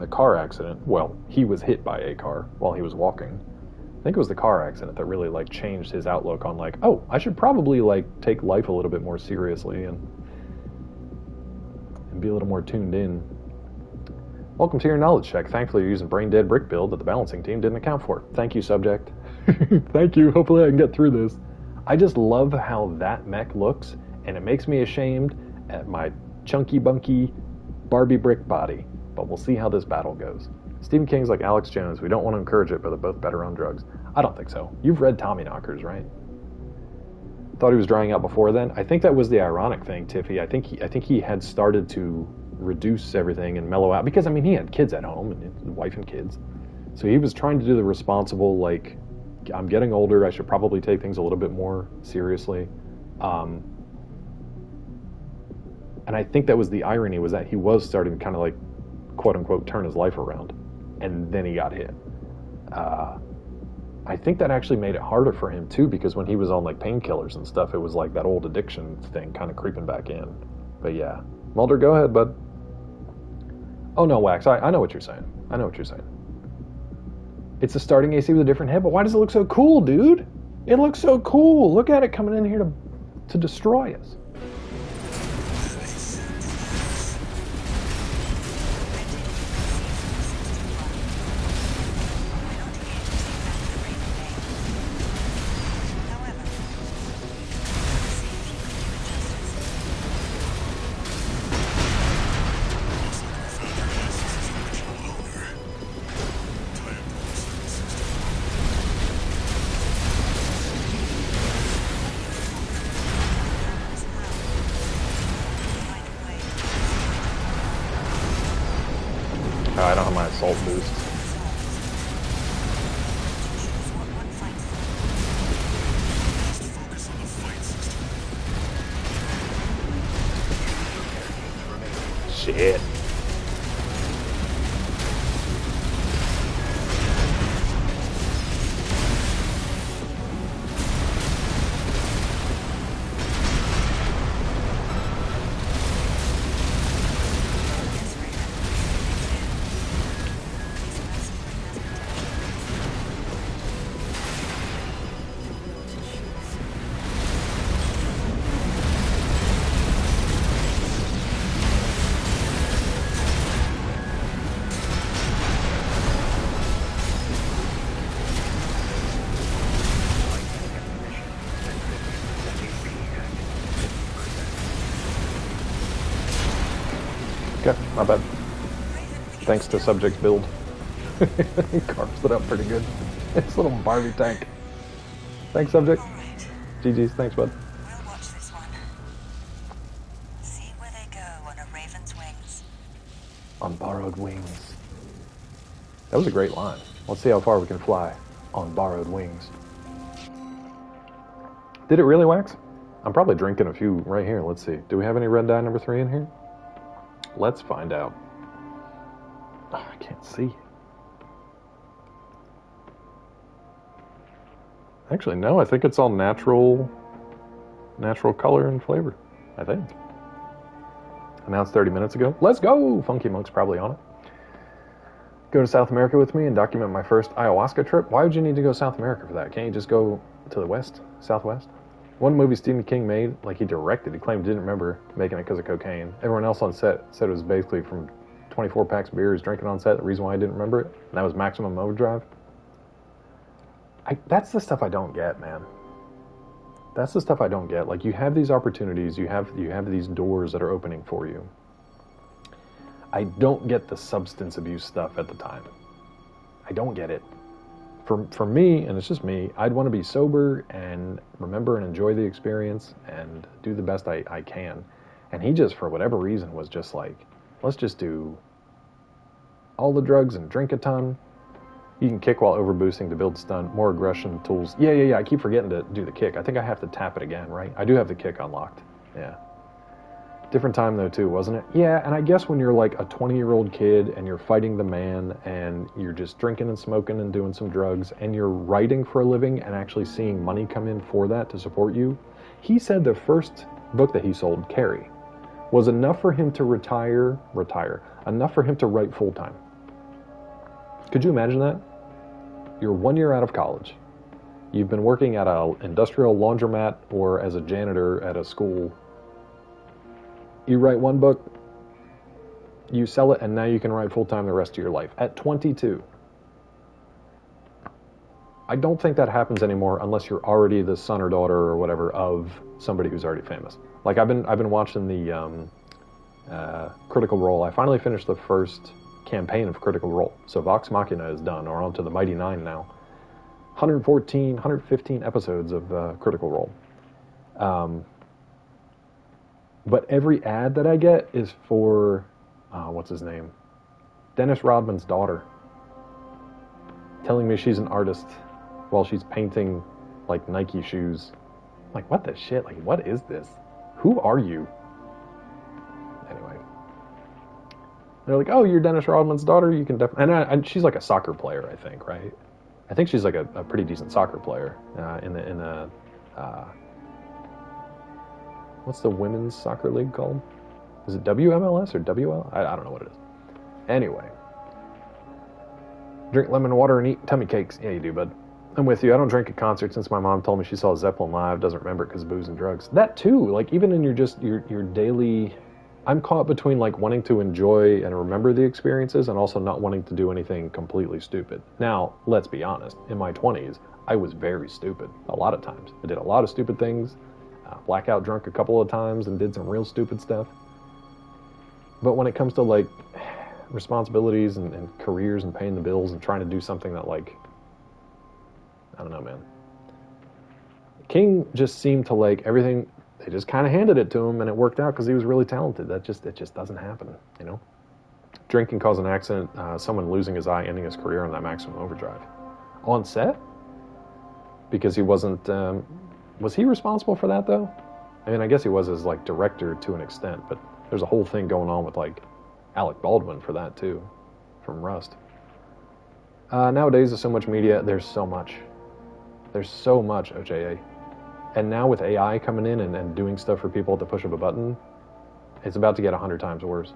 car accident. Well, he was hit by a car while he was walking. I think it was the car accident that really like changed his outlook on like, oh, I should probably like take life a little bit more seriously and be a little more tuned in. Welcome to your knowledge check. Thankfully, you're using brain dead brick build that the balancing team didn't account for. Thank you, subject. Thank you. Hopefully I can get through this. I just love how that mech looks, and it makes me ashamed at my chunky bunky Barbie brick body. But we'll see how this battle goes. Stephen King's like Alex Jones. We don't want to encourage it, but they're both better on drugs. I don't think so. You've read Tommyknockers, right? Thought he was drying out before then. I think that was the ironic thing, Tiffy. I think he had started to reduce everything and mellow out because I mean he had kids at home and his wife and kids, so he was trying to do the responsible like I'm getting older, I should probably take things a little bit more seriously, and I think that was the irony, was that he was starting to kind of like quote unquote turn his life around, and then he got hit. I think that actually made it harder for him too, because when he was on like painkillers and stuff, it was like that old addiction thing kind of creeping back in. But yeah, Mulder, go ahead, bud. Oh no, Wax, I know what you're saying. I know what you're saying. It's a starting AC with a different head, but why does it look so cool, dude? It looks so cool. Look at it coming in here to destroy us. I don't have my assault boost. Shit. Okay, not bad. Thanks to subject build. Carves it up pretty good. It's a little Barbie tank. Thanks, subject. Alright, GG's, thanks, bud. we'll watch this one. See where they go on a raven's wings. On borrowed wings. That was a great line. Let's see how far we can fly on borrowed wings. Did it really, Wax? I'm probably drinking a few right here. Let's see. Do we have any red dye number 3 in here? Let's find out. Oh, I can't see. Actually, no. I think it's all natural color and flavor. I think. Announced 30 minutes ago. Let's go! Funky Monk's probably on it. Go to South America with me and document my first ayahuasca trip. Why would you need to go South America for that? Can't you just go to the west, southwest? One movie Stephen King made, like he directed, he claimed he didn't remember making it because of cocaine. Everyone else on set said it was basically from 24 packs of beer he was drinking on set, the reason why I didn't remember it. And that was Maximum Overdrive. That's the stuff I don't get, man. That's the stuff I don't get. Like, you have these opportunities, you have these doors that are opening for you. I don't get the substance abuse stuff at the time. I don't get it. For me, and it's just me, I'd want to be sober and remember and enjoy the experience and do the best I can. And he just, for whatever reason, was just like, let's just do all the drugs and drink a ton. You can kick while overboosting to build stun, more aggression tools. Yeah. I keep forgetting to do the kick. I think I have to tap it again, right? I do have the kick unlocked. Yeah. Different time, though, too, wasn't it? Yeah, and I guess when you're like a 20-year-old kid and you're fighting the man and you're just drinking and smoking and doing some drugs and you're writing for a living and actually seeing money come in for that to support you. He said the first book that he sold, Carrie, was enough for him to retire, enough for him to write full-time. Could you imagine that? You're 1 year out of college. You've been working at an industrial laundromat or as a janitor at a school. You write one book, you sell it, and now you can write full-time the rest of your life. At 22. I don't think that happens anymore unless you're already the son or daughter or whatever of somebody who's already famous. Like, I've been watching the Critical Role. I finally finished the first campaign of Critical Role. So Vox Machina is done, or on to the Mighty Nine now. 115 episodes of Critical Role. But every ad that I get is for, what's his name? Dennis Rodman's daughter. Telling me she's an artist while she's painting, like, Nike shoes. Like, what the shit? Like, what is this? Who are you? Anyway. They're like, oh, you're Dennis Rodman's daughter? You can definitely... And she's like a soccer player, I think, right? I think she's like a pretty decent soccer player in a what's the women's soccer league called? Is it WMLS or WL? I don't know what it is. Anyway. Drink lemon water and eat tummy cakes. Yeah, you do, bud. I'm with you. I don't drink at concerts since my mom told me she saw Zeppelin live, doesn't remember it because of booze and drugs. That too, like, even in your daily... I'm caught between, like, wanting to enjoy and remember the experiences and also not wanting to do anything completely stupid. Now, let's be honest. In my 20s, I was very stupid a lot of times. I did a lot of stupid things. Blackout drunk a couple of times and did some real stupid stuff. But when it comes to, like, responsibilities and careers and paying the bills and trying to do something that, like, I don't know, man. King just seemed to, like, everything, they just kind of handed it to him and it worked out because he was really talented. It just doesn't happen, you know? Drink can cause an accident, someone losing his eye, ending his career on that maximum overdrive. On set? Because he wasn't, was he responsible for that, though? I mean, I guess he was as, like, director to an extent, but there's a whole thing going on with, like, Alec Baldwin for that, too, from Rust. Nowadays, there's so much media. There's so much. There's so much, OJA. And now with AI coming in and doing stuff for people at the push of a button, it's about to get 100 times worse.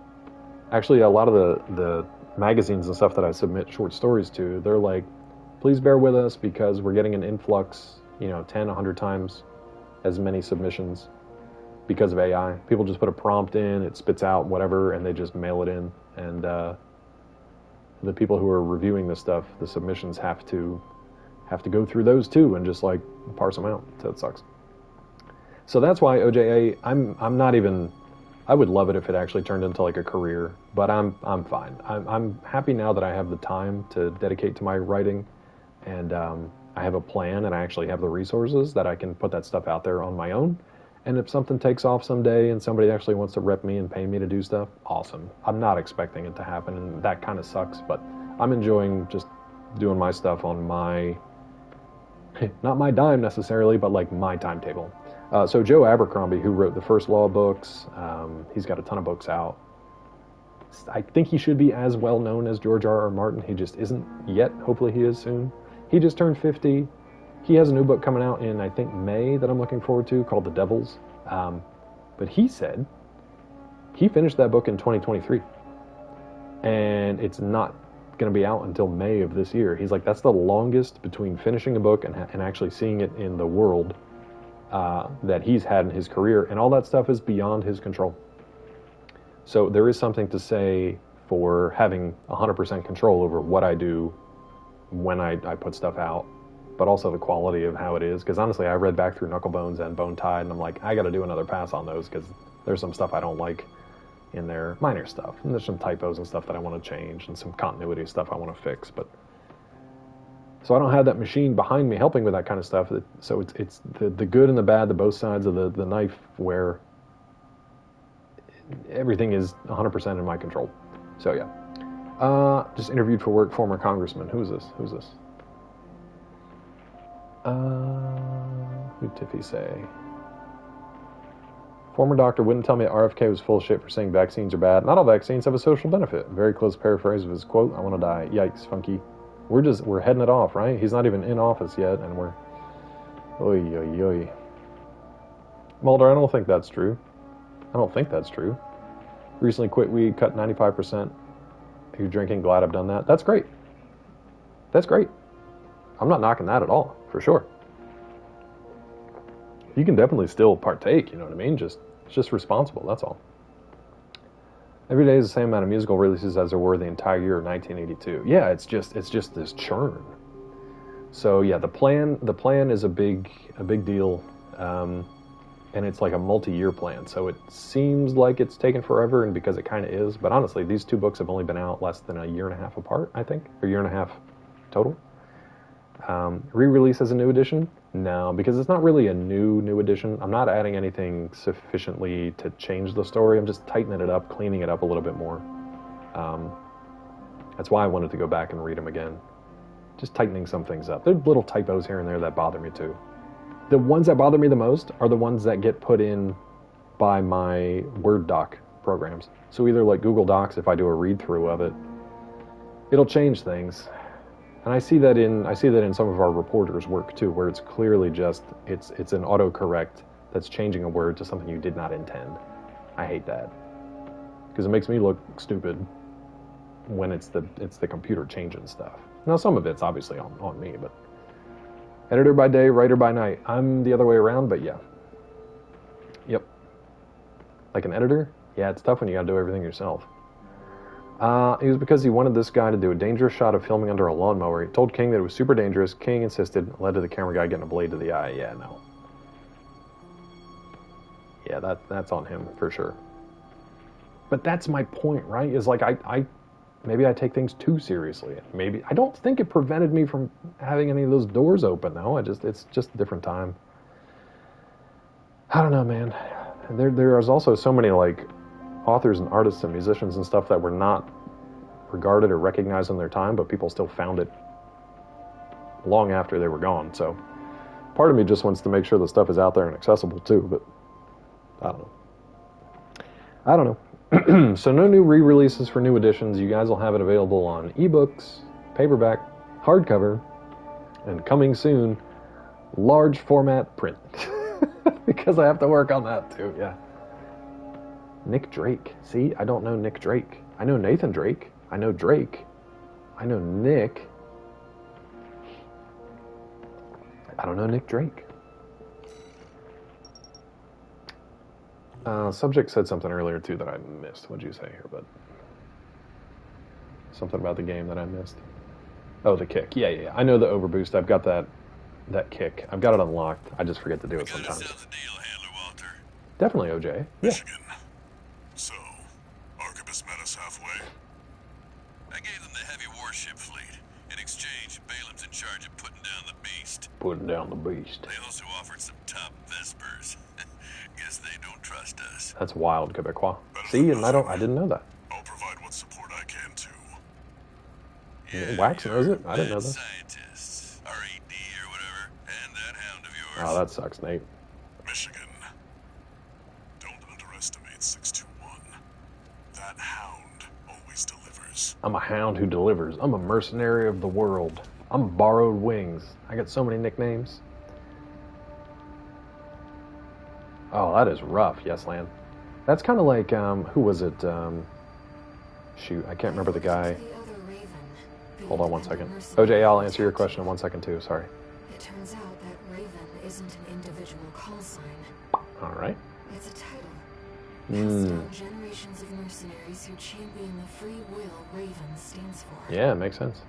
Actually, a lot of the magazines and stuff that I submit short stories to, they're like, please bear with us because we're getting an influx, 10, 100 times as many submissions because of AI. People just put a prompt in, it spits out whatever, and they just mail it in. And the people who are reviewing this stuff, the submissions have to go through those too and just, like, parse them out. So it sucks. So that's why OJA, I'm not even... I would love it if it actually turned into, like, a career, but I'm fine. I'm happy now that I have the time to dedicate to my writing, and I have a plan, and I actually have the resources that I can put that stuff out there on my own. And if something takes off someday and somebody actually wants to rep me and pay me to do stuff, awesome. I'm not expecting it to happen, and that kind of sucks, but I'm enjoying just doing my stuff on my... not my dime necessarily, but, like, my timetable. So Joe Abercrombie, who wrote the first Law books, he's got a ton of books out. I think he should be as well known as George R.R. Martin. He just isn't yet. Hopefully he is soon. He just turned 50. He has a new book coming out in, I think, May that I'm looking forward to called The Devils. But he said he finished that book in 2023. And it's not going to be out until May of this year. He's like, that's the longest between finishing a book and actually seeing it in the world that he's had in his career, and all that stuff is beyond his control. So there is something to say for having 100% control over what I do when I put stuff out but also the quality of how it is. Because honestly, I read back through Knucklebones and Bone Tide, and I'm like, I got to do another pass on those because there's some stuff I don't like in there, minor stuff, and there's some typos and stuff that I want to change, and some continuity stuff I want to fix. But so I don't have that machine behind me helping with that kind of stuff. So it's the good and the bad, the both sides of the knife, where everything is 100% in my control. So yeah. Just interviewed for work, former congressman. Who's this? Who'd Tiffy say? Former doctor wouldn't tell me RFK was full of shit for saying vaccines are bad. Not all vaccines have a social benefit. Very close paraphrase of his quote. I want to die. Yikes, Funky. We're heading it off, right? He's not even in office yet, and we're... Oy, oy, oy. Mulder, I don't think that's true. Recently quit weed, cut 95%. You're drinking, glad I've done that. That's great. I'm not knocking that at all, for sure. You can definitely still partake, you know what I mean? It's just responsible, that's all. Every day is the same amount of musical releases as there were the entire year of 1982. Yeah, it's just this churn. So yeah, the plan is a big deal, and it's like a multi-year plan. So it seems like it's taken forever, and because it kind of is. But honestly, these two books have only been out less than a year and a half apart, I think, or a year and a half total. Re-release as a new edition? No, because it's not really a new edition. I'm not adding anything sufficiently to change the story. I'm just tightening it up, cleaning it up a little bit more. That's why I wanted to go back and read them again. Just tightening some things up. There are little typos here and there that bother me too. The ones that bother me the most are the ones that get put in by my Word doc programs. So either like Google Docs, if I do a read-through of it, it'll change things. And I see that in some of our reporters' work too, where it's clearly just it's an autocorrect that's changing a word to something you did not intend. I hate that because it makes me look stupid when it's the computer changing stuff. Now some of it's obviously on me, but editor by day, writer by night. I'm the other way around, but yeah. Yep. Like an editor? Yeah, it's tough when you gotta do everything yourself. It was because he wanted this guy to do a dangerous shot of filming under a lawnmower. He told King that it was super dangerous. King insisted, led to the camera guy getting a blade to the eye. Yeah, no. Yeah, that's on him for sure. But that's my point, right? Is like maybe I take things too seriously. Maybe I don't think it prevented me from having any of those doors open. No, it's just a different time. I don't know, man. There is also so many like authors and artists and musicians and stuff that were not regarded or recognized in their time, but people still found it long after they were gone. So part of me just wants to make sure the stuff is out there and accessible too, but I don't know. So no new re-releases for new editions. You guys will have it available on ebooks, paperback, hardcover, and coming soon, large format print. Because I have to work on that too, yeah. Nick Drake. See, I don't know Nick Drake. I know Nathan Drake. I know Drake. I know Nick. I don't know Nick Drake. Subject said something earlier too that I missed. What'd you say here, bud? Something about the game that I missed. Oh, the kick. Yeah. I know the overboost. I've got that kick. I've got it unlocked. I just forget to do it sometimes. Deal, Handler Walter. Definitely, OJ. Yeah. Michigan. So, Arquebus met us halfway. I gave them the heavy warship fleet. In exchange, Balaam's in charge of putting down the beast. Putting down the beast. They also offered some top Vespers. Guess they don't trust us. That's wild, Quebecois. See, and I didn't know that. I'll provide what support I can too. Yeah, Wax knows it. I didn't know that. Scientists, R.E.D. or whatever, and that hound of yours. Oh, that sucks, Nate. Michigan. Don't underestimate 621. That hound always delivers. I'm a hound who delivers. I'm a mercenary of the world. I'm borrowed wings. I got so many nicknames. Oh, that is rough, Yes Land. That's kind of like, who was it? Shoot, I can't remember the guy. Hold on 1 second. OJ, I'll answer your question in 1 second too, sorry. It turns out that Raven isn't an individual call sign. All right. It's a title. Passed down generations of mercenaries who champion the free will Raven stands for. Yeah, it makes sense.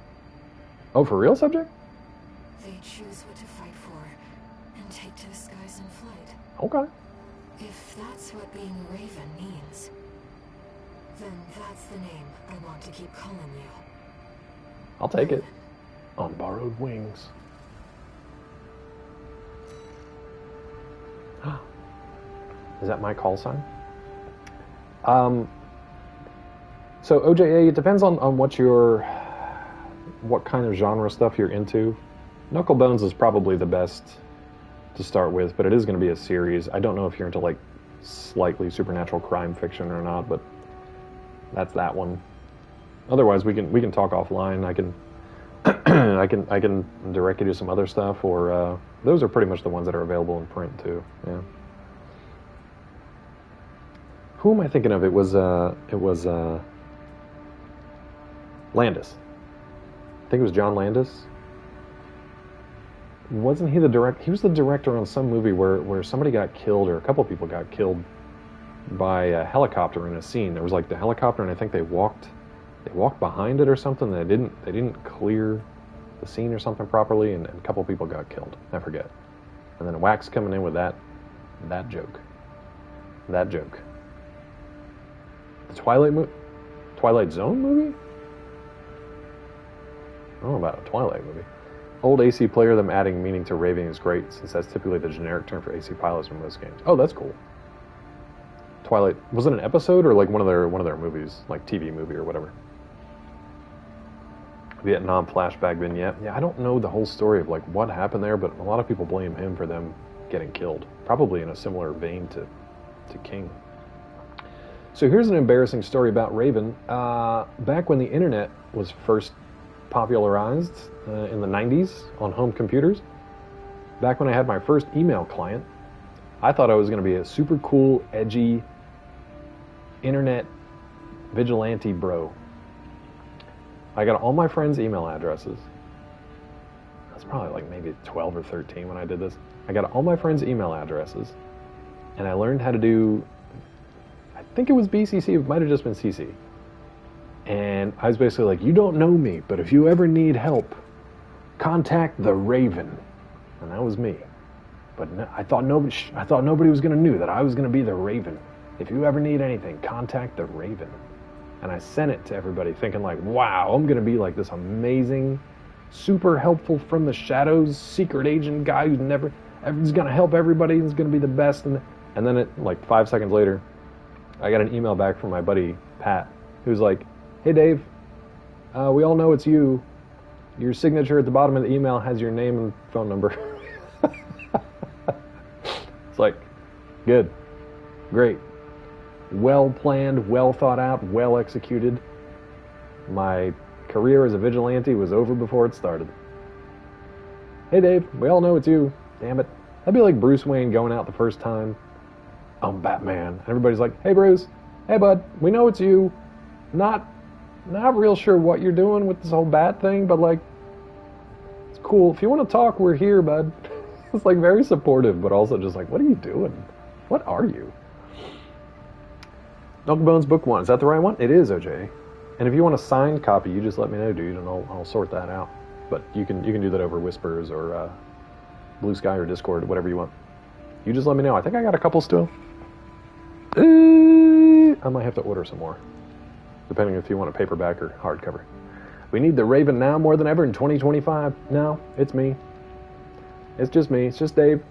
Oh, for real, subject? They choose what to fight for and take to the skies in flight. Okay. If that's what being Raven means, then that's the name I want to keep calling you. I'll take it. On borrowed wings. Is that my call sign? So OJA, it depends on what kind of genre stuff you're into. Knucklebones is probably the best to start with, but it is going to be a series. I don't know if you're into like slightly supernatural crime fiction or not, but that's that one. Otherwise, we can talk offline. I can I can direct you to some other stuff, or those are pretty much the ones that are available in print too. Yeah. Who am I thinking of? It was Landis. I think it was John Landis. Wasn't he the director? He was the director on some movie where somebody got killed, or a couple people got killed by a helicopter in a scene. There was like the helicopter, and I think they walked behind it or something. They didn't clear the scene or something properly, and a couple people got killed. I forget. And then Wax coming in with that joke. The Twilight Zone movie? I don't know about a Twilight movie. Old AC player, them adding meaning to raving is great, since that's typically the generic term for AC pilots in most games. Oh, that's cool. Twilight, was it an episode or like one of their movies, like TV movie or whatever? Vietnam flashback vignette. Yeah, I don't know the whole story of like what happened there, but a lot of people blame him for them getting killed. Probably in a similar vein to King. So here's an embarrassing story about Raven. Back when the internet was first popularized in the 90s on home computers, back when I had my first email client, I thought I was going to be a super cool, edgy internet vigilante bro. I got all my friends' email addresses. I was probably like maybe 12 or 13 when I did this. I got all my friends' email addresses, and I learned how to do, I think it was BCC, it might have just been CC. And I was basically like, you don't know me, but if you ever need help, contact the Raven. And that was me. But no, I thought nobody was going to know that I was going to be the Raven. If you ever need anything, contact the Raven. And I sent it to everybody thinking like, wow, I'm going to be like this amazing, super helpful from the shadows, secret agent guy who's going to help everybody, and is going to be the best. And then it, like 5 seconds later, I got an email back from my buddy, Pat, who's like, hey Dave, we all know it's you. Your signature at the bottom of the email has your name and phone number. It's like, good, great, well planned, well thought out, well executed. My career as a vigilante was over before it started. Hey Dave, we all know it's you. Damn it. That'd be like Bruce Wayne going out the first time. I'm Batman. And everybody's like, hey Bruce, hey bud, we know it's you. Not real sure what you're doing with this whole bat thing, but like, it's cool. If you want to talk, we're here, bud. It's like very supportive, but also just like, what are you doing? What are you? Knucklebones Book 1. Is that the right one? It is, OJ. And if you want a signed copy, you just let me know, dude, and I'll sort that out. But you can do that over Whispers or Blue Sky or Discord, whatever you want. You just let me know. I think I got a couple still. I might have to order some more, depending if you want a paperback or hardcover. We need the Raven now more than ever in 2025. No, it's me. It's just me. It's just Dave.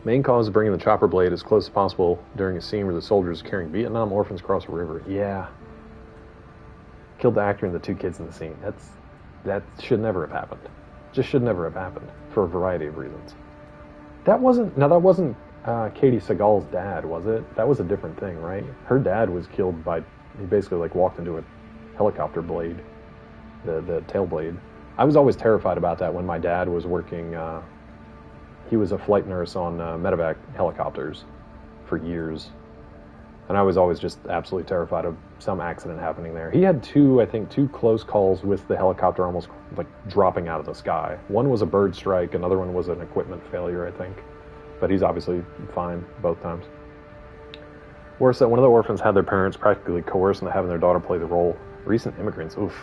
Main cause is bringing the chopper blade as close as possible during a scene where the soldiers are carrying Vietnam orphans across a river. Yeah. Killed the actor and the 2 kids in the scene. That should never have happened. Just should never have happened for a variety of reasons. That wasn't Katie Seagal's dad, was it? That was a different thing, right? Her dad was killed by, he basically like walked into a helicopter blade, the tail blade. I was always terrified about that when my dad was working, he was a flight nurse on medevac helicopters for years. And I was always just absolutely terrified of some accident happening there. He had two close calls with the helicopter almost like dropping out of the sky. One was a bird strike, another one was an equipment failure, I think. But he's obviously fine both times. Worse, that one of the orphans had their parents practically coerced into having their daughter play the role. Recent immigrants, oof.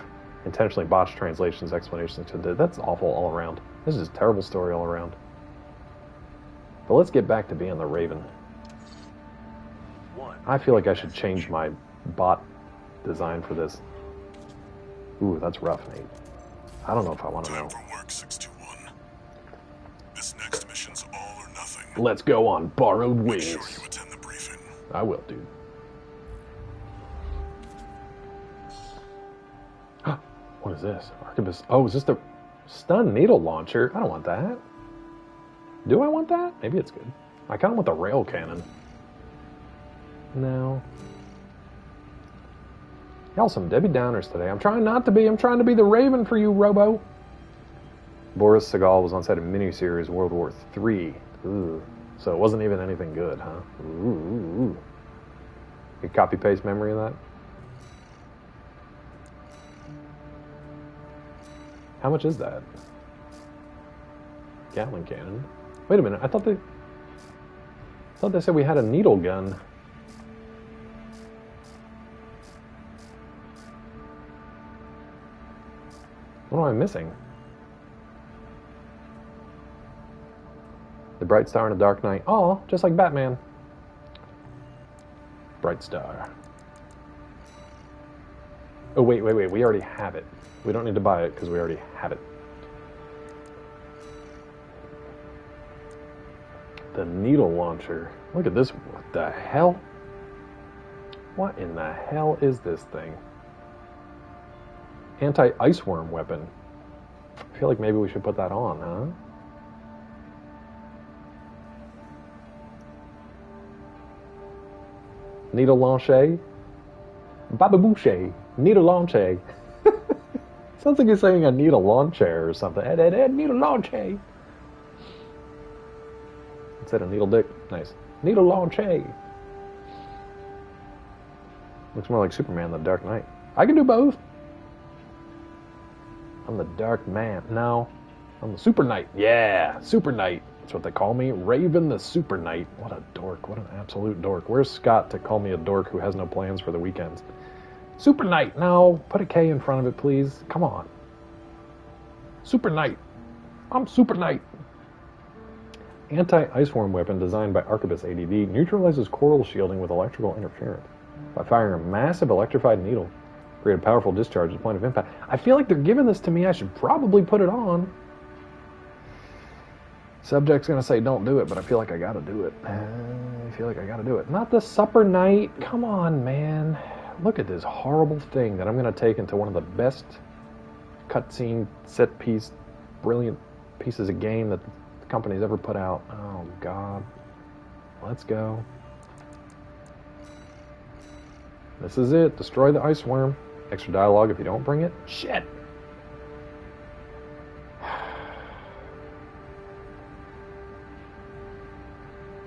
Intentionally botched translations, explanations. That's awful all around. This is a terrible story all around. But let's get back to being the Raven. I feel like I should change my bot design for this. Ooh, that's rough, Nate. I don't know if I want to know. Time for work, 621. This next mission's all or nothing. Let's go on borrowed Make wings. sure you attend the briefing. I will, dude. What is this? Arquebus. Oh, is this the stun needle launcher? I don't want that. Do I want that? Maybe it's good. I kind of want the rail cannon. No. Y'all some Debbie Downers today. I'm trying not to be. I'm trying to be the Raven for you, Robo. Boris Segal was on set of miniseries World War III. Ooh. So it wasn't even anything good, huh? Ooh. You copy-paste memory of that? How much is that? Gatling cannon. Wait a minute. I thought they said we had a needle gun. What am I missing? The bright star in a dark night. Oh, just like Batman. Bright star. Oh, wait. We already have it. We don't need to buy it because we already have it. The needle launcher. Look at this. What the hell? What in the hell is this thing? Anti-ice worm weapon. I feel like maybe we should put that on, huh? Needle launcher. Baba Boucher. Needle launcher. Sounds like you're saying a needle lawn chair or something. Needle lawn chair. Instead of needle dick. Nice. Needle lawn chair. Looks more like Superman the Dark Knight. I can do both. I'm the Dark Man. No. I'm the Super Knight. Yeah. Super Knight. That's what they call me. Raven the Super Knight. What a dork. What an absolute dork. Where's Scott to call me a dork who has no plans for the weekends? Super Knight. No. Put a K in front of it, please. Come on. Super Knight. I'm Super Knight. Anti-ice worm weapon designed by Arquebus ADD neutralizes coral shielding with electrical interference. By firing a massive electrified needle, create a powerful discharge at the point of impact. I feel like they're giving this to me. I should probably put it on. Subject's going to say don't do it, but I feel like I got to do it. Not the Supper Night. Come on, man. Look at this horrible thing that I'm going to take into one of the best cutscene, set piece, brilliant pieces of game that the company's ever put out. Oh, God. Let's go. This is it. Destroy the ice worm. Extra dialogue if you don't bring it. Shit.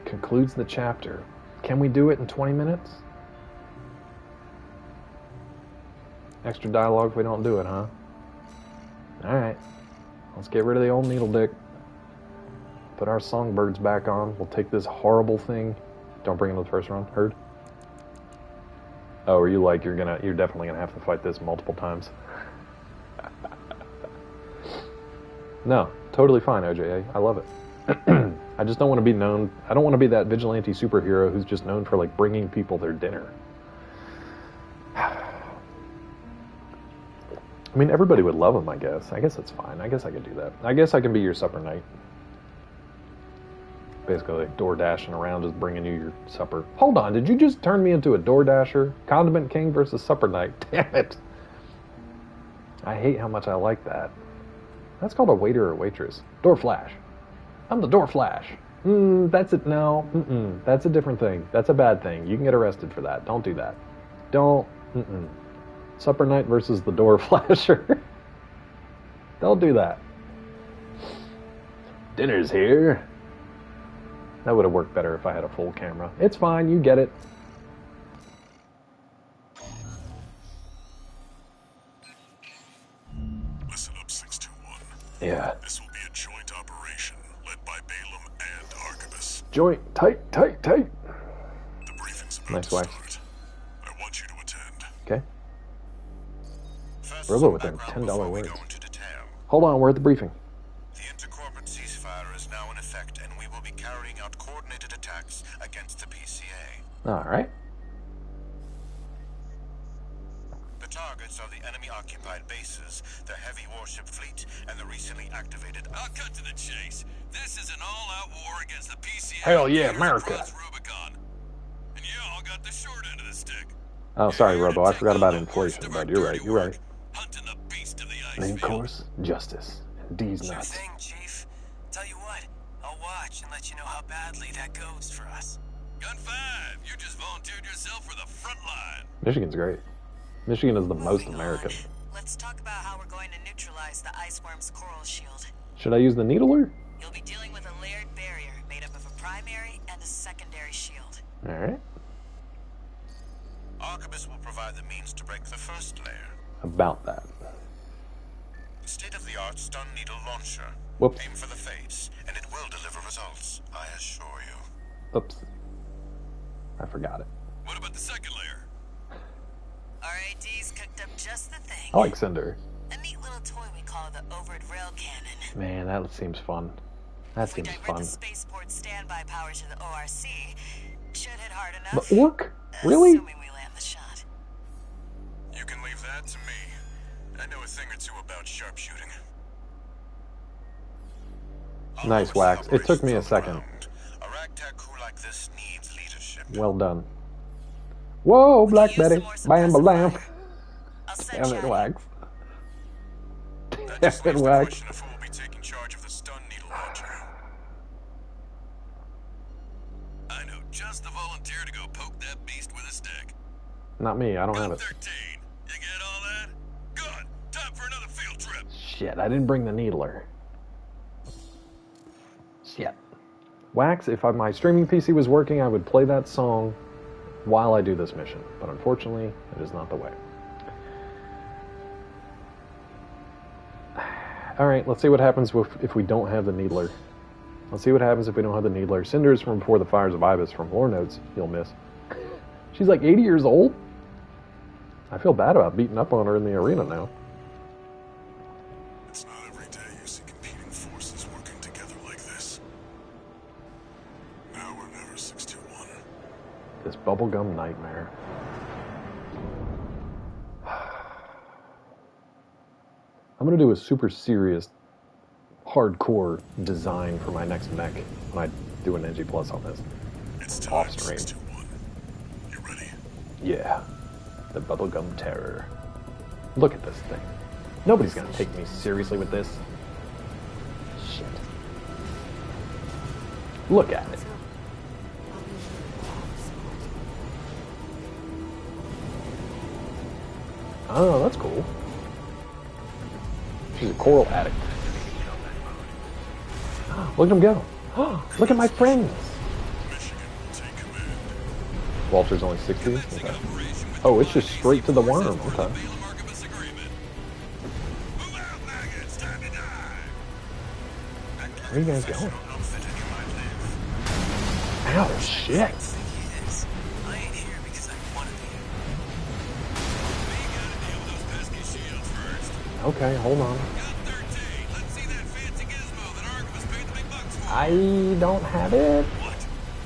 Concludes the chapter. Can we do it in 20 minutes? Extra dialogue if we don't do it, huh? Alright. Let's get rid of the old needle dick. Put our songbirds back on. We'll take this horrible thing. Don't bring it to the first run. Heard? Oh, are you like you're definitely gonna have to fight this multiple times? No, totally fine, OJA. I love it. I just don't want to be known. I don't want to be that vigilante superhero who's just known for like bringing people their dinner. I mean, everybody would love him, I guess. I guess that's fine. I guess I could do that. I guess I can be your supper night. Basically, like door dashing around, just bringing you your supper. Hold on, did you just turn me into a door dasher? Condiment King versus Supper Night. Damn it. I hate how much I like that. That's called a waiter or waitress. Door flash. I'm the door flash. That's it. No. That's a different thing. That's a bad thing. You can get arrested for that. Don't do that. Don't. Supper Night versus the door flasher. Don't do that. Dinner's here. That would have worked better if I had a full camera. It's fine, you get it. Listen up, 621. Yeah. This will be a joint operation led by Balaam and Arquebus. Joint, tight. The briefing's about Nice to wax. start. I want you to attend. Okay. Robo with them Background $10 before we words. go into detail. Hold on, we're at the briefing. The intercorporate ceasefire is now in effect, and we will be carrying out coordinated attacks against the PCA. All right. The targets are the enemy-occupied bases, the heavy warship fleet, and the recently activated... I'll cut to the chase. This is an all-out war against the PCA. Hell yeah, America. Across Rubicon. And y'all got the short end of the stick. Oh, sorry, You're here Robo. to I take forgot on about the inflation, worst of bud. our You're right. dirty You're work, right. hunting the beast of the ice Main field. course, justice, and D's Sure nuts. thing, Chief. Tell you what, I'll watch and let you know how badly that goes for us. Gun 5, you just volunteered yourself for the front line. Michigan's great. Michigan is the most Moving American. on. Let's talk about how we're going to neutralize the iceworm's coral shield. Should I use the needler? You'll be dealing with a layered barrier made up of a primary and a secondary shield. All right. Arquebus will provide the means to break the first layer. About that. State-of-the-art stun needle launcher. Whoops. Aim for the face, and it will deliver results, I assure you. Oops. I forgot it. What about the second layer? RAD's cooked up just the thing. I like Cinder. A neat little toy we call the Overt Rail Cannon. Man, that seems fun. That If we seems divert fun. the spaceport standby power to the ORC, should hit hard But enough. Orc? Really? Assuming we land the shot. You can leave that to me. I know a thing or two about sharpshooting. I'll Nice, oversee Wax. It took me a operations on the second. ground. A ragtag crew like this needs leadership. Well done. Whoa, We Black can use Betty. some more Bam, suppressive bam. fire. I'll set Damn it, Shine. Wax. That just Damn it, leaves the Wax. question of who will be taking charge of the stun needle launcher. I know just the volunteer to go poke that beast with a stick. Not me. I don't have Gun it. 13. You get all that? Good. Time for another field trip. Shit, I didn't bring the needler. Shit. Wax, if my streaming PC was working, I would play that song while I do this mission. But unfortunately, it is not the way. Alright, let's see what happens if we don't have the needler. Let's see what happens if we don't have the needler. Cinders from Before the Fires of Ibis from Lore Notes, you'll miss. She's like 80 years old? I feel bad about beating up on her in the arena now. It's not every day you see competing forces working together like this. Now or never, 621. This bubblegum nightmare. I'm going to do a super serious, hardcore design for my next mech when I do an NG Plus on this. It's time, Off stream. 621. You ready? Yeah. The bubblegum terror. Look at this thing. Nobody's going to take me seriously with this. Shit. Look at it. Oh, that's cool. She's a coral addict. Look at him go. Look at my friends. Michigan will take command. Walter's only 60. Commencing Okay. operation with Oh, it's just straight to the worm. forces for the Okay. Balaam Arquebus agreement. Move out, maggots. Time to die. Where are you guys going? Outfit and you might live. Ow, shit. Think he is. I ain't here because I want to be here. We gotta deal with those pesky shields first. Okay, hold on. Gun 13. Let's see that fancy gizmo that Arquebus paid the big bucks for. I don't have it. What?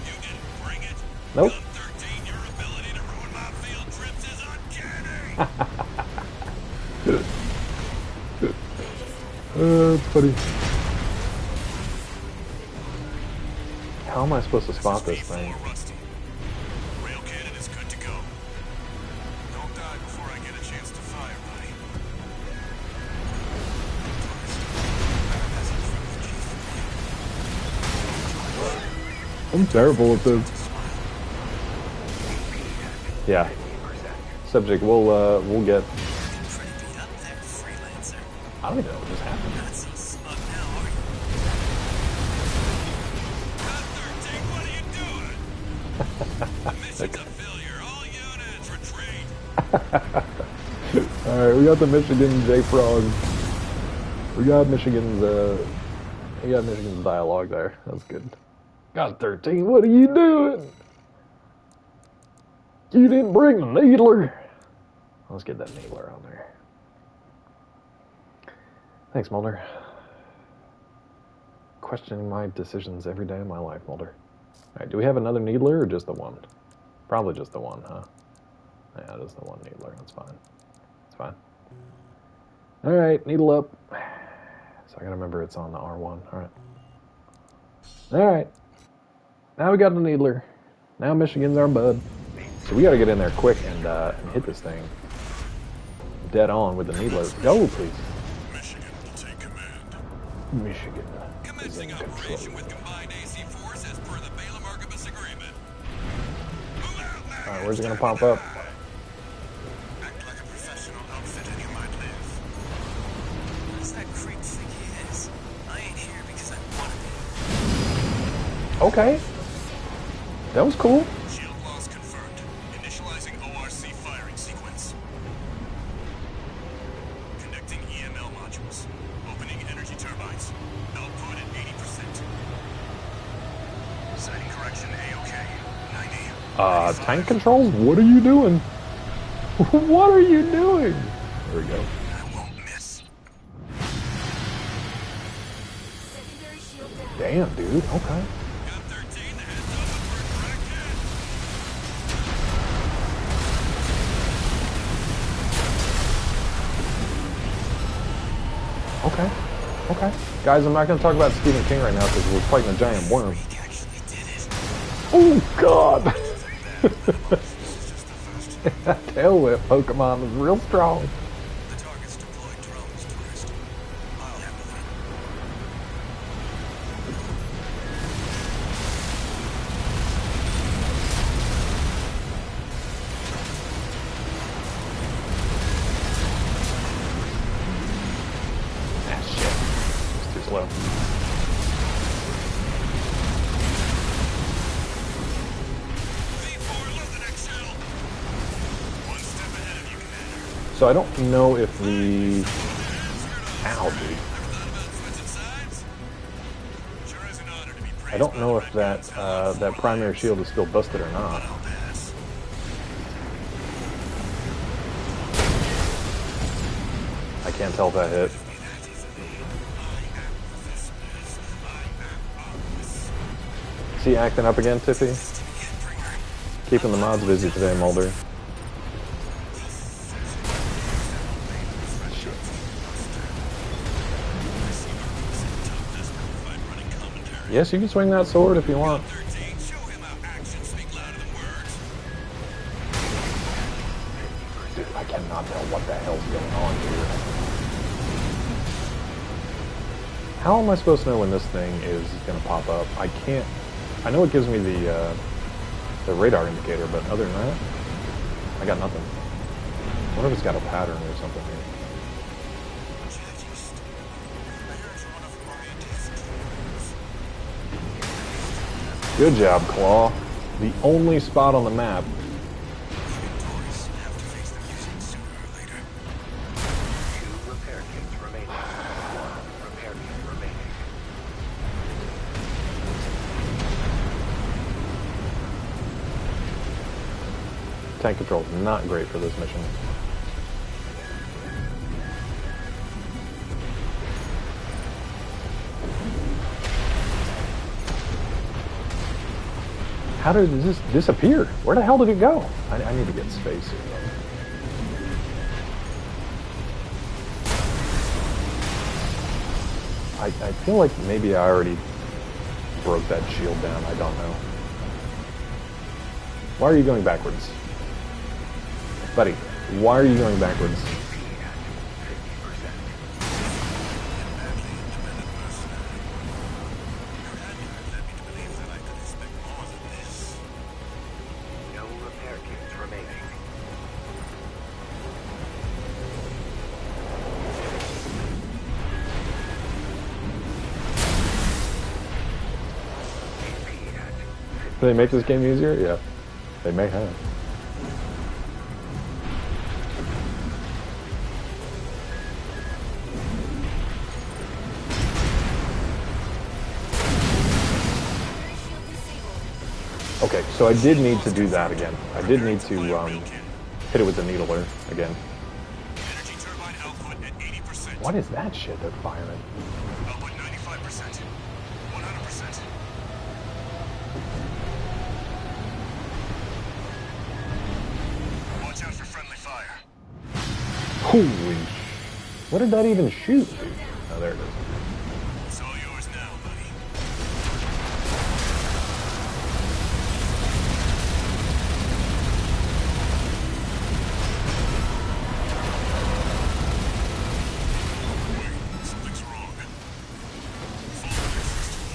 You didn't bring it? Nope. Gun 13, your ability to ruin my field trips is uncanny. It's funny. How am I supposed to spot this thing? B4 Rusty. Rail cannon is good to go. Don't die before I get a chance to fire, buddy. I'm terrible at this. Yeah. Subject, we'll get. Pretty beat up there, freelancer. I don't even know what just happened. Not so smug now, are you? Gun 13, what are you doing? The mission's a failure. All units, retreat. Alright, we got the Michigan J Frog. We got Michigan's dialogue there. That's good. God 13, what are you doing? You didn't bring the needler. Let's get that needler on there. Thanks, Mulder. Questioning my decisions every day of my life, Mulder. Alright, do we have another needler or just the one? Probably just the one, huh? Yeah, just the one needler. That's fine. That's fine. Alright, needle up. So I gotta remember it's on the R1. Alright. Alright. Now we got the needler. Now Michigan's our bud. So we gotta get in there quick and hit this thing dead on with the needler. Go, please. Michigan will take command. Michigan is Commencing in operation control. with combined AC force as per the Balaam Archibus agreement. Move out, maggots. Alright, where's it gonna pop up? Act like a professional outfit and you might live. What does that creep think he is? I ain't here because I want to be. Okay. That was cool. Shield loss confirmed. Initializing ORC firing sequence. Connecting EML modules. Opening energy turbines. Output at 80%. Setting correction A-OK. 90. Tank controls? What are you doing? What are you doing? There we go. I won't miss. Secondary shield down. Damn, dude. Okay. Got 13. The heads open for a direct hit. Okay. Okay. Guys, I'm not going to talk about Stephen King right now because we're fighting a giant worm. He actually did it. Oh, God. That tail whip Pokemon is real strong. The target's deployed drones, tourist. I'll handle it. Ah, shit. It's too slow. V4, load the next shell. One step ahead of you, Commander. So I don't know if the... Ow, dude. Ever thought about switching sides? Sure is an honor to be praised I don't by know the if red that guards of that primary shield is still busted or not. I'll pass. I can't tell if that hit. Is he acting up again, Tiffy? Keeping the mods busy today, Mulder. Yes, you can swing that sword if you want. 13, show him how actions speak louder than words. Dude, I cannot tell what the hell's going on here. How am I supposed to know when this thing is going to pop up? I can't... I know it gives me the radar indicator, but other than that, I got nothing. I wonder if it's got a pattern or something here. Good job, Claw. The only spot on the map. Victorious. Have to face them using sooner or later. 2 repair kits remaining. 1 repair kit remaining. Tank control is not great for this mission. How did this disappear? Where the hell did it go? I need to get space here. I feel like maybe I already broke that shield down. I don't know. Why are you going backwards? Buddy, why are you going backwards? No repair kits remaining. Did they make this game easier? Yeah. They may have. Okay, so I did need to do that again. I did need to hit it with the needler again. Energy turbine output at 80%. What is that shit they're firing? Output 95%. 100%. Watch out for friendly fire. Holy sh... What did that even shoot, dude? Oh, there it is. It's all yours now, buddy. Wait, something's wrong. Full 361.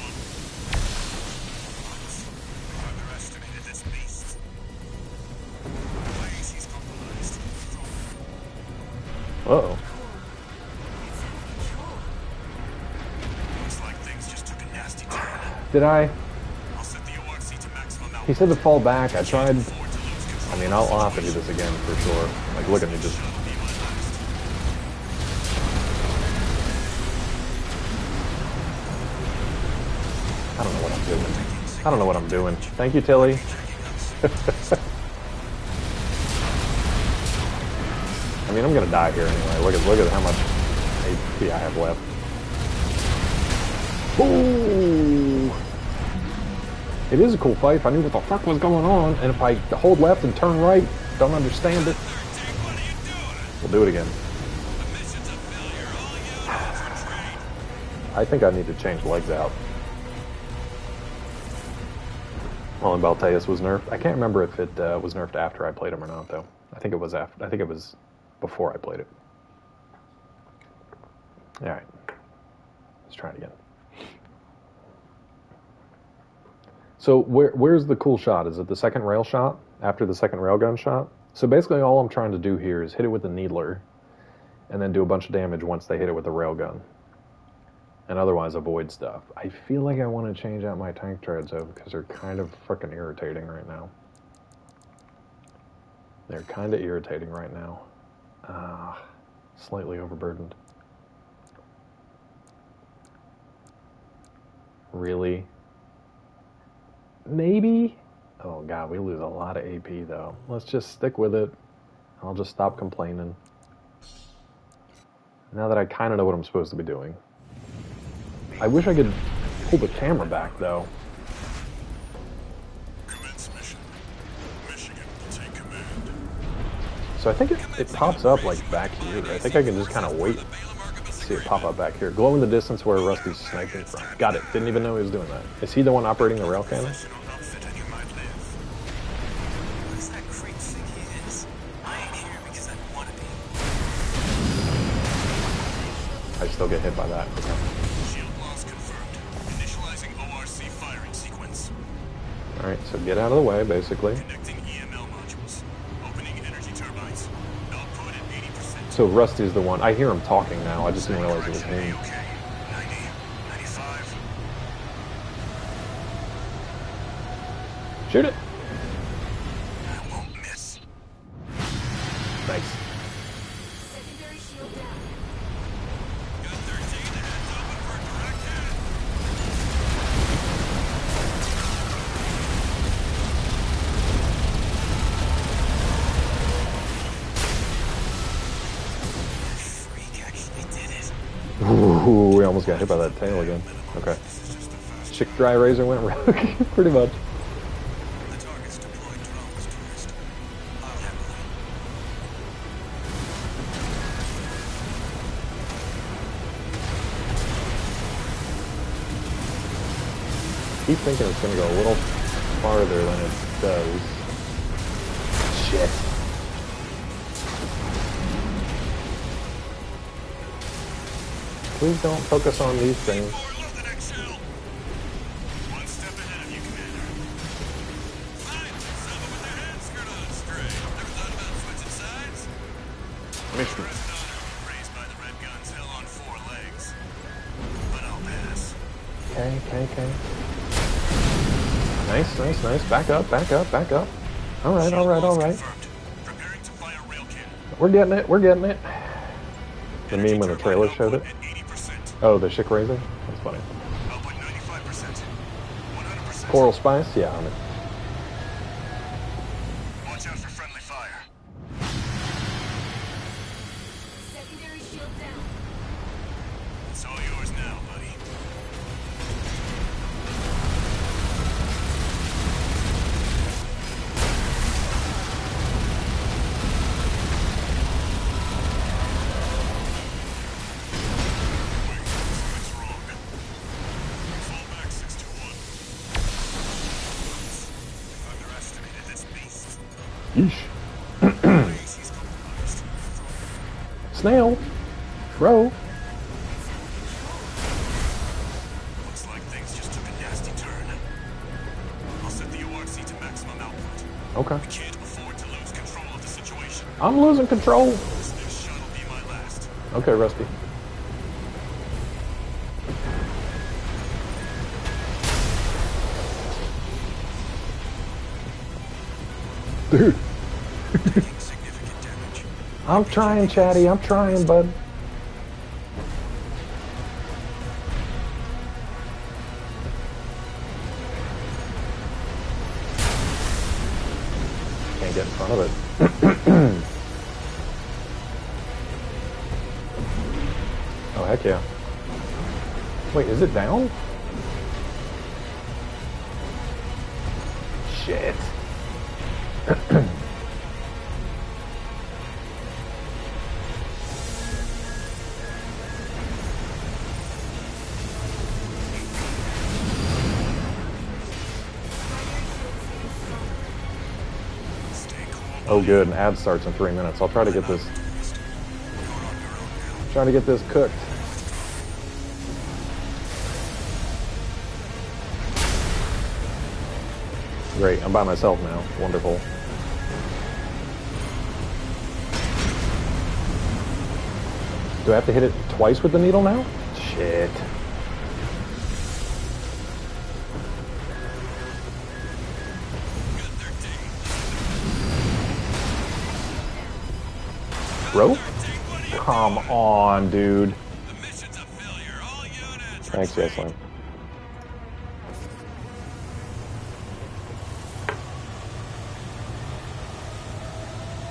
I've underestimated this beast. My AC's compromised. Uh-oh. Looks like things just took a nasty turn. Did I? I'll set the ORC to maximum output. He said to fall back. I tried... Can't afford to lose control. I mean, I'll have to do this again for sure. Like, look at me just... That'll be my last. I don't know what I'm doing. I don't know what I'm doing. Thank you, Tilly. I mean, I'm gonna die here anyway. Look at how much HP I have left. Ooh! It is a cool fight if I knew what the fuck was going on, and if I hold left and turn right, don't understand it. What are you doing? We'll do it again. The mission's a failure. All units retreat. I think I need to change legs out. Well, Balteus was nerfed. I can't remember if it was nerfed after I played him or not, though. I think it was after. I think it was before I played it. All right, let's try it again. So where's the cool shot? Is it the second rail shot after the second railgun shot? So basically, all I'm trying to do here is hit it with the needler, and then do a bunch of damage once they hit it with the railgun. And otherwise avoid stuff. I feel like I want to change out my tank treads though, because they're kind of freaking irritating right now. They're kind of irritating right now. Slightly overburdened. Really? Maybe? Oh god, we lose a lot of AP though. Let's just stick with it. I'll just stop complaining. Now that I kind of know what I'm supposed to be doing. I wish I could pull the camera back, though. Commence mission. Michigan will take command. So I think it pops up, like, back here. I think I can just kind of wait. See it pop up back here. Glow in the distance where Rusty's sniping from. Got it. Didn't even know he was doing that. Is he the one operating the rail cannon? Outfit and you might live. What does that creep think he is? I ain't here because I want to be. I still get hit by that. Okay. Shield loss confirmed. Initializing ORC firing sequence. Alright, so get out of the way, basically. Connecting EML modules. Opening energy turbines. Output at 80%. So Rusty's the one. I hear him talking now. I just didn't realize it was Direction him. A-OK. 90, 95. Shoot it! I won't miss. Nice. Secondary shield down. Got 13, heads open for direct hit. Freak actually did it. Ooh, we almost got hit by that tail again. Okay. Chick dry razor went rogue, pretty much. The target's deployed drones, tourist. I'll handle it. Keep thinking it's gonna go a little farther than it does. Shit. Please don't focus on these things. Load the next shell. One step ahead of you, Commander. Fine, someone with their hands screwed on straight. Never thought about switching sides? Mission. First honor raised by the Red Guns hell on 4 legs. But I'll pass. Okay. Nice. Back up. Alright. Confirmed. Preparing to fire rail cannon. We're getting it. The meme when the trailer showed it. At 80%. Oh, the Chick razor? That's funny. Output 95%. 100%. Coral Spice? Yeah, on it. Watch out for friendly fire. Secondary It's all yours now, buddy. Wait, something's wrong. Fall back, 621. I've underestimated this beast. Yeesh. Ways he's compromised. Snail. Bro. Looks like things just took a nasty turn. I'll set the ORC to maximum output. Okay. We can't afford to lose control of the situation. I'm losing control. This next shot will be my last. Okay, Rusty. Dude. Taking significant damage. I'm trying, Chatty. I'm trying, bud. Can't get in front of it. Oh, heck yeah. Wait, is it down? Shit. Stay cool. Oh, good. An ad starts in 3 minutes. I'll try to get this. Try to get this cooked. Great. I'm by myself now. Wonderful. Do I have to hit it twice with the needle now? Shit. Bro? Come on, dude. The mission's a failure. All units. Thanks, Yesline.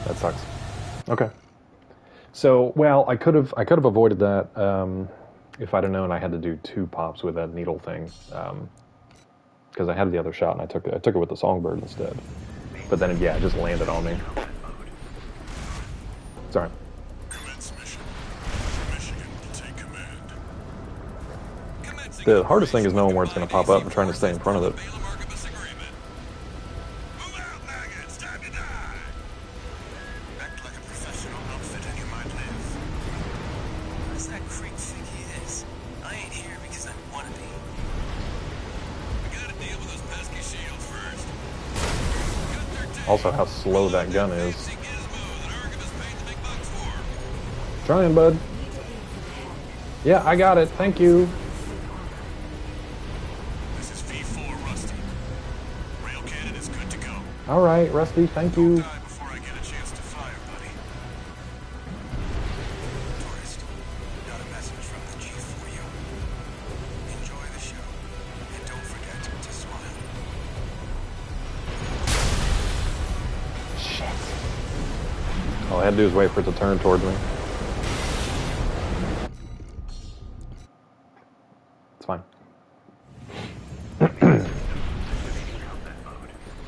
That sucks. Okay. So, well, I could have avoided that if I'd have known I had to do 2 pops with that needle thing, because I had the other shot and I took it with the songbird instead. But then, yeah, it just landed on me. Sorry. Commence mission. Michigan will take command. Commencing The hardest thing is knowing where it's going to pop up and trying to stay in front of it. Balaam Archibus agreement. Move out, maggots. Time to die. Act like a professional outfit and you might live. What's that creep think he is? I ain't here because I want to be. We gotta deal with those pesky shields first. Got 13. Also, how slow that gun is. Fancy gizmo that Archibus paid the big bucks for. Trying, bud. Yeah, I got it. Thank you. This is V4 Rusty. Rail cannon is good to go. All right, Rusty. Thank you. Die before I get a chance to fire, buddy. Tourist, got a message from the chief for you. Enjoy the show, and don't forget to smile. Shit. All I had to do is wait for it to turn towards me. It's fine.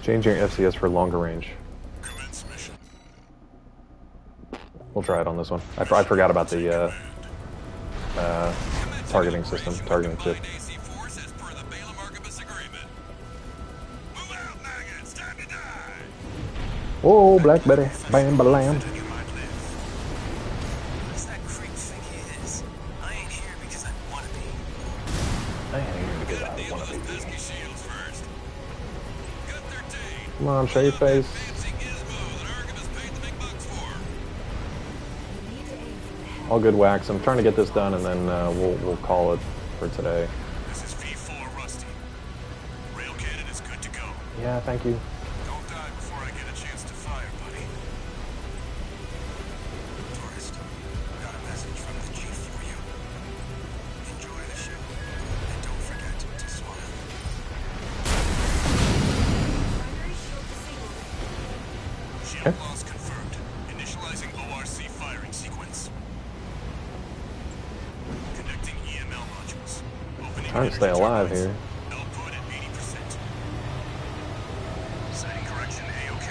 Changing your FCS for longer range. Commence mission. We'll try it on this one. I forgot about the targeting system, targeting chip. AC force as per the Balaam Archibus agreement. Move out, maggots. Time to die. Oh, Black Betty, bam, balam. And you might live. What's that creep think he is? I ain't here because I want to be. I ain't here because Gotta I deal want with to those be. pesky shields first. Got 13. Come on, show your face. Fancy gizmo that Archibus paid the big bucks for. All good, Wax. I'm trying to get this done, and then we'll call it for today. This is V4 Rusty. Rail cannon is good to go. Yeah, thank you. Don't die before I get a chance to fire, buddy. Tourist, got a message from the chief for you. Enjoy the show, and don't forget to smile. Shield Okay. loss confirmed. Initializing ORC firing sequence. Connecting Trying to stay alive here. Output at 80%. Setting correction A-OK.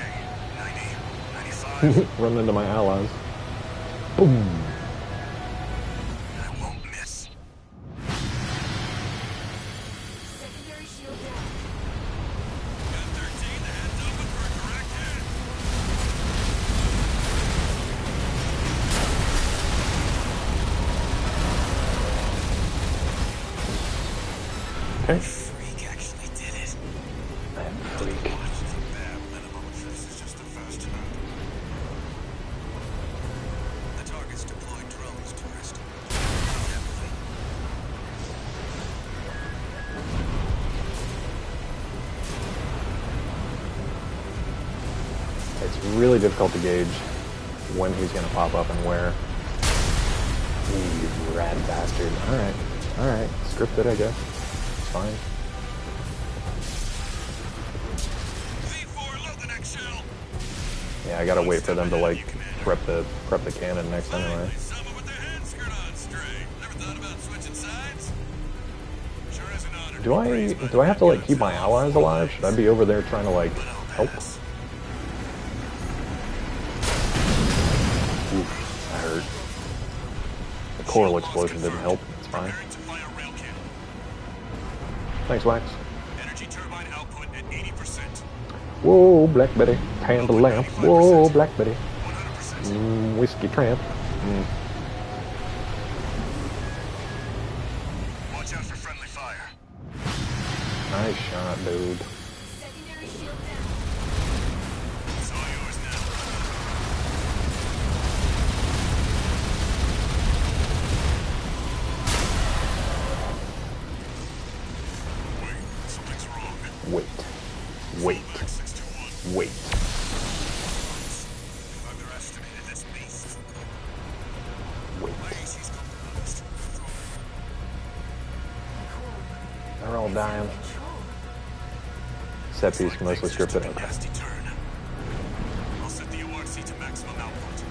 90, 95. Run into my allies. Boom. I won't miss. Secondary shield down. Gun 13, the head's open for a correct hit. Okay. Freak actually did it. Freak. Bare minimum. This is just the first hurt. The target's deployed drones, tourist. Heavily. It's really difficult to gauge when he's going to pop up and where. You rat bastard. Alright. Alright. Scripted, I guess. It's fine. V4, load the next shell. Yeah, I gotta wait for them to, like, prep the cannon next anyway. Finally, someone with their head screwed on straight. Never thought about switching sides? Sure is an honor. Do I have to, like, keep my allies alive? Should I be over there trying to, like, help? Oof, that hurt. The coral explosion didn't help. It's fine. Preparing to fire rail cannon. Thanks, Wax. Energy turbine output at 80%. Whoa, Black Betty. Candle lamp. Whoa, Black Betty. 100%. Whiskey tramp. Watch out for friendly fire. Nice shot, dude. Secondary shield down. It's all yours now. Wait, something's wrong. Wait. Wait. Back 621. Wait. You've underestimated this beast. Wait. My AC's compromised. They're all dying. Set piece mostly scripted. Okay. Nasty turn. I'll set the ORC to maximum output.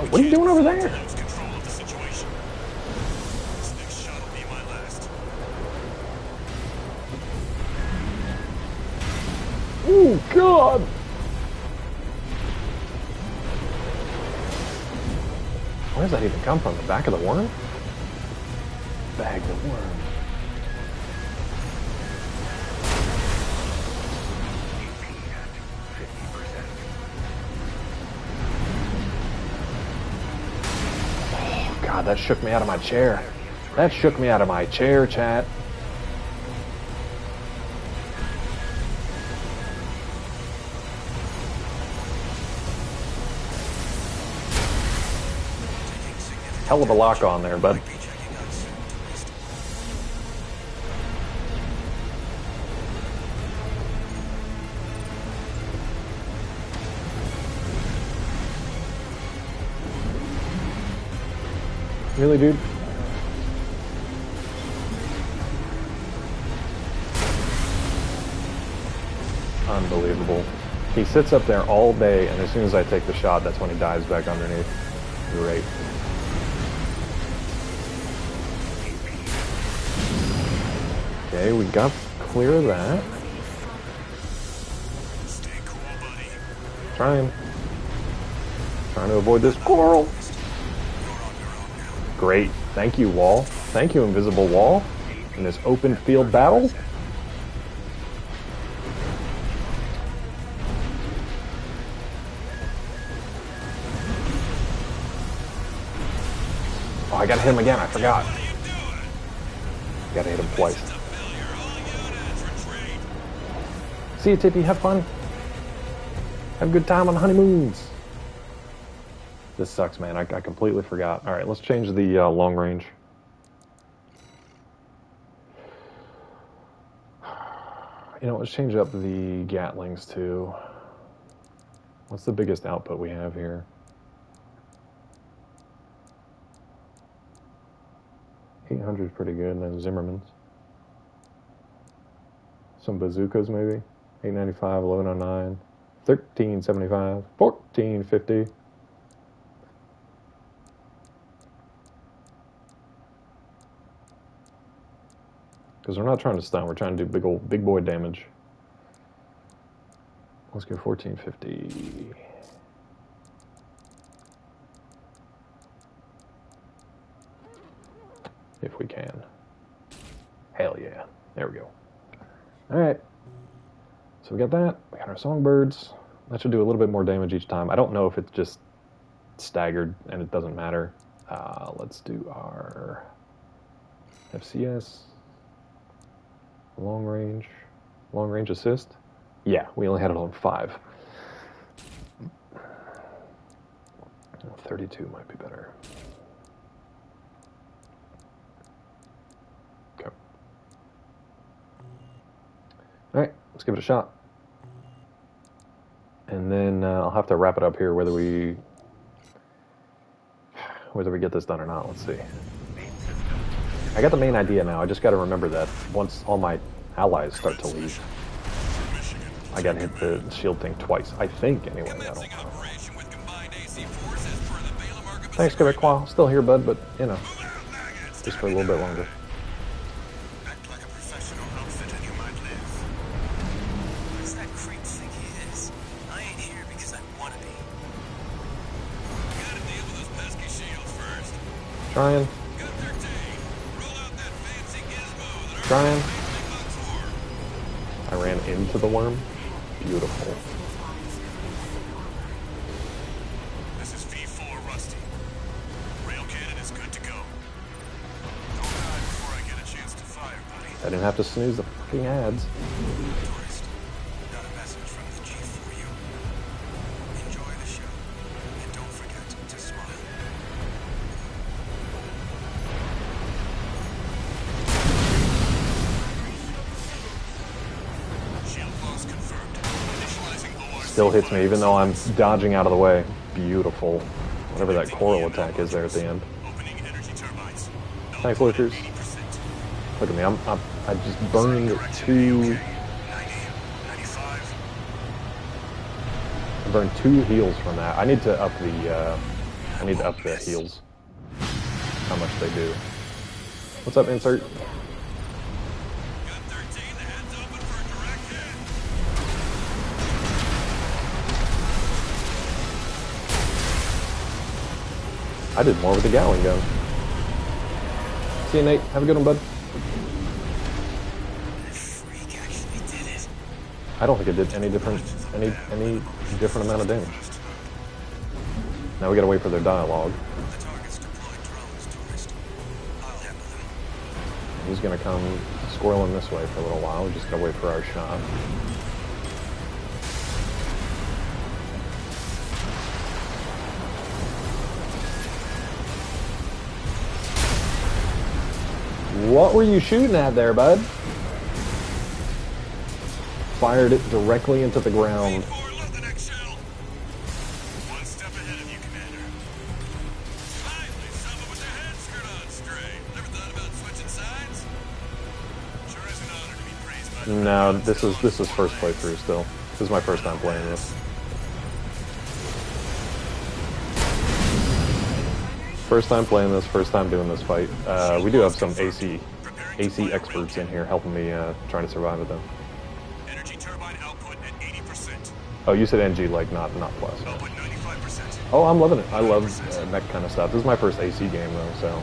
Oh, what are you doing over there? Lose control of the situation. This next shot will be my last. Oh, God! Where does that even come from? The back of the worm? Bag the worm. Oh, God, that shook me out of my chair. That shook me out of my chair, chat. Hell of a lock on there, bud. Be checking out soon, tourist. Really, dude? Unbelievable. He sits up there all day, and as soon as I take the shot, that's when he dives back underneath. Great. Okay, we got clear of that. Stay cool, buddy. Trying to avoid this coral. You're on your own now. Great. Thank you, wall. Thank you, invisible wall. In this open field battle. Oh, I gotta hit him again. I forgot. What are you doing? Gotta hit him twice. It's a failure. All units retreat. See you, Tippy. Have fun. Have a good time on the honeymoons. This sucks, man. I completely forgot. All right, let's change the long range. You know, let's change up the Gatlings too. What's the biggest output we have here? 800 is pretty good, and then Zimmerman's. Some bazookas maybe. 895, 1109, 1375, 1450. Because we're not trying to stun, we're trying to do big boy damage. Let's go 1450. If we can. Hell yeah. There we go. Alright. So we got that. We got our songbirds. That should do a little bit more damage each time. I don't know if it's just staggered and it doesn't matter. Let's do our FCS. Long range assist. Yeah, we only had it on 5. 32 might be better. Okay. Alright, let's give it a shot. And then I'll have to wrap it up here whether we get this done or not. Let's see. I got the main idea now. I just got to remember that once all my allies start to leave, I got to hit the shield thing twice. I think, anyway. I don't know. Thanks, Quebecois. Still here, bud, but, you know, just for a little bit longer. Act like a professional outfit and you might live. What's that creep think he is? I ain't here because I want to be. Gotta deal with those pesky shields first. Trying. Got 13. Roll out that fancy gizmo that Trying. big bucks for. I ran into the worm. Beautiful. This is V4 Rusty. Rail cannon is good to go. Don't die before I get a chance to fire, buddy. I didn't have to snooze the fucking ads. Tourist, got a message from the chief for you. Enjoy the show, and don't forget to smile. Shield loss confirmed. Initializing ORC. Still hits me, even though I'm dodging out of the way. Beautiful. Whatever that coral attack is there at the end. Opening energy turbines. Thanks, Lurkers. 80%. Look at me, I just burned 2. 90, 95. I burned 2 heals from that. I need to up the heals. How much they do. What's up, insert? Got 13. The head's open for a direct hit. I did more with the Gatling gun. See you, Nate. Have a good one, bud. That freak actually did it. I don't think it did any different amount of damage. Now we gotta wait for their dialogue. The target's deployed drones, tourist. I'll handle them. He's gonna come squirreling this way for a little while. We just gotta wait for our shot. What were you shooting at there, bud? Fired it directly into the ground. V4, load the next shell. One step ahead of you, Commander. Lively, someone with their head skirt on straight. Never thought about switching sides? Sure is an honor to be praised by the No, this is first playthrough still. This is my first time playing this. First time playing this, first time doing this fight. We do have some AC experts in here helping me trying to survive it though. Energy turbine output at 80%. Oh, you said NG, like not plus. Output 95%. Oh, I'm loving it. I love mech kind of stuff. This is my first AC game though, so.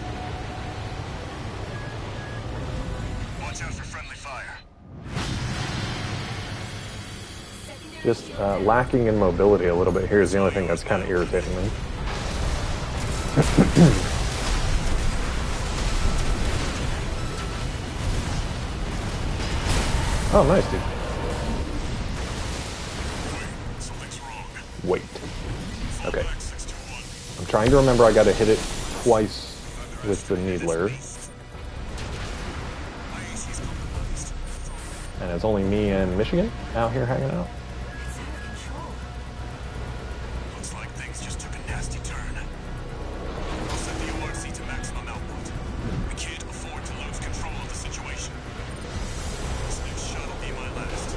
Watch out for friendly fire. Just lacking in mobility a little bit here is the only thing that's kind of irritating me. Oh, nice, dude. Something's wrong. Wait. Okay. Fallback 621. I'm trying to remember I got to hit it twice with the needler. IAC's compromised. And it's only me and Michigan out here hanging out. It's out of control. Looks like things just took a nasty turn. I'll set the ORC to maximum output. We can't afford to lose control of the situation. This next shot will be my last.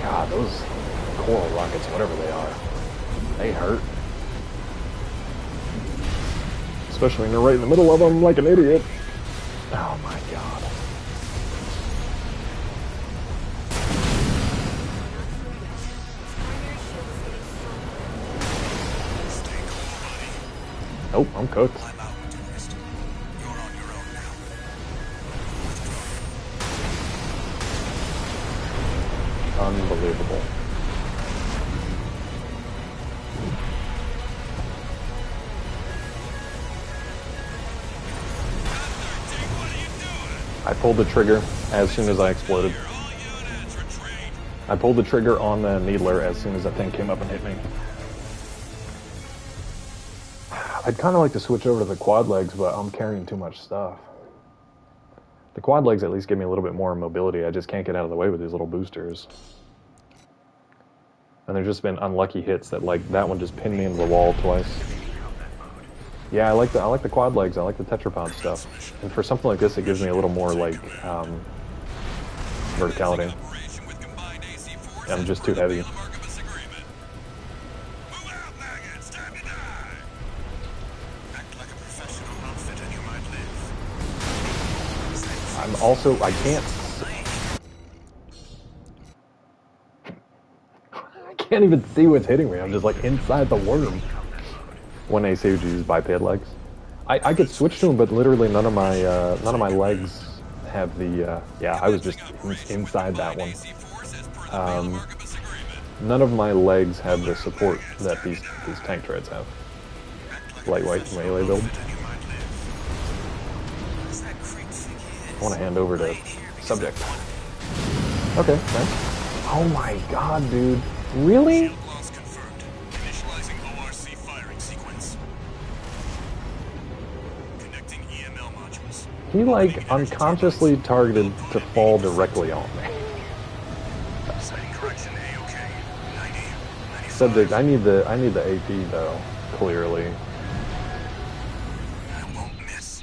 God, those coral rockets, whatever they are, they hurt. Especially when you're right in the middle of them like an idiot. Oh my god. Stay cool, buddy. Nope, I'm cooked. I'm out, tourist. You're on your own now. Unbelievable. What are you doing? I pulled the trigger as soon as I exploded. All units retreat. I pulled the trigger on the needler as soon as that thing came up and hit me. I'd kind of like to switch over to the quad legs, but I'm carrying too much stuff. The quad legs at least give me a little bit more mobility. I just can't get out of the way with these little boosters. And there's just been unlucky hits that, like, that one just pinned me into the wall twice. Yeah, I like the quad legs. I like the tetrapod stuff. And for something like this, it gives me a little more, like, verticality. Operation with combined AC force. I'm just too heavy. The mark of this agreement. Move out, maggots. Time to die. Act like a professional outfit and you might live. I'm also, I can't even see what's hitting me. I'm just like inside the worm. One AC would use biped legs. I could switch to them, but literally none of my legs have the. Yeah, I was just inside that one. None of my legs have the support that these tank treads have. Lightweight melee build. I want to hand over to subject. Okay, thanks. Oh my god, dude. Really? Shield loss confirmed. Initializing ORC firing sequence. Connecting EML modules. He like unconsciously targeted to fall directly on me. Setting correction A-OK. 90, 95. Subject, I need the AP though, clearly. I won't miss.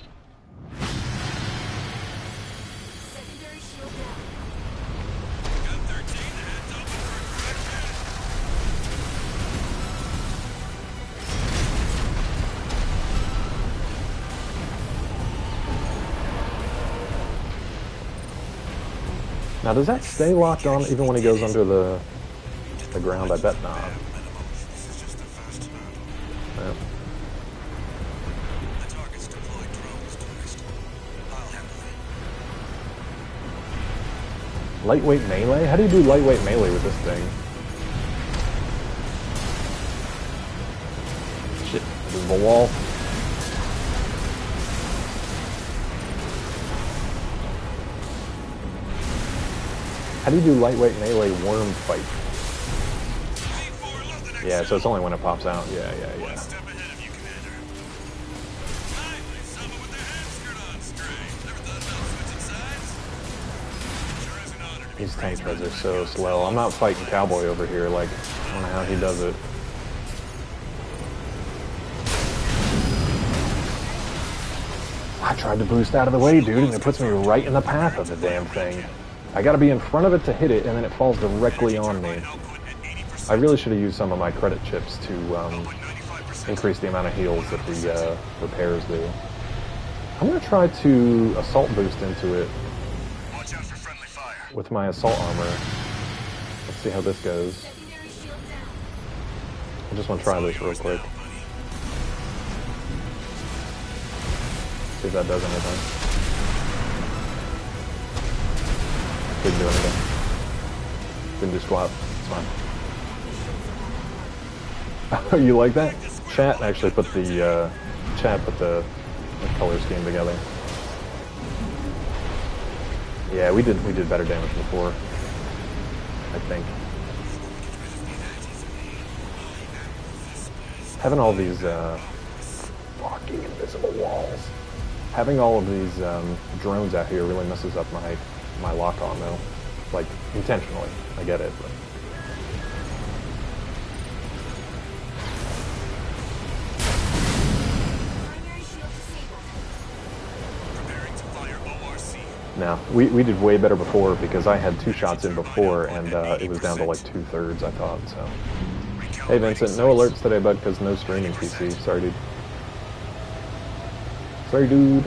Secondary shield down. Gun 13, the head's open for correction. Now does that stay locked on even when he goes under the ground? I bet not. This is just the first hurdle. Yeah. The target's deployed drones, tourist. I'll handle it. Lightweight melee? How do you do lightweight melee with this thing? Shit, there's the wall. How do you do lightweight melee worm fight? Yeah, so it's only when it pops out. Yeah. One step ahead of you, Commander. Finally, someone with their hands screwed on straight. Never thought about switching sides? Sure is an honor to be These tank praised treads by are so slow. I'm not fighting Cowboy over here. Like, I don't know how he does it. I tried to boost out of the way, dude, and it puts me right in the path of the damn thing. I gotta be in front of it to hit it, and then it falls directly on me. output at 80%. I really should have used some of my credit chips to Output 95%. increase the amount of heals that the repairs do. I'm gonna try to assault boost into it Watch out for friendly fire. with my assault armor. Let's see how this goes. Secondary shield down. I just want to try this real quick. See if that does anything. Didn't do anything. Didn't do squat. It's fine. Oh, you like that? Chat actually put the color scheme together. Yeah, we did better damage before. I think. Having all these fucking invisible walls. Having all of these drones out here really messes up my lock on though. Like intentionally. I get it, but Primary shield disabled. Preparing to fire ORC. no, we did way better before because I had 2 shots in before and it was down to like 2/3 I thought, so. Hey Vincent, no alerts today bud because no streaming PC. Sorry dude. Sorry dude.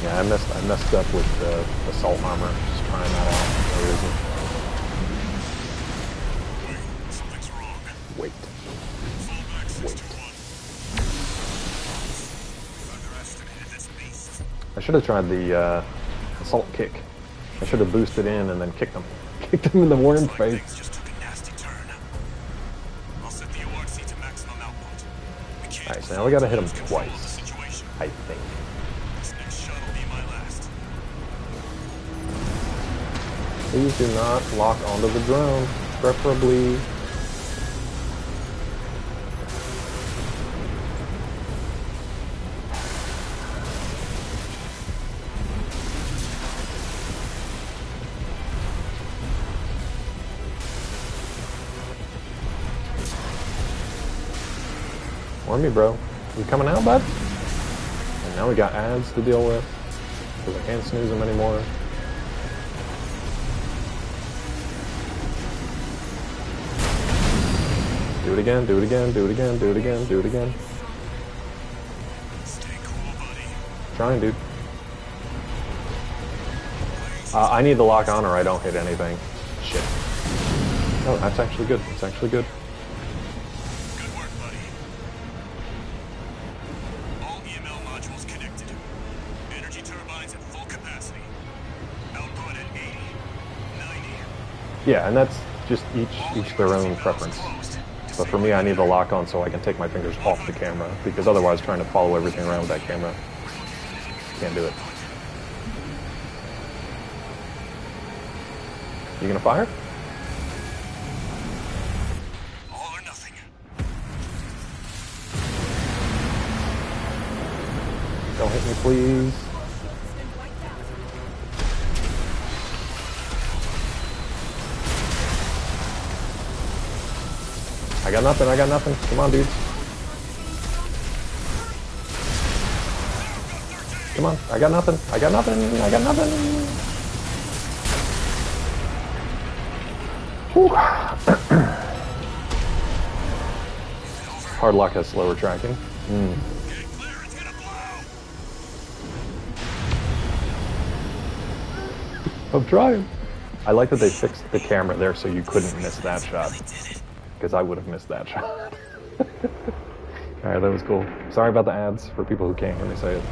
Yeah, I messed up with the assault armor. Just trying that out for no reason. Wait, something's wrong. Wait. Fallback 621. We've underestimated this beast. I should have tried the assault kick. I should have boosted in and then kicked him. Kicked him in the worm Looks like face. things just took a nasty turn. I'll set the ORC to maximum output. We can't Alright, so now we gotta hit him lose control of the twice, situation. I think. This next shot will be my last. Please do not lock onto the drone, preferably. Warn me, bro. You coming out, bud? And now we got ads to deal with, because I can't snooze them anymore. Do it again, do it again, do it again, do it again, do it again. Stay cool, buddy. Trying, dude. I need to lock on or I don't hit anything. Shit. Oh, that's actually good. That's actually good. Good work, buddy. All EML modules connected. Energy turbines at full capacity. Output at 80, 90. Yeah, and that's just each their own preference. But for me, I need to lock on so I can take my fingers off the camera, because otherwise trying to follow everything around with that camera, can't do it. You gonna fire? All or nothing. Don't hit me, please. I got nothing, I got nothing. Come on, dudes. Come on, I got nothing, I got nothing, I got nothing. Whew. Hard luck has slower tracking. Get clear, it's gonna blow! I'm trying. I like that they fixed the camera there so you couldn't miss that shot. Because I would have missed that shot. Alright, that was cool. Sorry about the ads for people who can't hear me say it.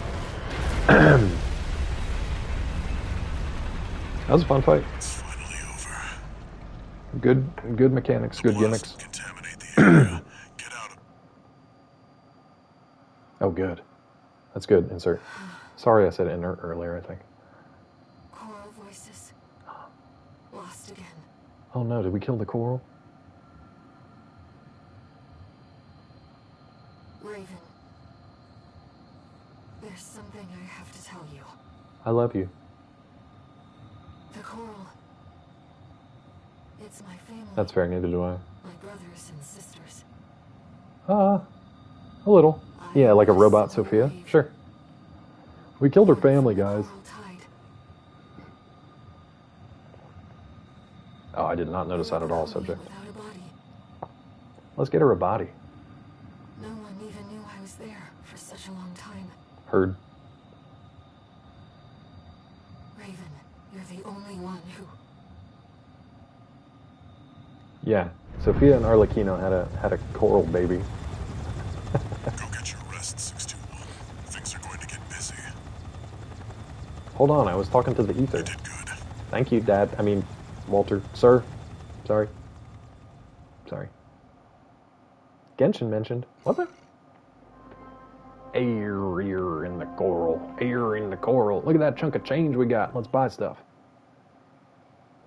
That was a fun fight. It's finally over. Good mechanics, good gimmicks. Contaminate the area. Get out of... Oh, good. That's good. Insert. Sorry I said inert earlier, I think. Choral voices. Lost again. Oh no, did we kill the coral? Raven. There's something I have to tell you. I love you. The coral. It's my family. That's fair, neither do I. My brothers and sisters. A little. Yeah, like a robot Sophia. Sure. We killed her family, guys. Coral tide. Oh, I did not notice that at all, subject. Without a body. Let's get her a body. No one even knew I was there for such a long time. Heard. Raven, you're the only one who... Yeah, Sophia and Arlecchino had a coral baby. Go get your rest, 621. Things are going to get busy. Hold on, I was talking to the ether. You did good. Thank you, Dad. I mean, Walter. Sir. Sorry. Sorry. Genshin mentioned. What's that? Air in the coral. Air in the coral. Look at that chunk of change we got. Let's buy stuff.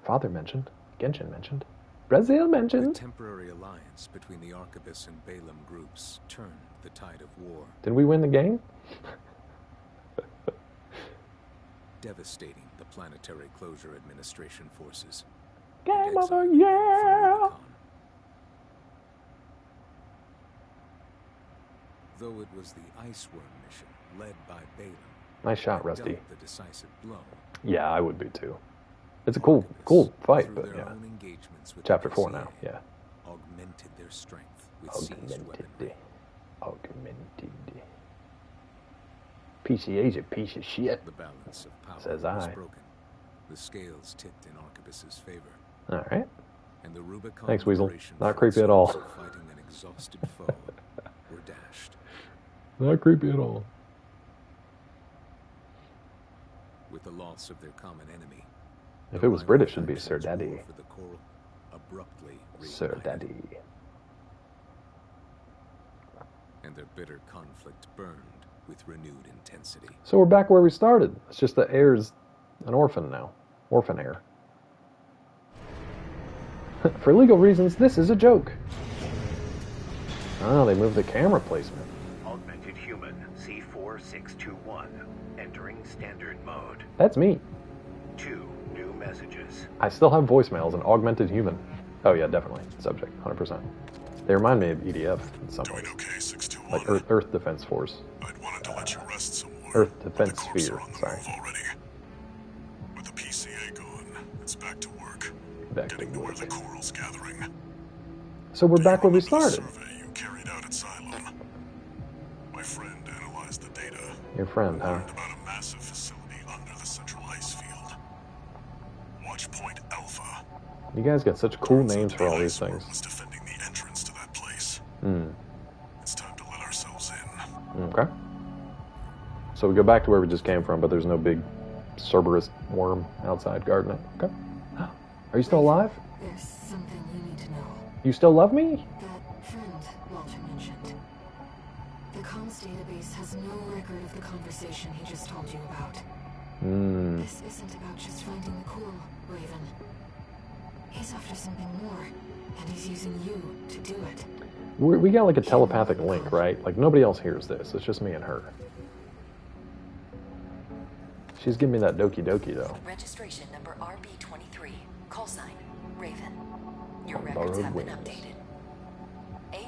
Father mentioned. Genshin mentioned. Brazil The mentioned. temporary alliance between the Arquebus and Balaam groups turned the tide of war, Did we win the game? devastating the Planetary Closure Administration forces. Game and of the exiling year! from Rubicon. Though it was the Iceworm mission led by Balaam Nice shot, that Rusty. dealt the decisive blow, Yeah, I would be too. It's a cool fight, through but their yeah. own engagements with Chapter the 4 PCA, now, yeah. augmented their strength with seized Augmented. weaponry. Augmented. PCA's a piece of shit. The balance of power Says was I. broken. The scales tipped in Arquebus's favor. All right. And the Rubicon Thanks, Weasel. Federation Not creepy at all. forces fighting an exhausted foe were dashed. Not creepy at all. With the loss of their common enemy, If the it was rival British, it'd be factions Sir war Daddy. for the coral abruptly Sir reignited, Daddy. and their bitter conflict burned with renewed intensity. So we're back where we started. It's just that Heir's an orphan now. Orphan Heir. For legal reasons, this is a joke. Oh, they moved the camera placement. Augmented human C4621 entering standard mode. That's me. 2 new messages. I still have voicemails, an augmented human. Oh yeah, definitely. Subject, 100%. They remind me of EDF in some Doing ways. okay, 621. Like Earth Defense Force. I'd wanted to let you rest some more. Earth but Defense the corps Sphere, are on the sorry. move already. With the PCA gone, it's back to work. Back to Getting to where work. the coral's gathering. So we're back where we Do you remember started. the survey you carried out at Xylem? My friend analyzed the data. Your friend, huh? Learned about a massive facility under the central ice field. Watch Point Alpha. You guys got such cool Turns out names for the all these ice world things. was defending the entrance to that place. Hmm. It's time to let ourselves in. Okay. So we go back to where we just came from, but there's no big Cerberus worm outside guarding it. Okay. Are you still alive? There's something you need to know. You still love me? That friend Walter mentioned. The comms database has no record of the conversation he just told you about. Hmm. This isn't about just finding the cool, Raven. He's after something more, and he's using you to do it. We got like a telepathic link, right? Like nobody else hears this. It's just me and her. She's giving me that doki doki though. Registration number RB23. Call sign, Raven. Your On records borrowed have been wings. updated.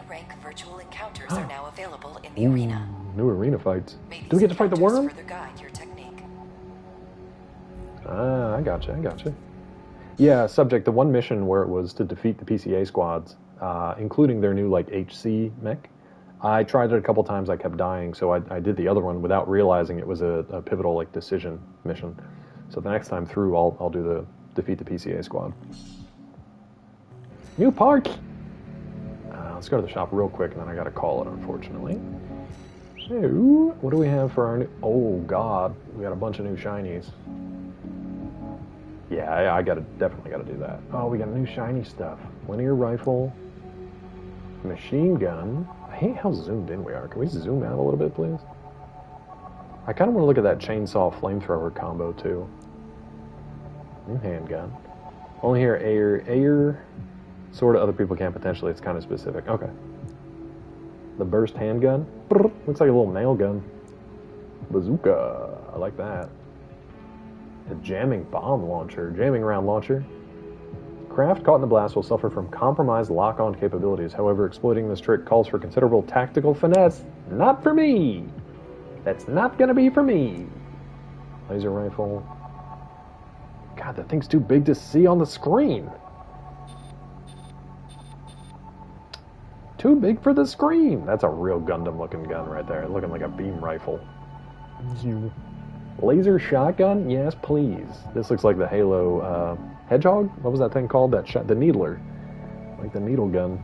A-rank virtual encounters are now available in the arena. New arena fights. May Do we these get to fight the encounters worm? further guide your technique. Ah, I gotcha. Yeah, subject, the one mission where it was to defeat the PCA squads, including their new, like, HC mech, I tried it a couple times, I kept dying, so I did the other one without realizing it was a pivotal, like, decision mission. So the next time through, I'll do the defeat the PCA squad. New parts! Let's go to the shop real quick, and then I gotta call it, unfortunately. So, what do we have for our new... Oh, God, we got a bunch of new shinies. Yeah, I definitely gotta do that. Oh, we got new shiny stuff. Linear rifle, machine gun. I hate how zoomed in we are. Can we zoom out a little bit, please? I kind of want to look at that chainsaw flamethrower combo too. New handgun. Only here air. Sort of other people can potentially. It's kind of specific. Okay. The burst handgun. Brr, looks like a little nail gun. Bazooka. I like that. A jamming bomb launcher. Jamming round launcher. Craft caught in the blast will suffer from compromised lock-on capabilities. However, exploiting this trick calls for considerable tactical finesse. Not for me! That's not gonna be for me. Laser rifle. God, that thing's too big to see on the screen. Too big for the screen. That's a real Gundam-looking gun right there. Looking like a beam rifle. Laser shotgun? Yes, please. This looks like the Halo Hedgehog? What was that thing called? The Needler. Like the needle gun.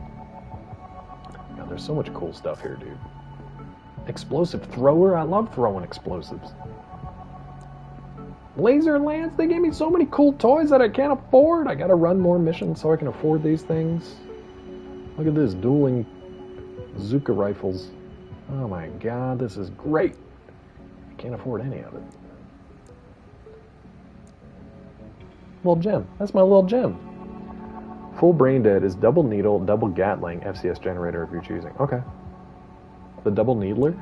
God, there's so much cool stuff here, dude. Explosive thrower? I love throwing explosives. Laser lance? They gave me so many cool toys that I can't afford. I gotta run more missions so I can afford these things. Look at this, dueling bazooka rifles. Oh my god, this is great. I can't afford any of it. Little gem. That's my little gem. Full brain dead is double needle, double Gatling, FCS generator of your choosing. Okay. The double needler?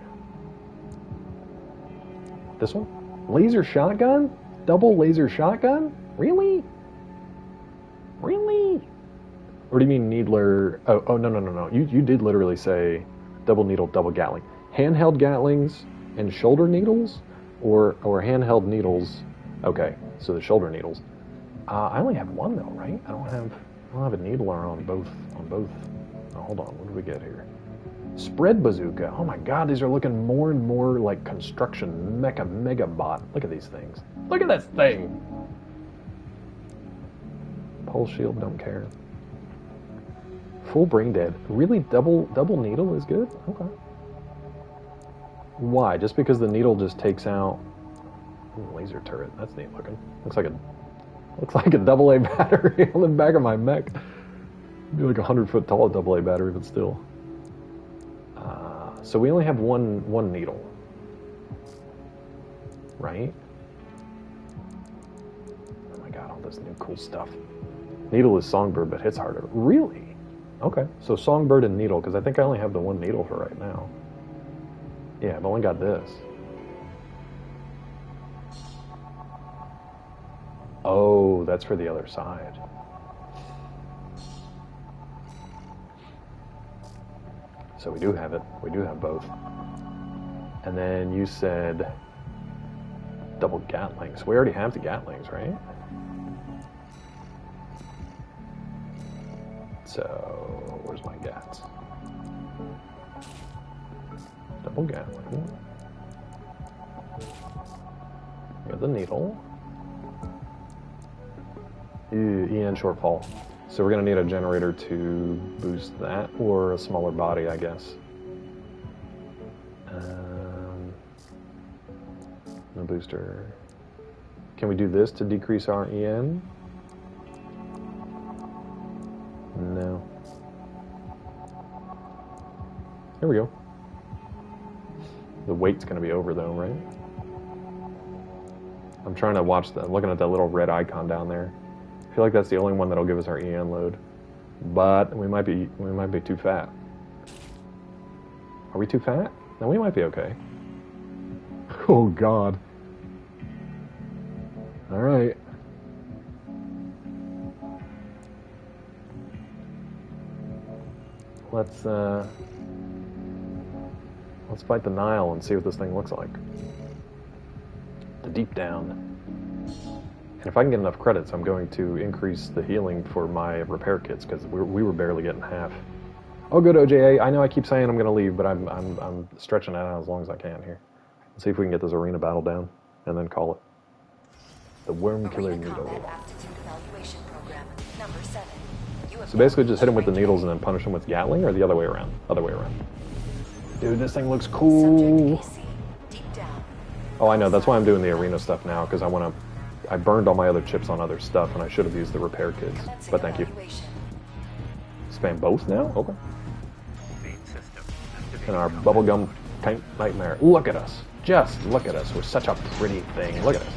This one? Laser shotgun? Double laser shotgun? Really? Really? Or do you mean needler? Oh, no. You did literally say double needle, double Gatling. Handheld Gatlings and shoulder needles? Or handheld needles? Okay, so the shoulder needles. I only have one though, right? I don't have a needler on both. Oh, hold on, what do we get here? Spread bazooka. Oh my god, these are looking more and more like construction mega bot. Look at these things. Look at this thing. Pulse shield, don't care. Full brain dead. Really, double needle is good? Okay. Why? Just because the needle just takes out... Ooh, laser turret. That's neat looking. Looks like a AA battery on the back of my mech. It'd be like a 100-foot tall AA battery, but still. So we only have one needle, right? Oh my god, all this new cool stuff. Needle is Songbird, but hits harder. Really? Okay, so Songbird and Needle, because I think I only have the one needle for right now. Yeah, I've only got this. Oh, that's for the other side. So we do have it. We do have both. And then you said double Gatlings. We already have the Gatlings, right? So, where's my Gats? Double Gatling. We have the needle. EN shortfall. So we're going to need a generator to boost that, or a smaller body, I guess. A booster. Can we do this to decrease our EN? No. Here we go. The weight's going to be over, though, right? I'm trying to watch that. I'm looking at that little red icon down there. I feel like that's the only one that'll give us our EN load, but we might be too fat. Are we too fat? No, we might be okay. Oh God! All right. Let's fight the Nile and see what this thing looks like. The deep down. And if I can get enough credits, I'm going to increase the healing for my repair kits, because we were barely getting half. Oh, good, OJA. I know I keep saying I'm going to leave, but I'm stretching it out as long as I can here. Let's see if we can get this arena battle down, and then call it. The Worm Killer Needle. So basically just hit him with the needles and then punish him with Gatling, or the other way around? Other way around. Dude, this thing looks cool. Oh, I know. That's why I'm doing the arena stuff now, because I burned all my other chips on other stuff, and I should have used the repair kits. But thank you. Spam both now? Okay. And our bubblegum tank nightmare. Look at us. Just look at us. We're such a pretty thing. Look at us.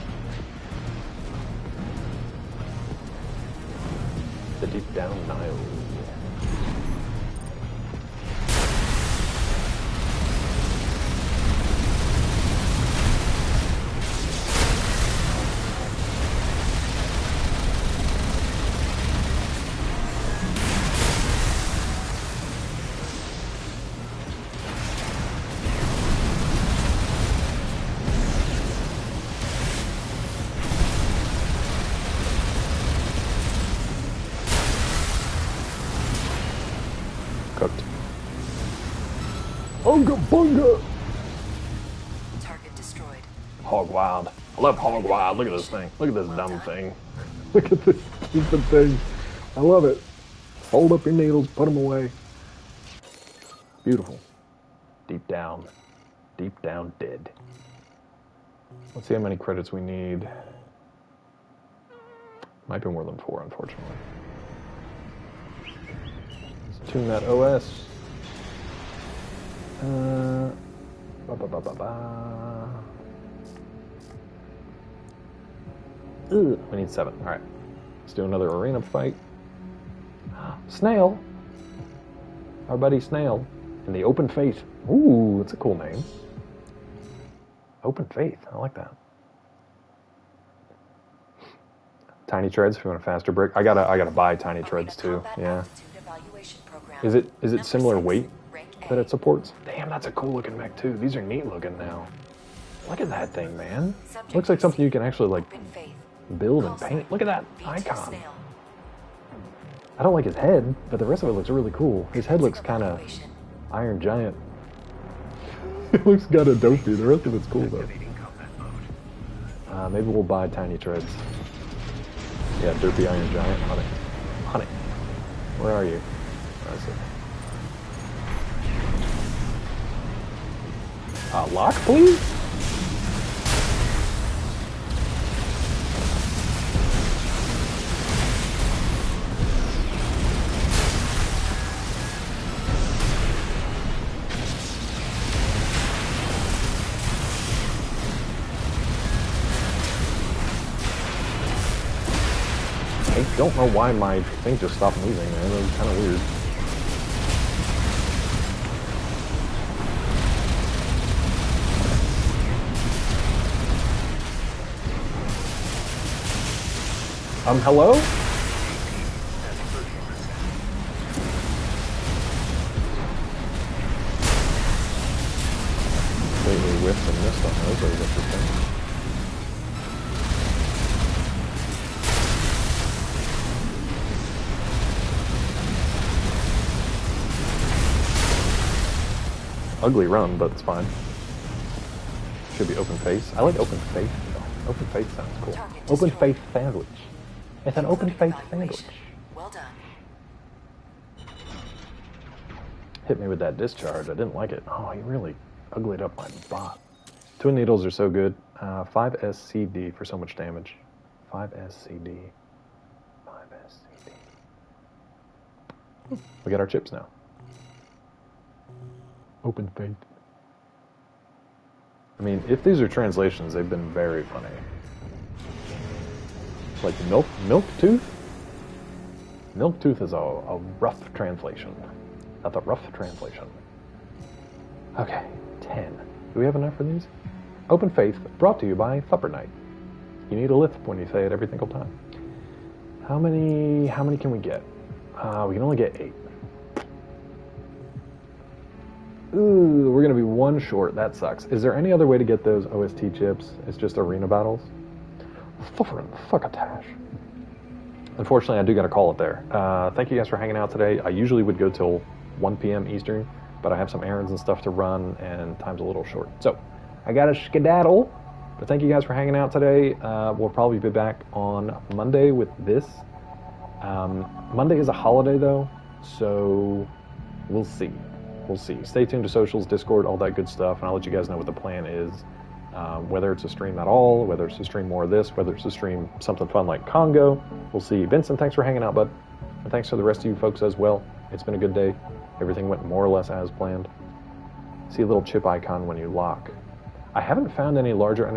The deep down Nile. Unga bunga! Target destroyed. Hog Wild. I love Hog Wild. Look at this thing. Look at this dumb thing. Look at this stupid thing. I love it. Hold up your needles, put them away. Beautiful. Deep down dead. Let's see how many credits we need. Might be more than 4, unfortunately. Let's tune that OS. We need 7. All right. Let's do another arena fight. Snail. Our buddy Snail. In the Open Faith. Ooh, that's a cool name. Open Faith. I like that. Tiny Treads if you want a faster break. I gotta buy Tiny Treads too. Yeah. Is it similar weight that it supports? Damn, that's a cool looking mech too. These are neat looking now. Look at that thing, man. Looks like something you can actually like build and paint. Look at that icon. I don't like his head, but the rest of it looks really cool. His head looks kind of Iron Giant. It looks kind of dopey. The rest of it's cool though. Maybe we'll buy Tiny Treads. Yeah, dopey Iron Giant. Honey. Honey. Where are you? I see. Lock, please? I don't know why my thing just stopped moving, man. It was kind of weird. Hello? Completely whiffed and missed on those. That was interesting. Ugly run, but it's fine. Should be open face. I like open face. Open face sounds cool. Open face sandwich. It's an open face sandwich. Well done. Hit me with that discharge. I didn't like it. Oh, he really uglied up my bot. Twin needles are so good. 5 SCD for so much damage. 5 SCD. 5 SCD. We got our chips now. Open faith. I mean, if these are translations, they've been very funny. Like milk tooth? Milk tooth is a rough translation. That's a rough translation. Okay, 10. Do we have enough for these? Open Faith, brought to you by Thupper Night. You need a lift when you say it every single time. How many can we get? We can only get 8. Ooh, we're gonna be 1 short. That sucks. Is there any other way to get those OST chips? It's just arena battles? Fuck-a-tash. Unfortunately, I do gotta call it there. Thank you guys for hanging out today. I usually would go till 1 p.m. Eastern, but I have some errands and stuff to run, and time's a little short. So, I gotta skedaddle. But thank you guys for hanging out today. We'll probably be back on Monday with this. Monday is a holiday, though, so we'll see. We'll see. Stay tuned to socials, Discord, all that good stuff, and I'll let you guys know what the plan is. Whether it's a stream at all, whether it's to stream more of this, whether it's to stream something fun like Congo, we'll see. Vincent, thanks for hanging out, bud. And thanks to the rest of you folks as well. It's been a good day. Everything went more or less as planned. See a little chip icon when you lock. I haven't found any larger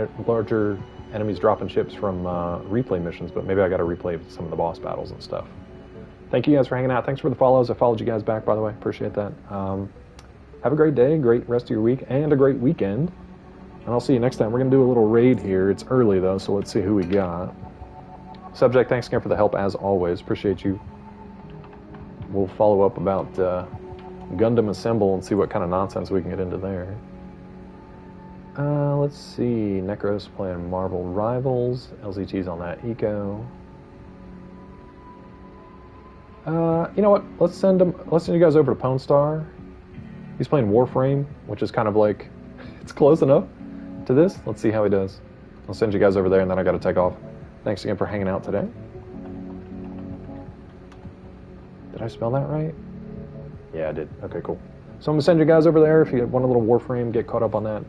enemies dropping chips from replay missions, but maybe I got to replay some of the boss battles and stuff. Thank you guys for hanging out. Thanks for the follows. I followed you guys back, by the way. Appreciate that. Have a great day, great rest of your week, and a great weekend. And I'll see you next time. We're going to do a little raid here. It's early, though, so let's see who we got. Subject, thanks again for the help, as always. Appreciate you. We'll follow up about Gundam Assemble and see what kind of nonsense we can get into there. Let's see. Necros playing Marvel Rivals. LZT's on that Eco. You know what? Let's send you guys over to Pone Star. He's playing Warframe, which is kind of like, it's close enough to this. Let's see how he does. I'll send you guys over there, and then I got to take off. Thanks again for hanging out today. Did I spell that right? Yeah, I did. Okay, cool. So I'm going to send you guys over there. If you want a little Warframe, get caught up on that.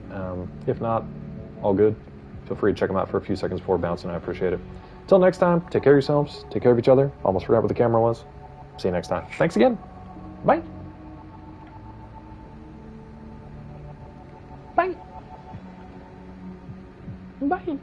If not, all good. Feel free to check them out for a few seconds before bouncing. I appreciate it. Until next time, take care of yourselves. Take care of each other. Almost forgot where the camera was. See you next time. Thanks again. Bye. Bye. Bye.